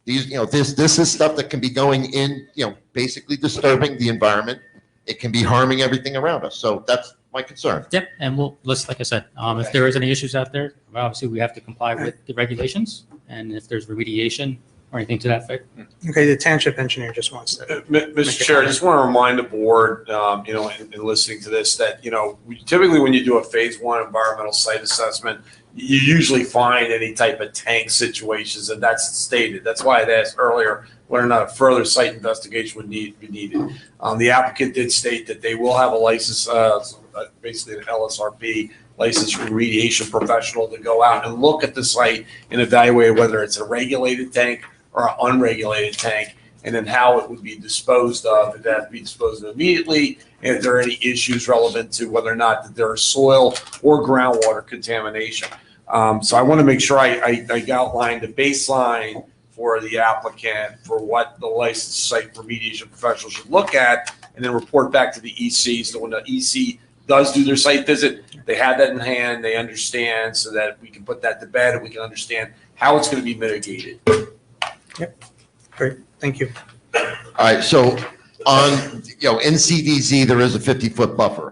Speaker 7: These, this is stuff that can be going in, basically disturbing the environment. It can be harming everything around us. So that's my concern.
Speaker 19: Yep, and like I said, if there is any issues out there, obviously we have to comply with the regulations, and if there's remediation or anything to that effect.
Speaker 1: Okay, the township engineer just wants to.
Speaker 20: Mr. Chair, I just want to remind the board, in listening to this, that, typically when you do a phase 1 environmental site assessment, you usually find any type of tank situations, and that's stated. That's why I asked earlier whether or not a further site investigation would be needed. The applicant did state that they will have a license, basically an LSRP, licensed remediation professional, to go out and look at the site and evaluate whether it's a regulated tank or an unregulated tank, and then how it would be disposed of, if that would be disposed of immediately, and if there are any issues relevant to whether or not that there is soil or groundwater contamination. So I want to make sure I outline the baseline for the applicant for what the licensed site remediation professional should look at, and then report back to the EC. So when the EC does do their site visit, they have that in hand, they understand, so that we can put that to bed and we can understand how it's going to be mitigated.
Speaker 1: Yep, great, thank you.
Speaker 7: All right, so on, in CDZ, there is a 50-foot buffer.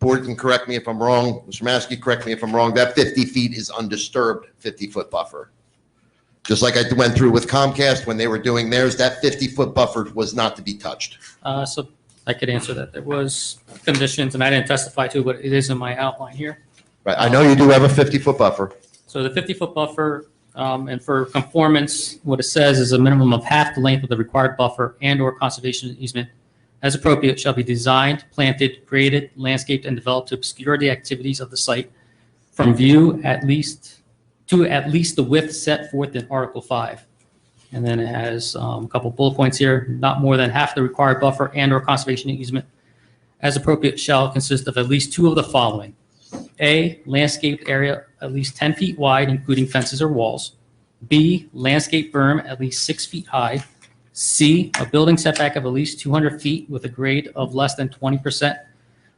Speaker 7: Board can correct me if I'm wrong. Mr. Maskey, correct me if I'm wrong. That 50 feet is undisturbed 50-foot buffer. Just like I went through with Comcast when they were doing theirs, that 50-foot buffer was not to be touched.
Speaker 19: So I could answer that. There was conditions, and I didn't testify to, but it is in my outline here.
Speaker 7: Right, I know you do have a 50-foot buffer.
Speaker 19: So the 50-foot buffer, and for conformance, what it says is a minimum of half the length of the required buffer and/or conservation easement, as appropriate, shall be designed, planted, created, landscaped, and developed to obscure the activities of the site from view at least the width set forth in Article 5. And then it has a couple bullet points here. Not more than half the required buffer and/or conservation easement, as appropriate, shall consist of at least 2 of the following. A, landscaped area at least 10 feet wide, including fences or walls. B, landscape berm at least 6 feet high. C, a building setback of at least 200 feet with a grade of less than 20%,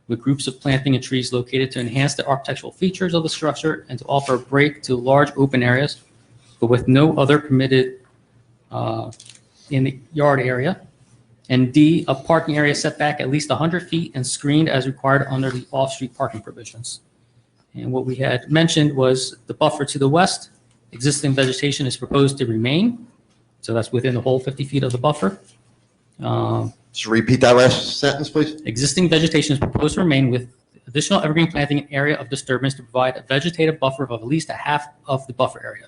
Speaker 19: with groups of planting and trees located to enhance the architectural features of the structure and to offer a break to large open areas, but with no other permitted in the yard area. And D, a parking area setback at least 100 feet and screened as required under the off-street parking provisions. And what we had mentioned was the buffer to the west, existing vegetation is proposed to remain. So that's within the whole 50 feet of the buffer.
Speaker 7: Just repeat that last sentence, please.
Speaker 19: Existing vegetation is proposed to remain with additional evergreen planting an area of disturbance to provide a vegetative buffer of at least a half of the buffer area.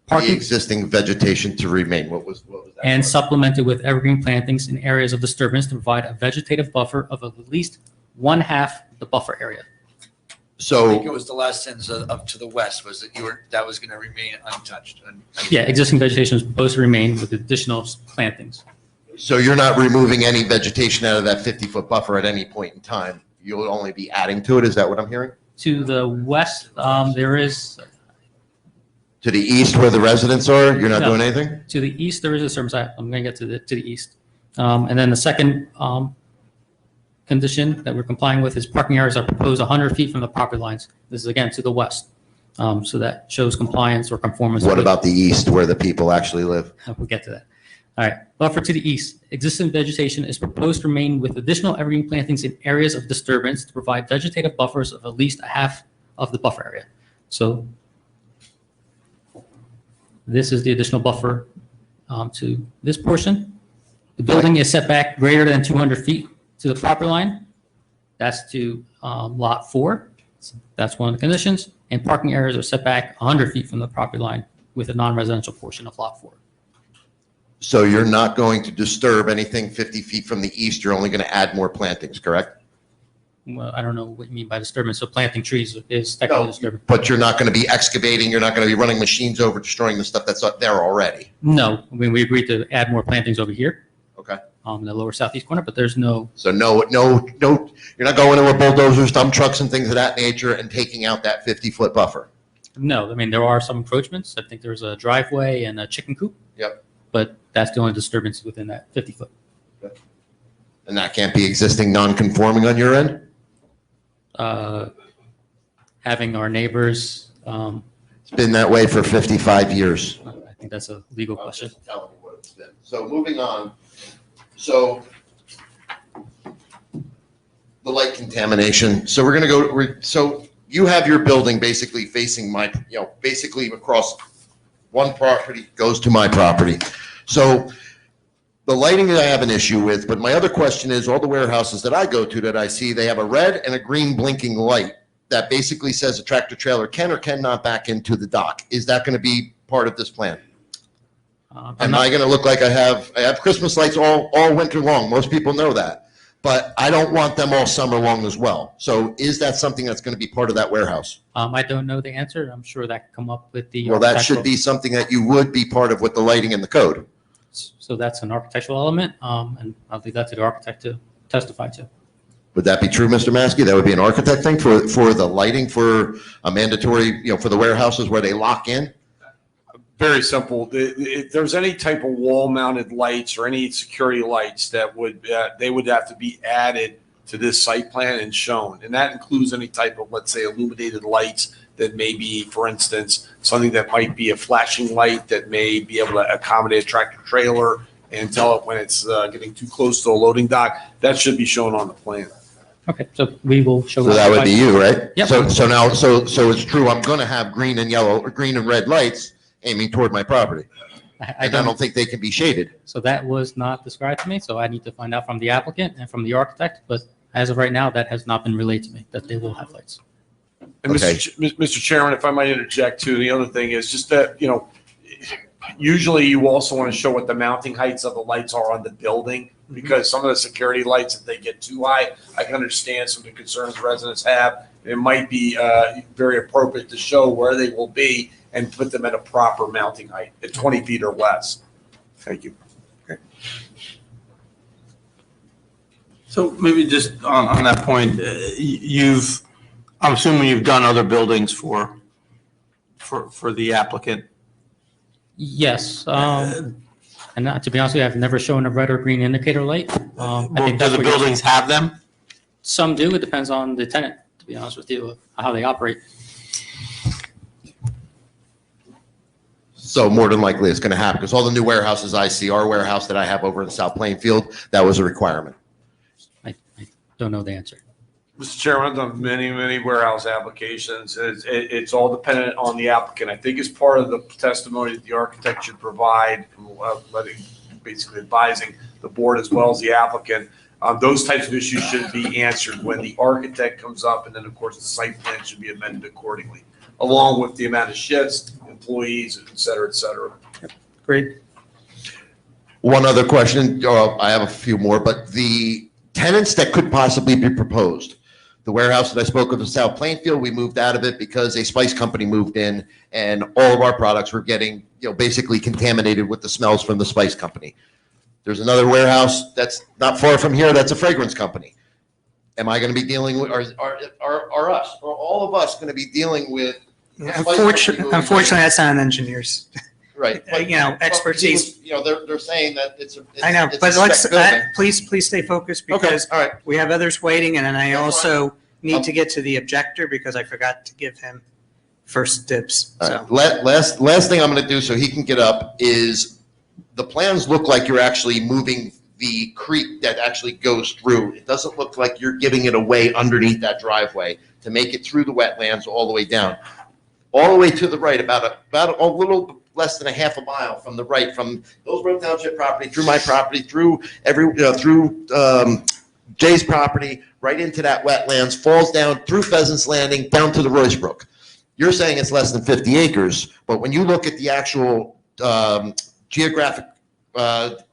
Speaker 7: The existing vegetation to remain. What was that?
Speaker 19: And supplemented with evergreen plantings in areas of disturbance to provide a vegetative buffer of at least 1/2 the buffer area.
Speaker 7: So
Speaker 13: I think it was the last sentence up to the west was that that was going to remain untouched.
Speaker 19: Yeah, existing vegetation is proposed to remain with additional plantings.
Speaker 7: So you're not removing any vegetation out of that 50-foot buffer at any point in time. You'll only be adding to it. Is that what I'm hearing?
Speaker 19: To the west, there is.
Speaker 7: To the east where the residents are, you're not doing anything?
Speaker 19: To the east, there is a disturbance. I'm going to get to the east. And then the second condition that we're complying with is parking areas are proposed 100 feet from the property lines. This is again to the west. So that shows compliance or conformance.
Speaker 7: What about the east where the people actually live?
Speaker 19: We'll get to that. All right, buffer to the east. Existing vegetation is proposed to remain with additional evergreen plantings in areas of disturbance to provide vegetative buffers of at least 1/2 of the buffer area. So this is the additional buffer to this portion. The building is set back greater than 200 feet to the property line. That's to lot 4. So that's one of the conditions. And parking areas are set back 100 feet from the property line with a non-residential portion of lot 4.
Speaker 7: So you're not going to disturb anything 50 feet from the east. You're only going to add more plantings, correct?
Speaker 19: Well, I don't know what you mean by disturbance. So planting trees is technically disturbance.
Speaker 7: But you're not going to be excavating. You're not going to be running machines over, destroying the stuff that's up there already.
Speaker 19: No, I mean, we agreed to add more plantings over here.
Speaker 7: Okay.
Speaker 19: in the lower southeast corner, but there's no,
Speaker 7: So no, you're not going in with bulldozers, dump trucks and things of that nature and taking out that 50-foot buffer.
Speaker 19: no, I mean, there are some encroachments. I think there's a driveway and a chicken coop.
Speaker 7: Yep.
Speaker 19: But that's the only disturbance within that 50-foot.
Speaker 7: And that can't be existing non-conforming on your end?
Speaker 19: Having our neighbors,
Speaker 7: It's been that way for 55 years.
Speaker 19: I think that's a legal question.
Speaker 7: Telling you what it's been. So moving on, so the light contamination. So we're gonna go, so you have your building basically facing my, basically across one property goes to my property. So the lighting I have an issue with, but my other question is all the warehouses that I go to that I see, they have a red and a green blinking light that basically says a tractor trailer can or cannot back into the dock. Is that going to be part of this plan? Am I going to look like I have Christmas lights all winter long? Most people know that, but I don't want them all summer long as well. So is that something that's going to be part of that warehouse?
Speaker 19: I don't know the answer. I'm sure that could come up with the.
Speaker 7: Well, that should be something that you would be part of with the lighting and the code.
Speaker 19: So that's an architectural element, and I'll leave that to the architect to testify to.
Speaker 7: Would that be true, Mr. Maskey? That would be an architect thing for the lighting for a mandatory, for the warehouses where they lock in?
Speaker 20: Very simple. If there's any type of wall-mounted lights or any security lights that they would have to be added to this site plan and shown. And that includes any type of, let's say, illuminated lights that may be, for instance, something that might be a flashing light that may be able to accommodate a tractor trailer and tell it when it's getting too close to a loading dock. That should be shown on the plan.
Speaker 19: Okay, so we will show.
Speaker 7: So that would be you, right?
Speaker 19: Yep.
Speaker 7: So it's true, I'm going to have green and yellow, or green and red lights aiming toward my property. I don't think they can be shaded.
Speaker 19: So that was not described to me, so I need to find out from the applicant and from the architect, but as of right now, that has not been relayed to me, that they will have lights.
Speaker 20: And Mr. Chairman, if I might interject too, the other thing is just that, usually you also want to show what the mounting heights of the lights are on the building, because some of the security lights, if they get too high, I can understand some of the concerns residents have. It might be very appropriate to show where they will be and put them at a proper mounting height at 20 feet or less. Thank you.
Speaker 9: So maybe just on that point, I'm assuming you've done other buildings for the applicant.
Speaker 19: Yes, and not, to be honest with you, I've never shown a red or green indicator light. I think
Speaker 9: Do the buildings have them?
Speaker 19: Some do, it depends on the tenant, to be honest with you, how they operate.
Speaker 7: So more than likely it's going to happen, because all the new warehouses I see, our warehouse that I have over in South Plainfield, that was a requirement.
Speaker 19: I don't know the answer.
Speaker 20: Mr. Chairman, I've done many warehouse applications. It's all dependent on the applicant. I think as part of the testimony that the architect should provide, basically advising the board as well as the applicant, those types of issues should be answered when the architect comes up, and then of course the site plan should be amended accordingly, along with the amount of shifts, employees, et cetera, et cetera.
Speaker 1: Great.
Speaker 7: One other question, I have a few more, but the tenants that could possibly be proposed, the warehouse that I spoke of in South Plainfield, we moved out of it because a spice company moved in and all of our products were getting, basically contaminated with the smells from the spice company. There's another warehouse that's not far from here, that's a fragrance company. Am I going to be dealing with, are us, or all of us going to be dealing with?
Speaker 1: Unfortunately, that's not engineers.
Speaker 7: Right.
Speaker 1: Expertise.
Speaker 7: They're saying that it's
Speaker 1: I know,
Speaker 7: it's
Speaker 1: but
Speaker 7: a
Speaker 1: let's,
Speaker 7: spec building.
Speaker 1: please stay focused, because
Speaker 7: all right.
Speaker 1: we have others waiting, and then I
Speaker 7: That's
Speaker 1: also need to get to the objector because I forgot to give him first dibs.
Speaker 7: All
Speaker 1: So
Speaker 7: right. Last thing I'm going to do so he can get up is the plans look like you're actually moving the creek that actually goes through. It doesn't look like you're giving it away underneath that driveway to make it through the wetlands all the way down. All the way to the right, about a little less than a half a mile from the right, from Hillsborough Township property, through my property, through Jay's property, right into that wetlands, falls down through Pheasants Landing, down to the Royce Brook. You're saying it's less than 50 acres, but when you look at the actual geographic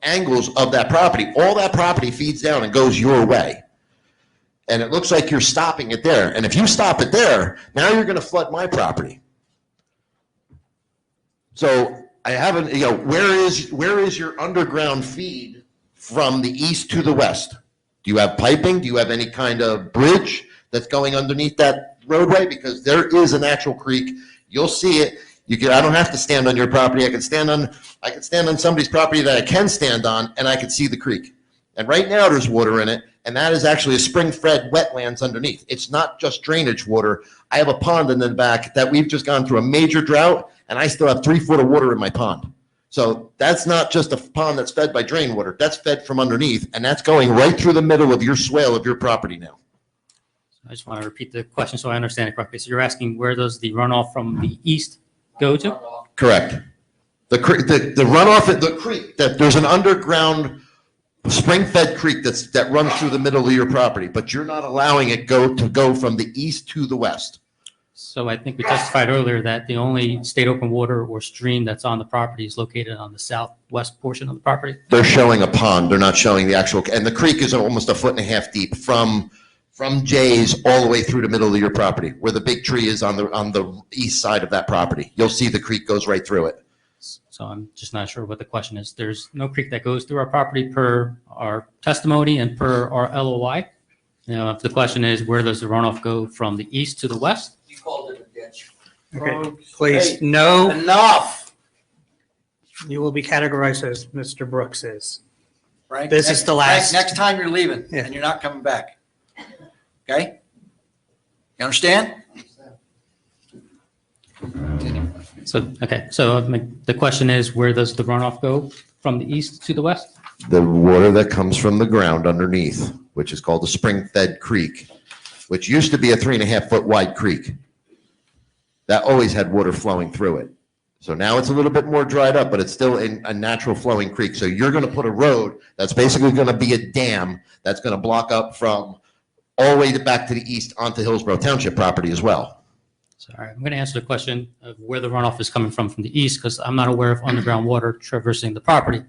Speaker 7: angles of that property, all that property feeds down and goes your way. And it looks like you're stopping it there. And if you stop it there, now you're going to flood my property. So I haven't, where is your underground feed from the east to the west? Do you have piping? Do you have any kind of bridge that's going underneath that roadway? Because there is an actual creek. You'll see it. I don't have to stand on your property. I can stand on somebody's property that I can stand on, and I can see the creek. And right now there's water in it, and that is actually a spring-fed wetlands underneath. It's not just drainage water. I have a pond in the back that we've just gone through a major drought, and I still have 3 foot of water in my pond. So that's not just a pond that's fed by drain water. That's fed from underneath, and that's going right through the middle of your swale of your property now.
Speaker 19: I just want to repeat the question so I understand it correctly. So you're asking where does the runoff from the east go to?
Speaker 7: Correct. The runoff at the creek, that there's an underground spring-fed creek that runs through the middle of your property, but you're not allowing it to go from the east to the west.
Speaker 19: So I think we testified earlier that the only state open water or stream that's on the property is located on the southwest portion of the property.
Speaker 7: They're showing a pond. They're not showing the actual, and the creek is almost 1.5 feet deep from Jay's all the way through the middle of your property, where the big tree is on the east side of that property. You'll see the creek goes right through it.
Speaker 19: So I'm just not sure what the question is. There's no creek that goes through our property per our testimony and per our LOI. If the question is where does the runoff go from the east to the west?
Speaker 13: You called it a ditch.
Speaker 1: Okay, please, no.
Speaker 13: Enough.
Speaker 1: You will be categorized as Mr. Brooks is.
Speaker 13: Frank,
Speaker 1: This is the last.
Speaker 13: Frank, next time you're leaving and you're not coming back. Okay? You understand?
Speaker 19: So, okay, so the question is where does the runoff go from the east to the west?
Speaker 7: The water that comes from the ground underneath, which is called a spring-fed creek, which used to be a 3.5 foot wide creek. That always had water flowing through it. So now it's a little bit more dried up, but it's still in a natural flowing creek. So you're going to put a road that's basically going to be a dam that's going to block up from all the way back to the east onto Hillsborough Township property as well.
Speaker 19: Sorry, I'm going to answer the question of where the runoff is coming from the east because I'm not aware of underground water traversing the property.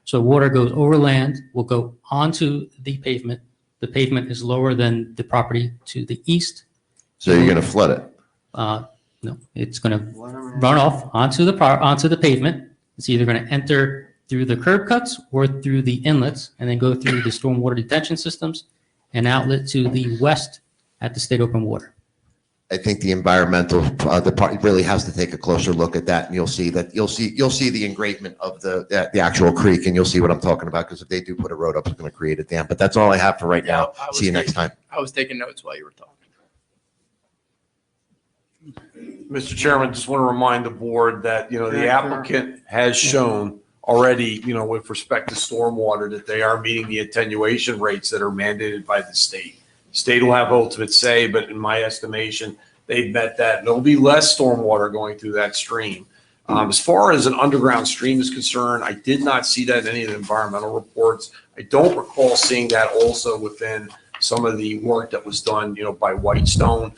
Speaker 19: So water goes over land, will go onto the pavement. The pavement is lower than the property to the east.
Speaker 7: So you're going to flood it.
Speaker 19: No, it's going to run off onto the pavement. It's either going to enter through the curb cuts or through the inlets and then go through the stormwater detention systems and outlet to the west at the state open water.
Speaker 7: I think the environmental department really has to take a closer look at that, and you'll see the engravement of the actual creek, and you'll see what I'm talking about. Because if they do put a road up, it's going to create a dam. But that's all I have for right now. See you next time.
Speaker 21: I was taking notes while you were talking.
Speaker 20: Mr. Chairman, just want to remind the board that, the applicant has shown already, with respect to stormwater, that they are meeting the attenuation rates that are mandated by the state. State will have ultimate say, but in my estimation, they've met that. There'll be less stormwater going through that stream. As far as an underground stream is concerned, I did not see that in any of the environmental reports. I don't recall seeing that also within some of the work that was done, by Whitestone.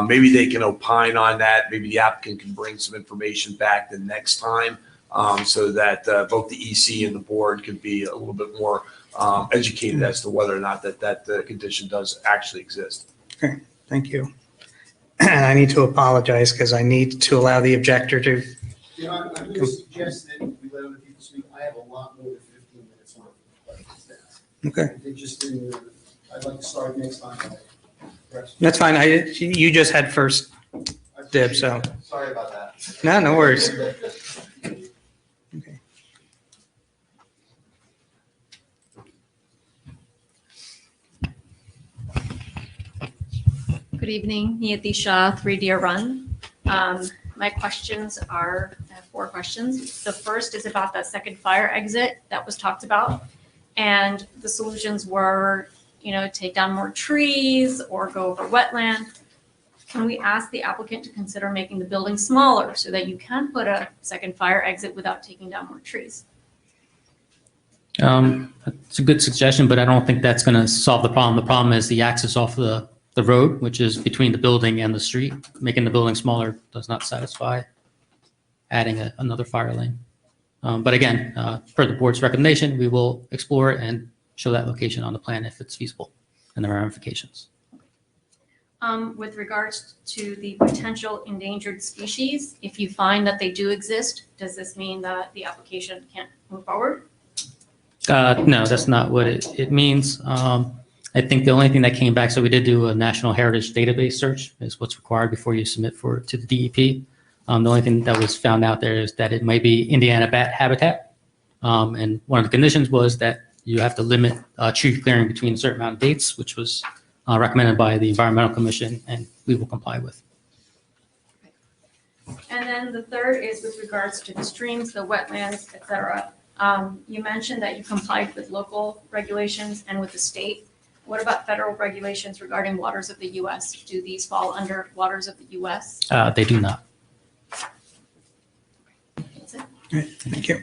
Speaker 20: Maybe they can opine on that. Maybe the applicant can bring some information back the next time so that both the EC and the board could be a little bit more educated as to whether or not that condition does actually exist.
Speaker 1: Okay, thank you. And I need to apologize because I need to allow the objector to.
Speaker 22: I'm going to suggest that we let other people speak. I have a lot more than 15 minutes worth of questions.
Speaker 1: Okay.
Speaker 22: They just didn't, I'd like to start next time.
Speaker 1: That's fine. You just had first dib, so.
Speaker 17: Sorry about that.
Speaker 1: No worries.
Speaker 10: Good evening, Niyati Shah, 3 Deer Run. My questions are, I have 4 questions. The first is about that second fire exit that was talked about. And the solutions were, take down more trees or go over wetland. Can we ask the applicant to consider making the building smaller so that you can put a second fire exit without taking down more trees?
Speaker 19: It's a good suggestion, but I don't think that's going to solve the problem. The problem is the access off the road, which is between the building and the street. Making the building smaller does not satisfy adding another fire lane. But again, per the board's recommendation, we will explore it and show that location on the plan if it's feasible and the ramifications.
Speaker 10: With regards to the potential endangered species, if you find that they do exist, does this mean that the application can't move forward?
Speaker 19: No, that's not what it means. I think the only thing that came back, so we did do a National Heritage Database search, is what's required before you submit to the DEP. The only thing that was found out there is that it might be Indiana bat habitat. And one of the conditions was that you have to limit tree clearing between a certain amount of dates, which was recommended by the Environmental Commission, and we will comply with.
Speaker 10: And then the third is with regards to the streams, the wetlands, et cetera. You mentioned that you complied with local regulations and with the state. What about federal regulations regarding waters of the U.S.? Do these fall under waters of the U.S.?
Speaker 19: They do not.
Speaker 10: That's it.
Speaker 1: Great, thank you.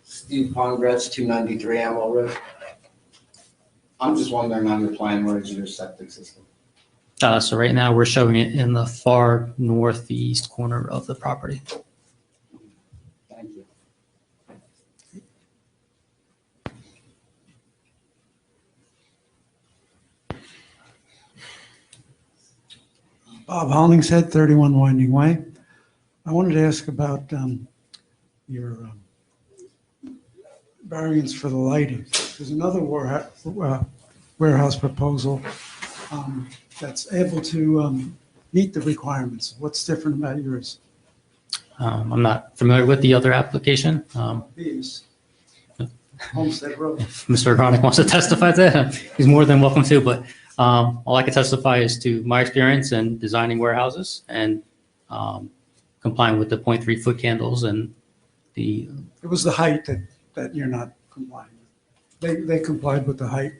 Speaker 11: Steve Pongratz, 293 Amwell Road. I'm just wondering on your plan, where is your septic system?
Speaker 19: So right now we're showing it in the far northeast corner of the property.
Speaker 11: Thank you.
Speaker 12: Bob Hollingshead, 31 Winding Way. I wanted to ask about your variance for the lighting. There's another warehouse proposal that's able to meet the requirements. What's different about yours?
Speaker 19: I'm not familiar with the other application.
Speaker 12: These, Homestead Road.
Speaker 19: If Mr. Agronic wants to testify to that, he's more than welcome to, but all I can testify is to my experience in designing warehouses and complying with the 0.3 foot candles and the.
Speaker 12: It was the height that you're not complying with. They complied with the height.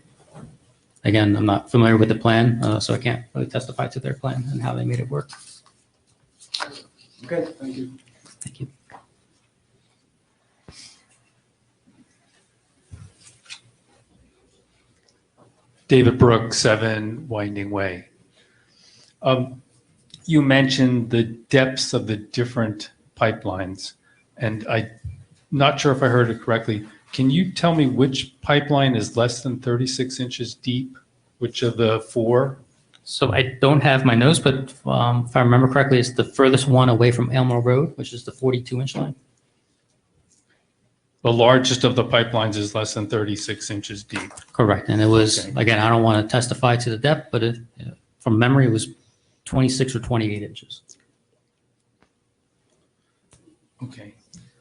Speaker 19: Again, I'm not familiar with the plan, so I can't really testify to their plan and how they made it work.
Speaker 12: Okay, thank you.
Speaker 19: Thank you.
Speaker 23: David Brooks, 7 Winding Way. You mentioned the depths of the different pipelines, and I'm not sure if I heard it correctly. Can you tell me which pipeline is less than 36 inches deep? Which of the 4?
Speaker 19: So I don't have my notes, but if I remember correctly, it's the furthest one away from Elmo Road, which is the 42-inch line.
Speaker 23: The largest of the pipelines is less than 36 inches deep.
Speaker 19: Correct. And it was,
Speaker 23: Okay.
Speaker 19: again, I don't want to testify to the depth, but from memory, it was 26 or 28 inches.
Speaker 23: Okay.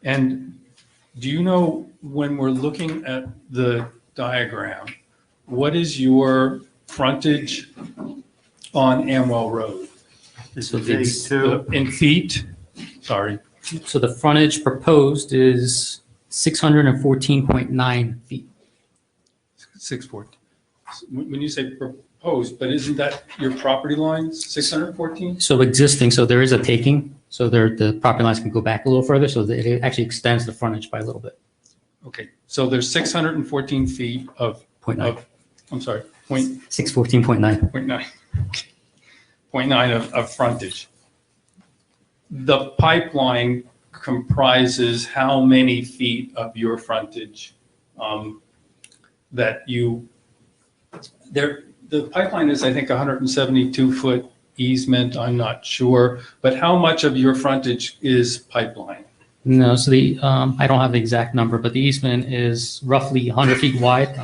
Speaker 23: And do you know, when we're looking at the diagram, what is your frontage on Amwell Road?
Speaker 19: So it's,
Speaker 23: In feet? Sorry.
Speaker 19: so the frontage proposed is 614.9 feet.
Speaker 23: 614. When you say proposed, but isn't that your property lines, 614?
Speaker 19: So existing, so there is a taking, so the property lines can go back a little further, so that it actually extends the frontage by a little bit.
Speaker 23: Okay, so there's 614 feet of,
Speaker 19: 0.9.
Speaker 23: I'm sorry, point
Speaker 19: 614.9.
Speaker 23: 0.9. 0.9 of frontage. The pipeline comprises how many feet of your frontage that you, the pipeline is, I think, 172-foot easement, I'm not sure, but how much of your frontage is pipeline?
Speaker 19: No, so I don't have the exact number, but the easement is roughly 100 feet wide.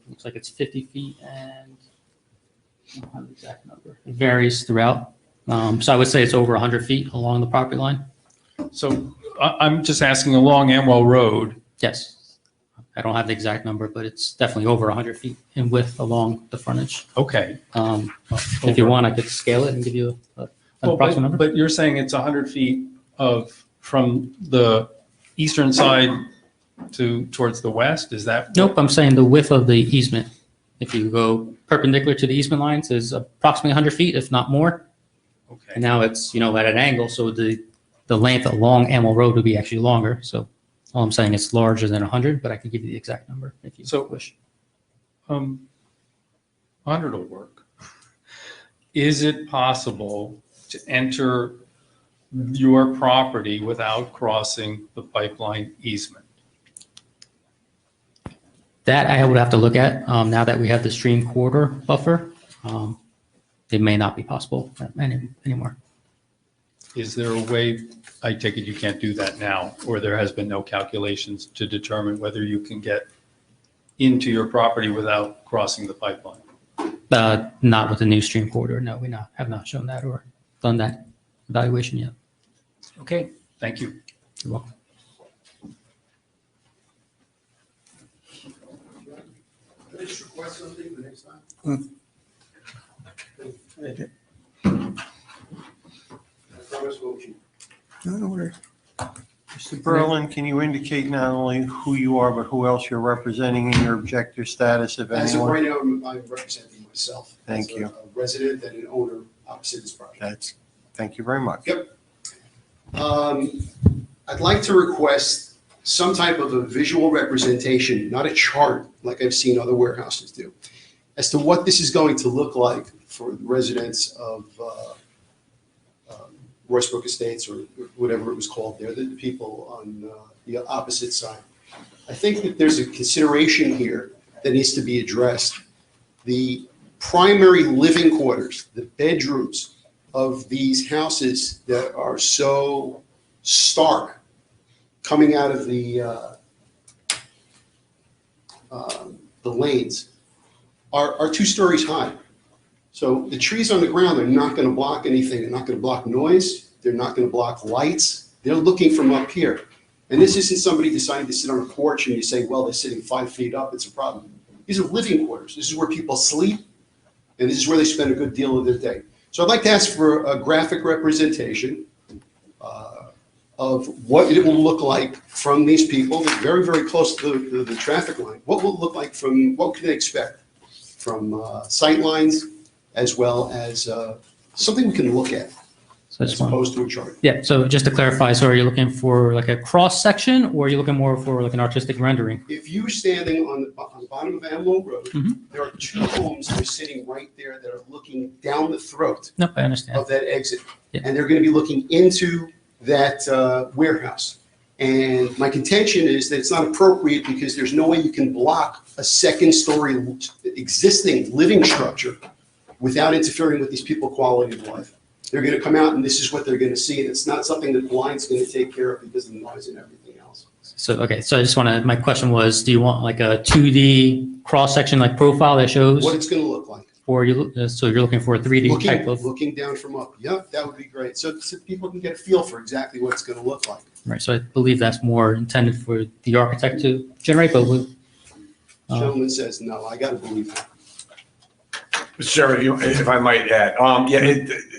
Speaker 19: Looks like it's 50 feet and I don't have the exact number. It varies throughout. So I would say it's over 100 feet along the property line.
Speaker 23: So I'm just asking, along Amwell Road.
Speaker 19: Yes. I don't have the exact number, but it's definitely over 100 feet in width along the frontage.
Speaker 23: Okay.
Speaker 19: If you want, I could scale it and give you an approximate number.
Speaker 23: But you're saying it's 100 feet from the eastern side towards the west, is that?
Speaker 19: Nope, I'm saying the width of the easement. If you go perpendicular to the easement lines is approximately 100 feet, if not more.
Speaker 23: Okay.
Speaker 19: And now it's, at an angle, so the length along Amwell Road would be actually longer. So all I'm saying is larger than 100, but I can give you the exact number if you wish.
Speaker 23: 100 will work. Is it possible to enter your property without crossing the pipeline easement?
Speaker 19: That I would have to look at. Now that we have the stream corridor buffer, it may not be possible anymore.
Speaker 23: is there a way, I take it you can't do that now, or there has been no calculations to determine whether you can get into your property without crossing the pipeline?
Speaker 19: Not with the new stream corridor. No, we have not shown that or done that evaluation yet.
Speaker 23: Okay, thank you.
Speaker 19: You're welcome.
Speaker 22: Can I just request something the next time? I promise we'll keep.
Speaker 1: No worries.
Speaker 5: Mr. Berlin, can you indicate not only who you are, but who else you're representing in your objector status, if
Speaker 22: As of
Speaker 5: anyone?
Speaker 22: right now, I'm representing myself.
Speaker 5: Thank
Speaker 22: as a-
Speaker 5: you.
Speaker 22: A resident and an owner opposite this project.
Speaker 5: Thank you very much.
Speaker 22: Yep. I'd like to request some type of a visual representation, not a chart like I've seen other warehouses do, as to what this is going to look like for the residents of Roycebrook Estates, or whatever it was called there, the people on the opposite side. I think that there's a consideration here that needs to be addressed. The primary living quarters, the bedrooms of these houses that are so stark coming out of the lanes are 2 stories high. So the trees on the ground are not going to block anything. They're not going to block noise. They're not going to block lights. They're looking from up here. And this isn't somebody deciding to sit on a porch and you say, well, they're sitting 5 feet up. It's a problem. These are living quarters. This is where people sleep, and this is where they spend a good deal of their day. So I'd like to ask for a graphic representation of what it will look like from these people. They're very, very close to the traffic line. What will it look like from, what can they expect from sight lines, as well as something we can look at,
Speaker 19: So
Speaker 22: as opposed to a chart.
Speaker 19: Yeah, so just to clarify, so are you looking for like a cross section, or are you looking more for like an artistic rendering?
Speaker 22: If you're standing on the bottom of Elmo Road,
Speaker 19: Mhm.
Speaker 22: there are 2 homes that are sitting right there that are looking down the throat
Speaker 19: Nope, I understand.
Speaker 22: of that exit.
Speaker 19: Yeah.
Speaker 22: And they're going to be looking into that warehouse. And my contention is that it's not appropriate because there's no way you can block a 2nd-story existing living structure without interfering with these people's quality of life. They're going to come out and this is what they're going to see. And it's not something that blind's going to take care of because of the noise and everything else.
Speaker 19: So, okay, so I just want to, my question was, do you want like a 2D cross section like profile that shows?
Speaker 22: What it's going to look like.
Speaker 19: Or so you're looking for a 3D type of,
Speaker 22: Looking down from up. Yep, that would be great. So people can get a feel for exactly what it's going to look like.
Speaker 19: right, so I believe that's more intended for the architect to generate, but with,
Speaker 22: Gentleman says, no, I got to believe that.
Speaker 20: Mr. Chairman, if I might add,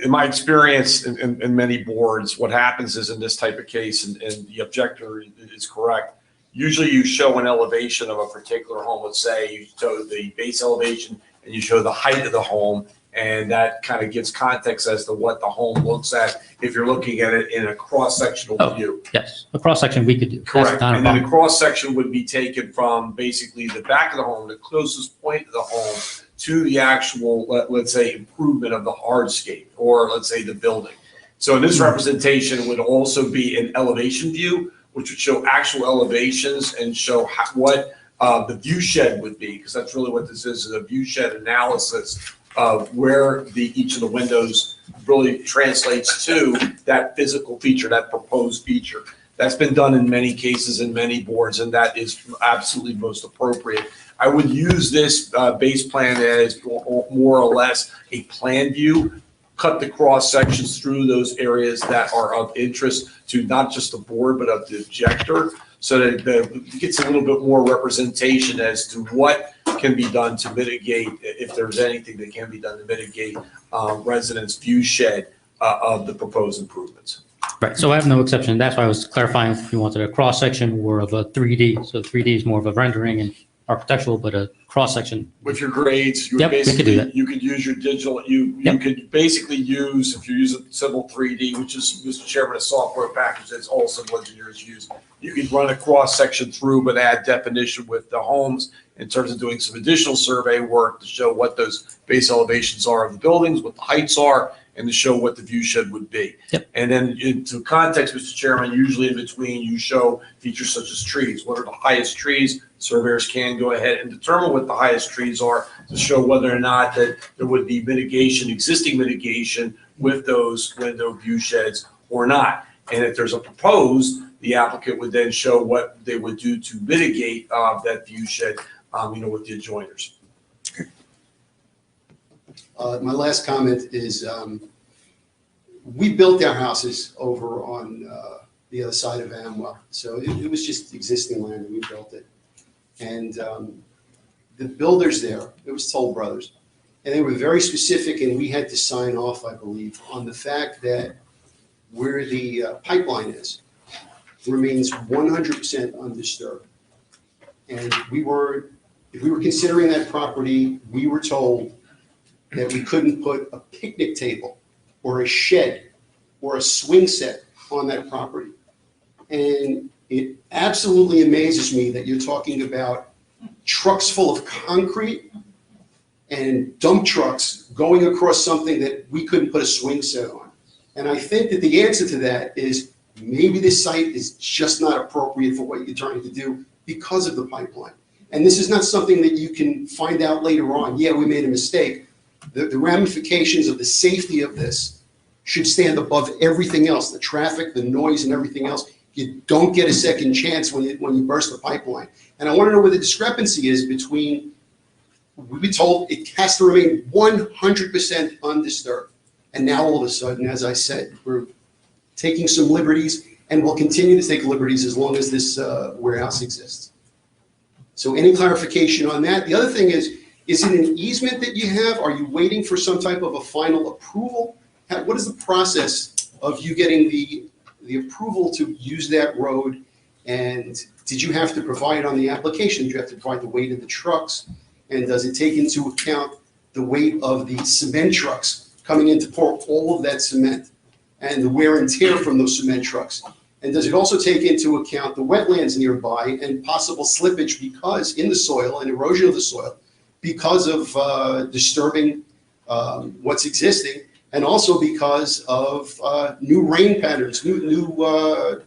Speaker 20: in my experience in many boards, what happens is in this type of case, and the objector is correct, usually you show an elevation of a particular home. Let's say you show the base elevation and you show the height of the home, and that kind of gives context as to what the home looks at if you're looking at it in a cross-sectional view.
Speaker 19: yes, a cross section we could do. That's
Speaker 20: Correct.
Speaker 19: not a
Speaker 20: And then the
Speaker 19: problem.
Speaker 20: cross-section would be taken from basically the back of the home, the closest point of the home, to the actual, let's say, improvement of the hardscape, or let's say the building. So in this representation would also be an elevation view, which would show actual elevations and show what the view shed would be, because that's really what this is a view shed analysis of where each of the windows really translates to that physical feature, that proposed feature. That's been done in many cases in many boards, and that is absolutely most appropriate. I would use this base plan as more or less a plan view, cut the cross sections through those areas that are of interest to not just the board, but of the objector, so that it gets a little bit more representation as to what can be done to mitigate, if there's anything that can be done to mitigate residents' view shed of the proposed improvements.
Speaker 19: Right, so I have no exception. That's why I was clarifying if you wanted a cross section or of a 3D. So 3D is more of a rendering and architectural, but a cross section.
Speaker 20: With your grades, you
Speaker 19: Yep, we could do
Speaker 20: basically,
Speaker 19: that.
Speaker 20: you could use your digital, you could basically use, if you're using Civil 3D, which is, Mr. Chairman, a software package that's all civil engineers use, you could run a cross section through, but add definition with the homes in terms of doing some additional survey work to show what those base elevations are of the buildings, what the heights are, and to show what the view shed would be.
Speaker 19: Yep.
Speaker 20: And then into context, Mr. Chairman, usually in between you show features such as trees. What are the highest trees? Surveyors can go ahead and determine what the highest trees are to show whether or not that there would be mitigation, existing mitigation with those window view sheds, or not. And if there's a proposed, the applicant would then show what they would do to mitigate that view shed, with the adjoiners.
Speaker 22: My last comment is, we built our houses over on the other side of Amwell. So it was just existing land and we built it. And the builders there, it was Toll Brothers, and they were very specific, and we had to sign off, I believe, on the fact that where the pipeline is remains 100% undisturbed. And if we were considering that property, we were told that we couldn't put a picnic table or a shed or a swing set on that property. And it absolutely amazes me that you're talking about trucks full of concrete and dump trucks going across something that we couldn't put a swing set on. And I think that the answer to that is maybe this site is just not appropriate for what you're trying to do because of the pipeline. And this is not something that you can find out later on. Yeah, we made a mistake. The ramifications of the safety of this should stand above everything else, the traffic, the noise, and everything else. You don't get a second chance when you burst the pipeline. And I want to know where the discrepancy is between, we've been told it has to remain 100% undisturbed. And now all of a sudden, as I said, we're taking some liberties, and we'll continue to take liberties as long as this warehouse exists. So any clarification on that? The other thing is it an easement that you have? Are you waiting for some type of a final approval? What is the process of you getting the approval to use that road? And did you have to provide on the application? Did you have to provide the weight of the trucks? And does it take into account the weight of the cement trucks coming in to pour all of that cement and the wear and tear from those cement trucks? And does it also take into account the wetlands nearby and possible slippage because in the soil and erosion of the soil because of disturbing what's existing, and also because of new rain patterns, new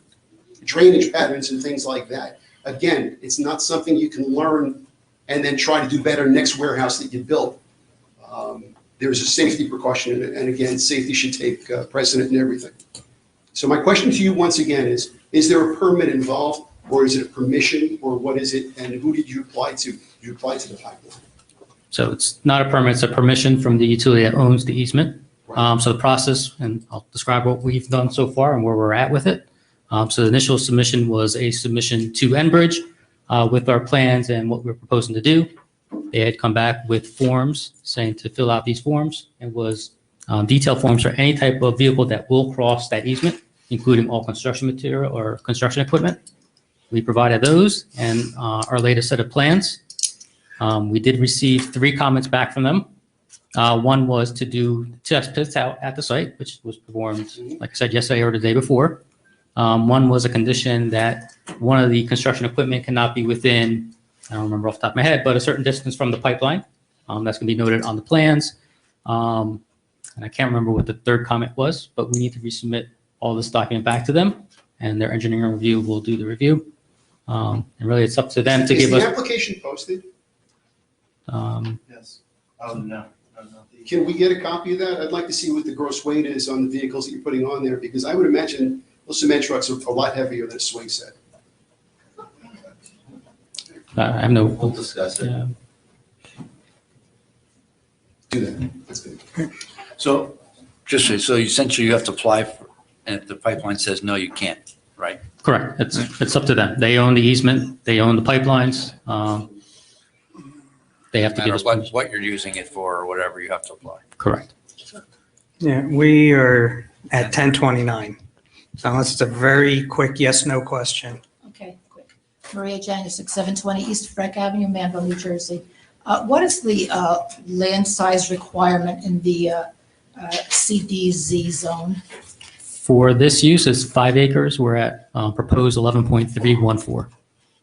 Speaker 22: drainage patterns and things like that? Again, it's not something you can learn and then try to do better next warehouse that you build. There's a safety precaution, and again, safety should take precedent in everything. So my question to you once again is there a permit involved, or is it a permission, or what is it, and who did you apply to? Did you apply to the pipeline?
Speaker 19: So it's not a permit, it's a permission from the utility that owns the easement. So the process, and I'll describe what we've done so far and where we're at with it. So the initial submission was a submission to Enbridge with our plans and what we're proposing to do. They had come back with forms saying to fill out these forms. It was detailed forms for any type of vehicle that will cross that easement, including all construction material or construction equipment. We provided those and our latest set of plans. We did receive 3 comments back from them. One was to do test pits out at the site, which was performed, like I said, yesterday or the day before. One was a condition that one of the construction equipment cannot be within, I don't remember off the top of my head, but a certain distance from the pipeline. That's going to be noted on the plans. And I can't remember what the 3rd comment was, but we need to resubmit all this document back to them, and their engineering review will do the review. And really, it's up to them to give us.
Speaker 22: Is the application posted?
Speaker 17: Yes. Oh, no.
Speaker 22: Can we get a copy of that? I'd like to see what the gross weight is on the vehicles that you're putting on there, because I would imagine those cement trucks are a lot heavier than a swing set.
Speaker 19: I have no.
Speaker 17: We'll discuss it.
Speaker 22: Do that. That's good.
Speaker 13: So essentially you have to apply for, and if the pipeline says no, you can't, right?
Speaker 19: Correct. It's up to them. They own the easement. They own the pipelines. They have to give us.
Speaker 13: No matter what you're using it for or whatever, you have to apply.
Speaker 19: Correct.
Speaker 1: Yeah, we are at 10:29. So unless it's a very quick yes/no question.
Speaker 2: Okay, quick. Maria Janusik, 720 East Frank Avenue, Manville, New Jersey. What is the land size requirement in the CDZ zone?
Speaker 19: For this use, it's 5 acres. We're at proposed 11.314.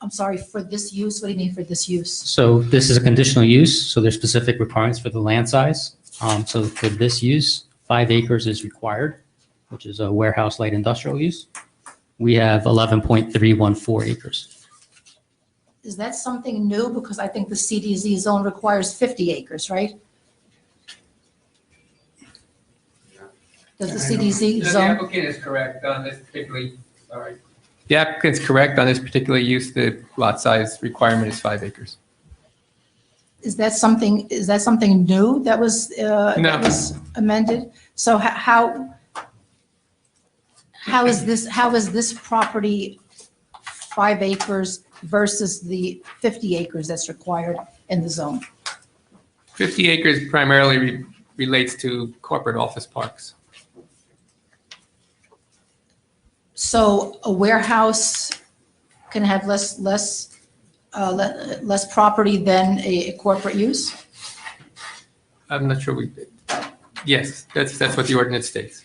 Speaker 2: I'm sorry, for this use? What do you mean for this use?
Speaker 19: So this is a conditional use, so there's specific requirements for the land size. So for this use, 5 acres is required, which is a warehouse light industrial use. We have 11.314 acres.
Speaker 2: Is that something new? Because I think the CDZ zone requires 50 acres, right? Does the CDZ
Speaker 4: The
Speaker 2: zone?
Speaker 4: applicant is correct on this particular, sorry. The applicant's correct on this particular use. The lot size requirement is 5 acres.
Speaker 2: Is that something new that was,
Speaker 4: No.
Speaker 2: that was amended? So how is this property 5 acres versus the 50 acres that's required in the zone?
Speaker 4: 50 acres primarily relates to corporate office parks.
Speaker 2: So a warehouse can have less property than a corporate use?
Speaker 4: I'm not sure yes, that's what the ordinance states.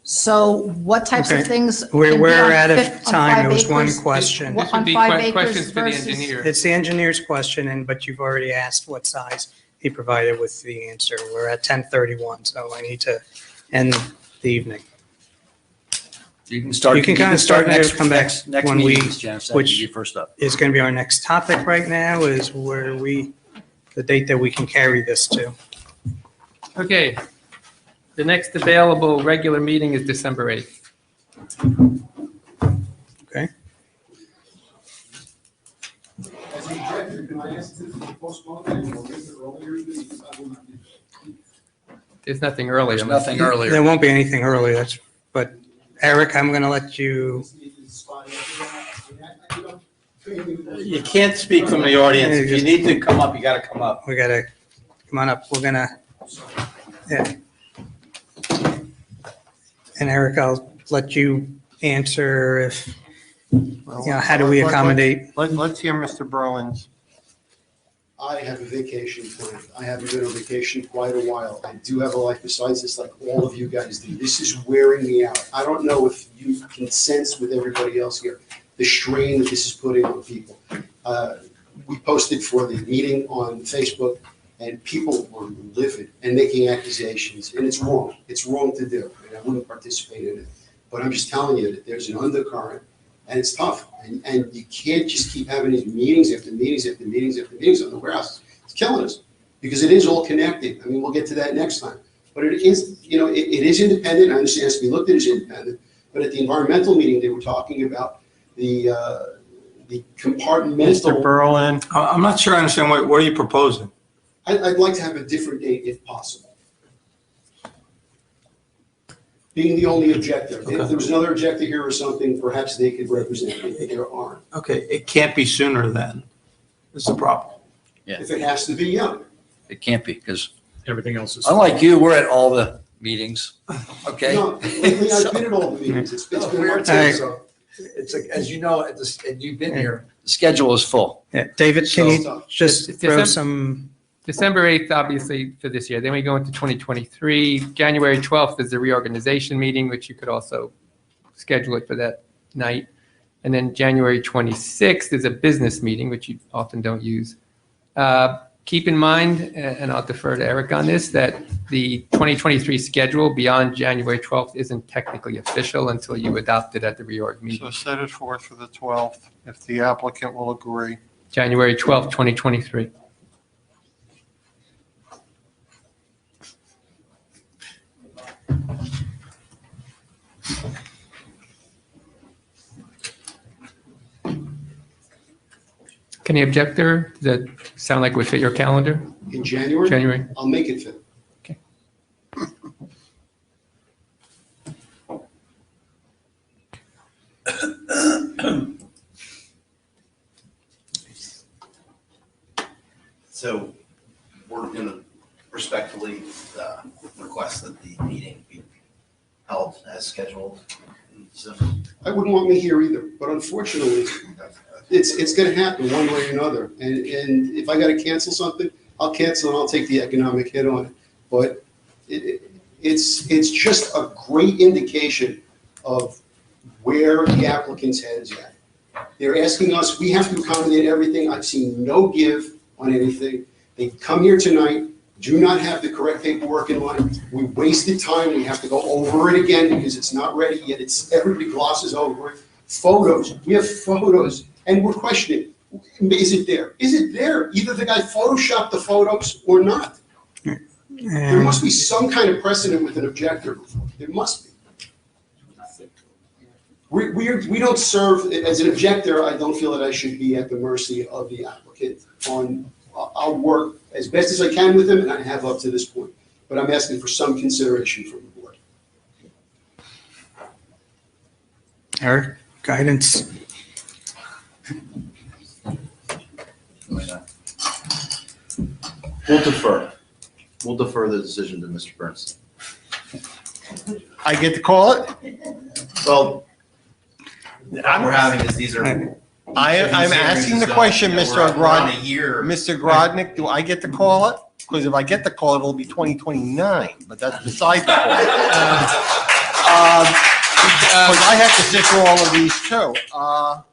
Speaker 2: So what types of
Speaker 1: Okay.
Speaker 2: things?
Speaker 1: We're
Speaker 2: can be on
Speaker 1: out of
Speaker 2: 5
Speaker 1: time. There was one
Speaker 2: acres?
Speaker 1: question.
Speaker 2: What-
Speaker 4: This would
Speaker 2: On
Speaker 4: be
Speaker 2: 5
Speaker 4: questions
Speaker 2: acres
Speaker 4: for the
Speaker 2: versus?
Speaker 4: engineer.
Speaker 1: It's the engineer's question, but you've already asked what size. He provided with the answer. We're at 10:31, so I need to end the evening.
Speaker 13: You can start.
Speaker 1: You can kind of start
Speaker 13: next,
Speaker 1: come back
Speaker 13: next
Speaker 1: when
Speaker 13: meeting,
Speaker 1: we-
Speaker 13: Mr. Chairman, so that
Speaker 1: which
Speaker 13: can be first up.
Speaker 1: Is going to be our next topic right now, is the date that we can carry this to.
Speaker 4: Okay. The next available regular meeting is December 8th.
Speaker 1: Okay.
Speaker 22: As an objector, can I ask this to postpone that or make it earlier? Because I will not be-
Speaker 4: There's nothing earlier.
Speaker 13: There's nothing earlier.
Speaker 1: There won't be anything earlier, but Eric, I'm going to let you.
Speaker 9: You can't speak from the audience. If you need to come up, you gotta come up.
Speaker 1: We got to, come on up. We're going to, yeah. And Eric, I'll let you answer if, how do we accommodate?
Speaker 5: Let's hear Mr. Berlin's.
Speaker 22: I have a vacation planned. I haven't been on vacation in quite a while. I do have a life besides this, like all of you guys do. This is wearing me out. I don't know if you can sense with everybody else here, the strain that this is putting on people. We posted for the meeting on Facebook, and people were livid and making accusations, and it's wrong. It's wrong to do, and I wouldn't participate in it. But I'm just telling you that there's an undercurrent, and it's tough. And you can't just keep having these meetings after meetings after meetings after meetings on the warehouse. It's killing us, because it is all connected. I mean, we'll get to that next time. But it is, it is independent. I understand it has to be looked at as independent. But at the environmental meeting, they were talking about the compartmental.
Speaker 5: Mr. Berlin.
Speaker 9: I'm not sure I understand, what are you proposing?
Speaker 22: I'd like to have a different date if possible. Being the only objector. If there was another objector here or something, perhaps they could represent me. There aren't.
Speaker 9: Okay, it can't be sooner then, is the problem.
Speaker 13: Yeah.
Speaker 22: If it has to be, yeah.
Speaker 13: It can't be, because
Speaker 21: Everything else is.
Speaker 13: unlike you, we're at all the meetings, okay?
Speaker 22: No, lately I've been at all the meetings. It's been
Speaker 13: We're
Speaker 22: hard
Speaker 13: too,
Speaker 22: to.
Speaker 13: so it's like, as you know, and you've been here, the schedule is full.
Speaker 1: Yeah, David, can you
Speaker 22: So-
Speaker 1: just
Speaker 4: It's
Speaker 1: throw
Speaker 4: December-
Speaker 1: some,
Speaker 4: December 8th, obviously, for this year. Then we go into 2023. January 12th is the reorganization meeting, which you could also schedule it for that night. And then January 26th is a business meeting, which you often don't use. Keep in mind, and I'll defer to Eric on this, that the 2023 schedule beyond January 12th isn't technically official until you adopt it at the reorg meeting.
Speaker 5: So set it forth for the 12th, if the applicant will agree.
Speaker 4: January 12th, 2023. Can you object there? Does that sound like it would fit your calendar?
Speaker 22: In January?
Speaker 4: January?
Speaker 22: I'll make it fit.
Speaker 17: So we're going to respectfully request that the meeting be held as scheduled. So
Speaker 22: I wouldn't want me here either, but unfortunately, it's gonna happen one way or another. And if I gotta cancel something, I'll cancel and I'll take the economic hit on it. But it's just a great indication of where the applicant's head is at. They're asking us, we have to accommodate everything. I've seen no give on anything. They come here tonight, do not have the correct paperwork in line. We wasted time. We have to go over it again because it's not ready yet. Everybody glosses over it. Photos, we have photos, and we're questioning, is it there? Is it there? Either the guy photoshopped the photos or not. There must be some kind of precedent with an objector. There must be. We don't serve, as an objector, I don't feel that I should be at the mercy of the applicant I'll work as best as I can with them, and I have up to this point. But I'm asking for some consideration from the board.
Speaker 1: Eric, guidance?
Speaker 17: We'll defer. We'll defer the decision to Mr. Bernstein.
Speaker 5: I get to call it?
Speaker 17: Well, what we're having is these are.
Speaker 5: I'm asking the question, Mr. Grodnick. Mr. Grodnick, do I get to call it? Because if I get to call it, it'll be 2029, but that's beside the point. Because I have to sit through all of these too.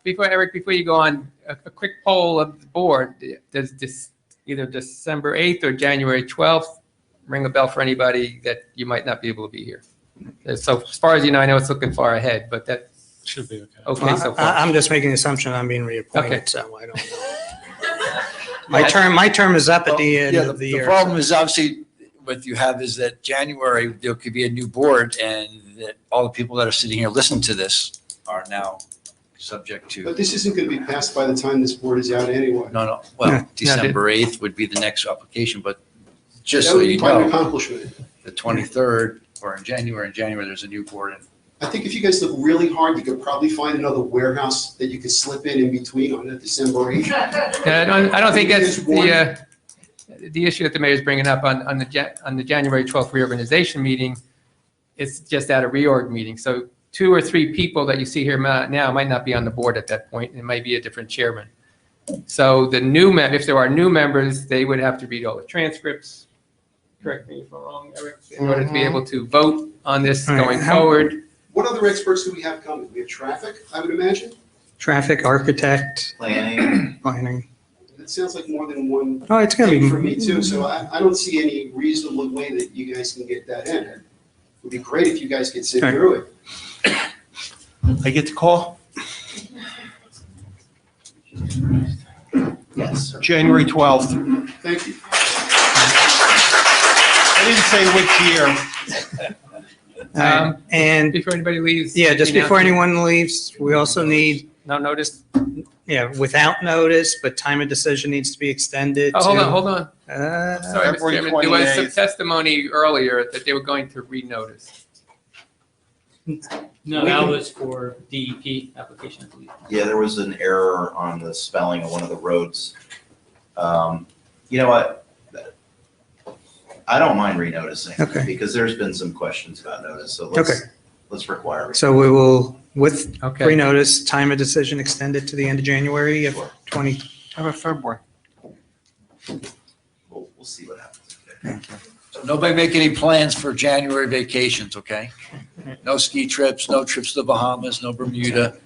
Speaker 4: Before you go on, a quick poll of the board. Does this either December 8th or January 12th ring a bell for anybody that you might not be able to be here? So as far as you know, I know it's looking far ahead, but that
Speaker 23: should be okay.
Speaker 4: Okay, so far.
Speaker 1: I'm just making the assumption I'm being reappointed,
Speaker 4: Okay.
Speaker 1: so I don't know. My term is up at the end of the year.
Speaker 13: The problem is obviously what you have is that January, there could be a new board and that all the people that are sitting here listening to this are now subject to.
Speaker 22: But this isn't going to be passed by the time this board is out anyway.
Speaker 13: No. Well, December 8th would be the next application, but just
Speaker 22: That
Speaker 13: so
Speaker 22: would be
Speaker 13: you
Speaker 22: quite an
Speaker 13: know,
Speaker 22: accomplishment.
Speaker 13: the 23rd or in January, there's a new board.
Speaker 22: I think if you guys look really hard, you could probably find another warehouse that you could slip in between on that December 8th.
Speaker 4: Yeah, I don't think that's the issue that the mayor's bringing up on the January 12th reorganization meeting. It's just at a reorg meeting. So 2 or 3 people that you see here now might not be on the board at that point. It might be a different chairman. So the if there are new members, they would have to read all the transcripts. Correct me if I'm wrong, Eric, in order to be able to vote on this going forward.
Speaker 22: What other experts do we have coming? We have traffic, I would imagine?
Speaker 1: Traffic, architect.
Speaker 22: Planning. That sounds like more than one.
Speaker 1: Oh, it's gonna be-
Speaker 22: thing for me too, so I don't see any reasonable way that you guys can get that in. It would be great if you guys could sit
Speaker 5: Okay.
Speaker 22: through it.
Speaker 5: I get to call?
Speaker 22: Yes.
Speaker 5: January 12th.
Speaker 22: Thank you.
Speaker 5: I didn't say which year.
Speaker 1: And
Speaker 4: before anybody leaves.
Speaker 1: Yeah, just before
Speaker 4: announcement.
Speaker 1: anyone leaves, we also need.
Speaker 4: No notice?
Speaker 1: Yeah, without notice, but time of decision needs to be extended.
Speaker 4: Oh,
Speaker 1: to-
Speaker 4: hold on. Sorry, Mr.
Speaker 5: February
Speaker 4: Chairman. There was some
Speaker 5: 28th.
Speaker 4: testimony earlier that they were going to renotice.
Speaker 19: No, that was for DEP application, I believe.
Speaker 17: Yeah, there was an error on the spelling of one of the roads. You know what? I don't mind renoticing.
Speaker 1: Okay.
Speaker 17: Because there's been some questions about notice, so
Speaker 1: Okay.
Speaker 17: let's require it.
Speaker 1: So we will, with
Speaker 4: Okay.
Speaker 1: renotice, time of decision extended to the end of January of 20.
Speaker 5: How about February?
Speaker 17: We'll see what happens.
Speaker 13: So nobody make any plans for January vacations, okay? No ski trips, no trips to the Bahamas, no Bermuda.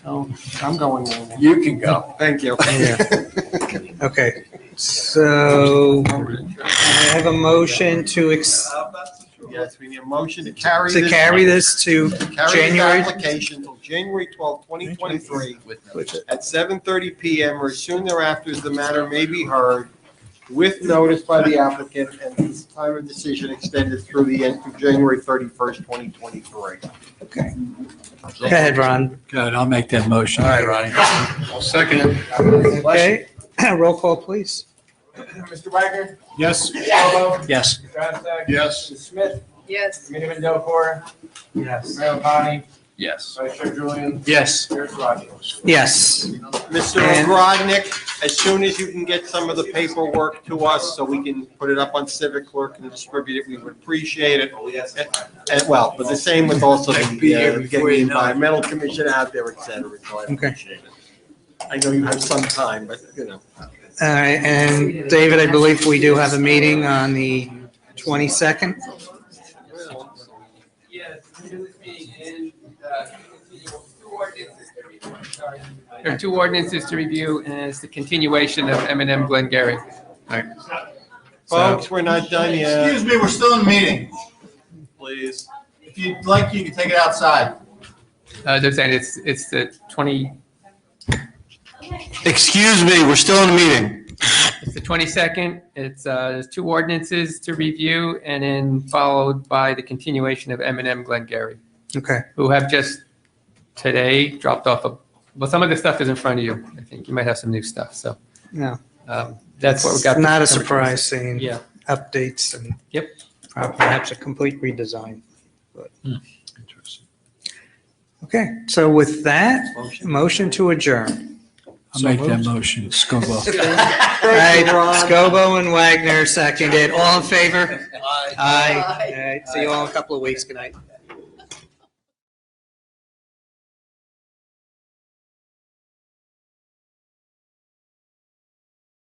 Speaker 5: Oh, I'm going there.
Speaker 13: You can go.
Speaker 5: Thank you.
Speaker 1: Okay, so I have a motion to
Speaker 5: Yes, we need a motion to carry
Speaker 1: to
Speaker 5: this.
Speaker 1: carry this to
Speaker 5: Carry this
Speaker 1: January.
Speaker 5: application until January 12th, 2023 at 7:30 PM or soon thereafter as the matter may be heard with notice by the applicant and this time of decision extended through the end of January 31st, 2023.
Speaker 1: Okay. Go ahead, Ron.
Speaker 13: Good, I'll make that motion. All right, Ronnie.
Speaker 9: I'll second it.
Speaker 1: Okay, roll call, please.
Speaker 18: Mr. Wagner?
Speaker 9: Yes.
Speaker 18: Mr. Elmo?
Speaker 13: Yes.
Speaker 18: Mr. Johnson?
Speaker 9: Yes.
Speaker 18: Mr. Smith?
Speaker 14: Yes.
Speaker 18: Committeeman Delcor?
Speaker 1: Yes.
Speaker 18: Mayor Bonnie?
Speaker 13: Yes.
Speaker 18: Vice Chair Julian?
Speaker 13: Yes.
Speaker 18: Chair Rogers?
Speaker 1: Yes.
Speaker 5: Mr.
Speaker 1: And-
Speaker 5: Ogrodnick, as soon as you can get some of the paperwork to us so we can put it up on Civic Clerk and distribute it, we would appreciate it. And well, but the same with also
Speaker 13: Be here
Speaker 5: getting
Speaker 13: before
Speaker 5: the
Speaker 13: you know it.
Speaker 5: environmental commission out there, et cetera, so I
Speaker 1: Okay.
Speaker 5: appreciate it. I know you have some time, but you know.
Speaker 1: All right, and David, I believe we do have a meeting on the 22nd.
Speaker 4: Yes, there are 2 ordinances to review, and it's the continuation of M&M Glengarry.
Speaker 5: Folks, we're not done yet.
Speaker 9: Excuse me, we're still in the meeting. Please. If you'd like, you can take it outside.
Speaker 4: They're saying it's the 20.
Speaker 5: Excuse me, we're still in the meeting.
Speaker 4: It's the 22nd. There's two ordinances to review and then followed by the continuation of M&M Glengarry,
Speaker 1: Okay.
Speaker 4: who have just today dropped off well, some of the stuff is in front of you. I think you might have some new stuff. So
Speaker 1: Yeah.
Speaker 4: that's what we got.
Speaker 1: It's not a
Speaker 4: September
Speaker 1: surprise
Speaker 4: 26th.
Speaker 1: seeing
Speaker 4: Yeah.
Speaker 1: updates and.
Speaker 4: Yep.
Speaker 1: Perhaps a complete redesign. But- Okay, so with that, motion to adjourn.
Speaker 12: I'll make that motion, Scobo.
Speaker 1: All right, Scobo and Wagner seconded. All in favor? Aye. All right, see you all in a couple of weeks. Good night.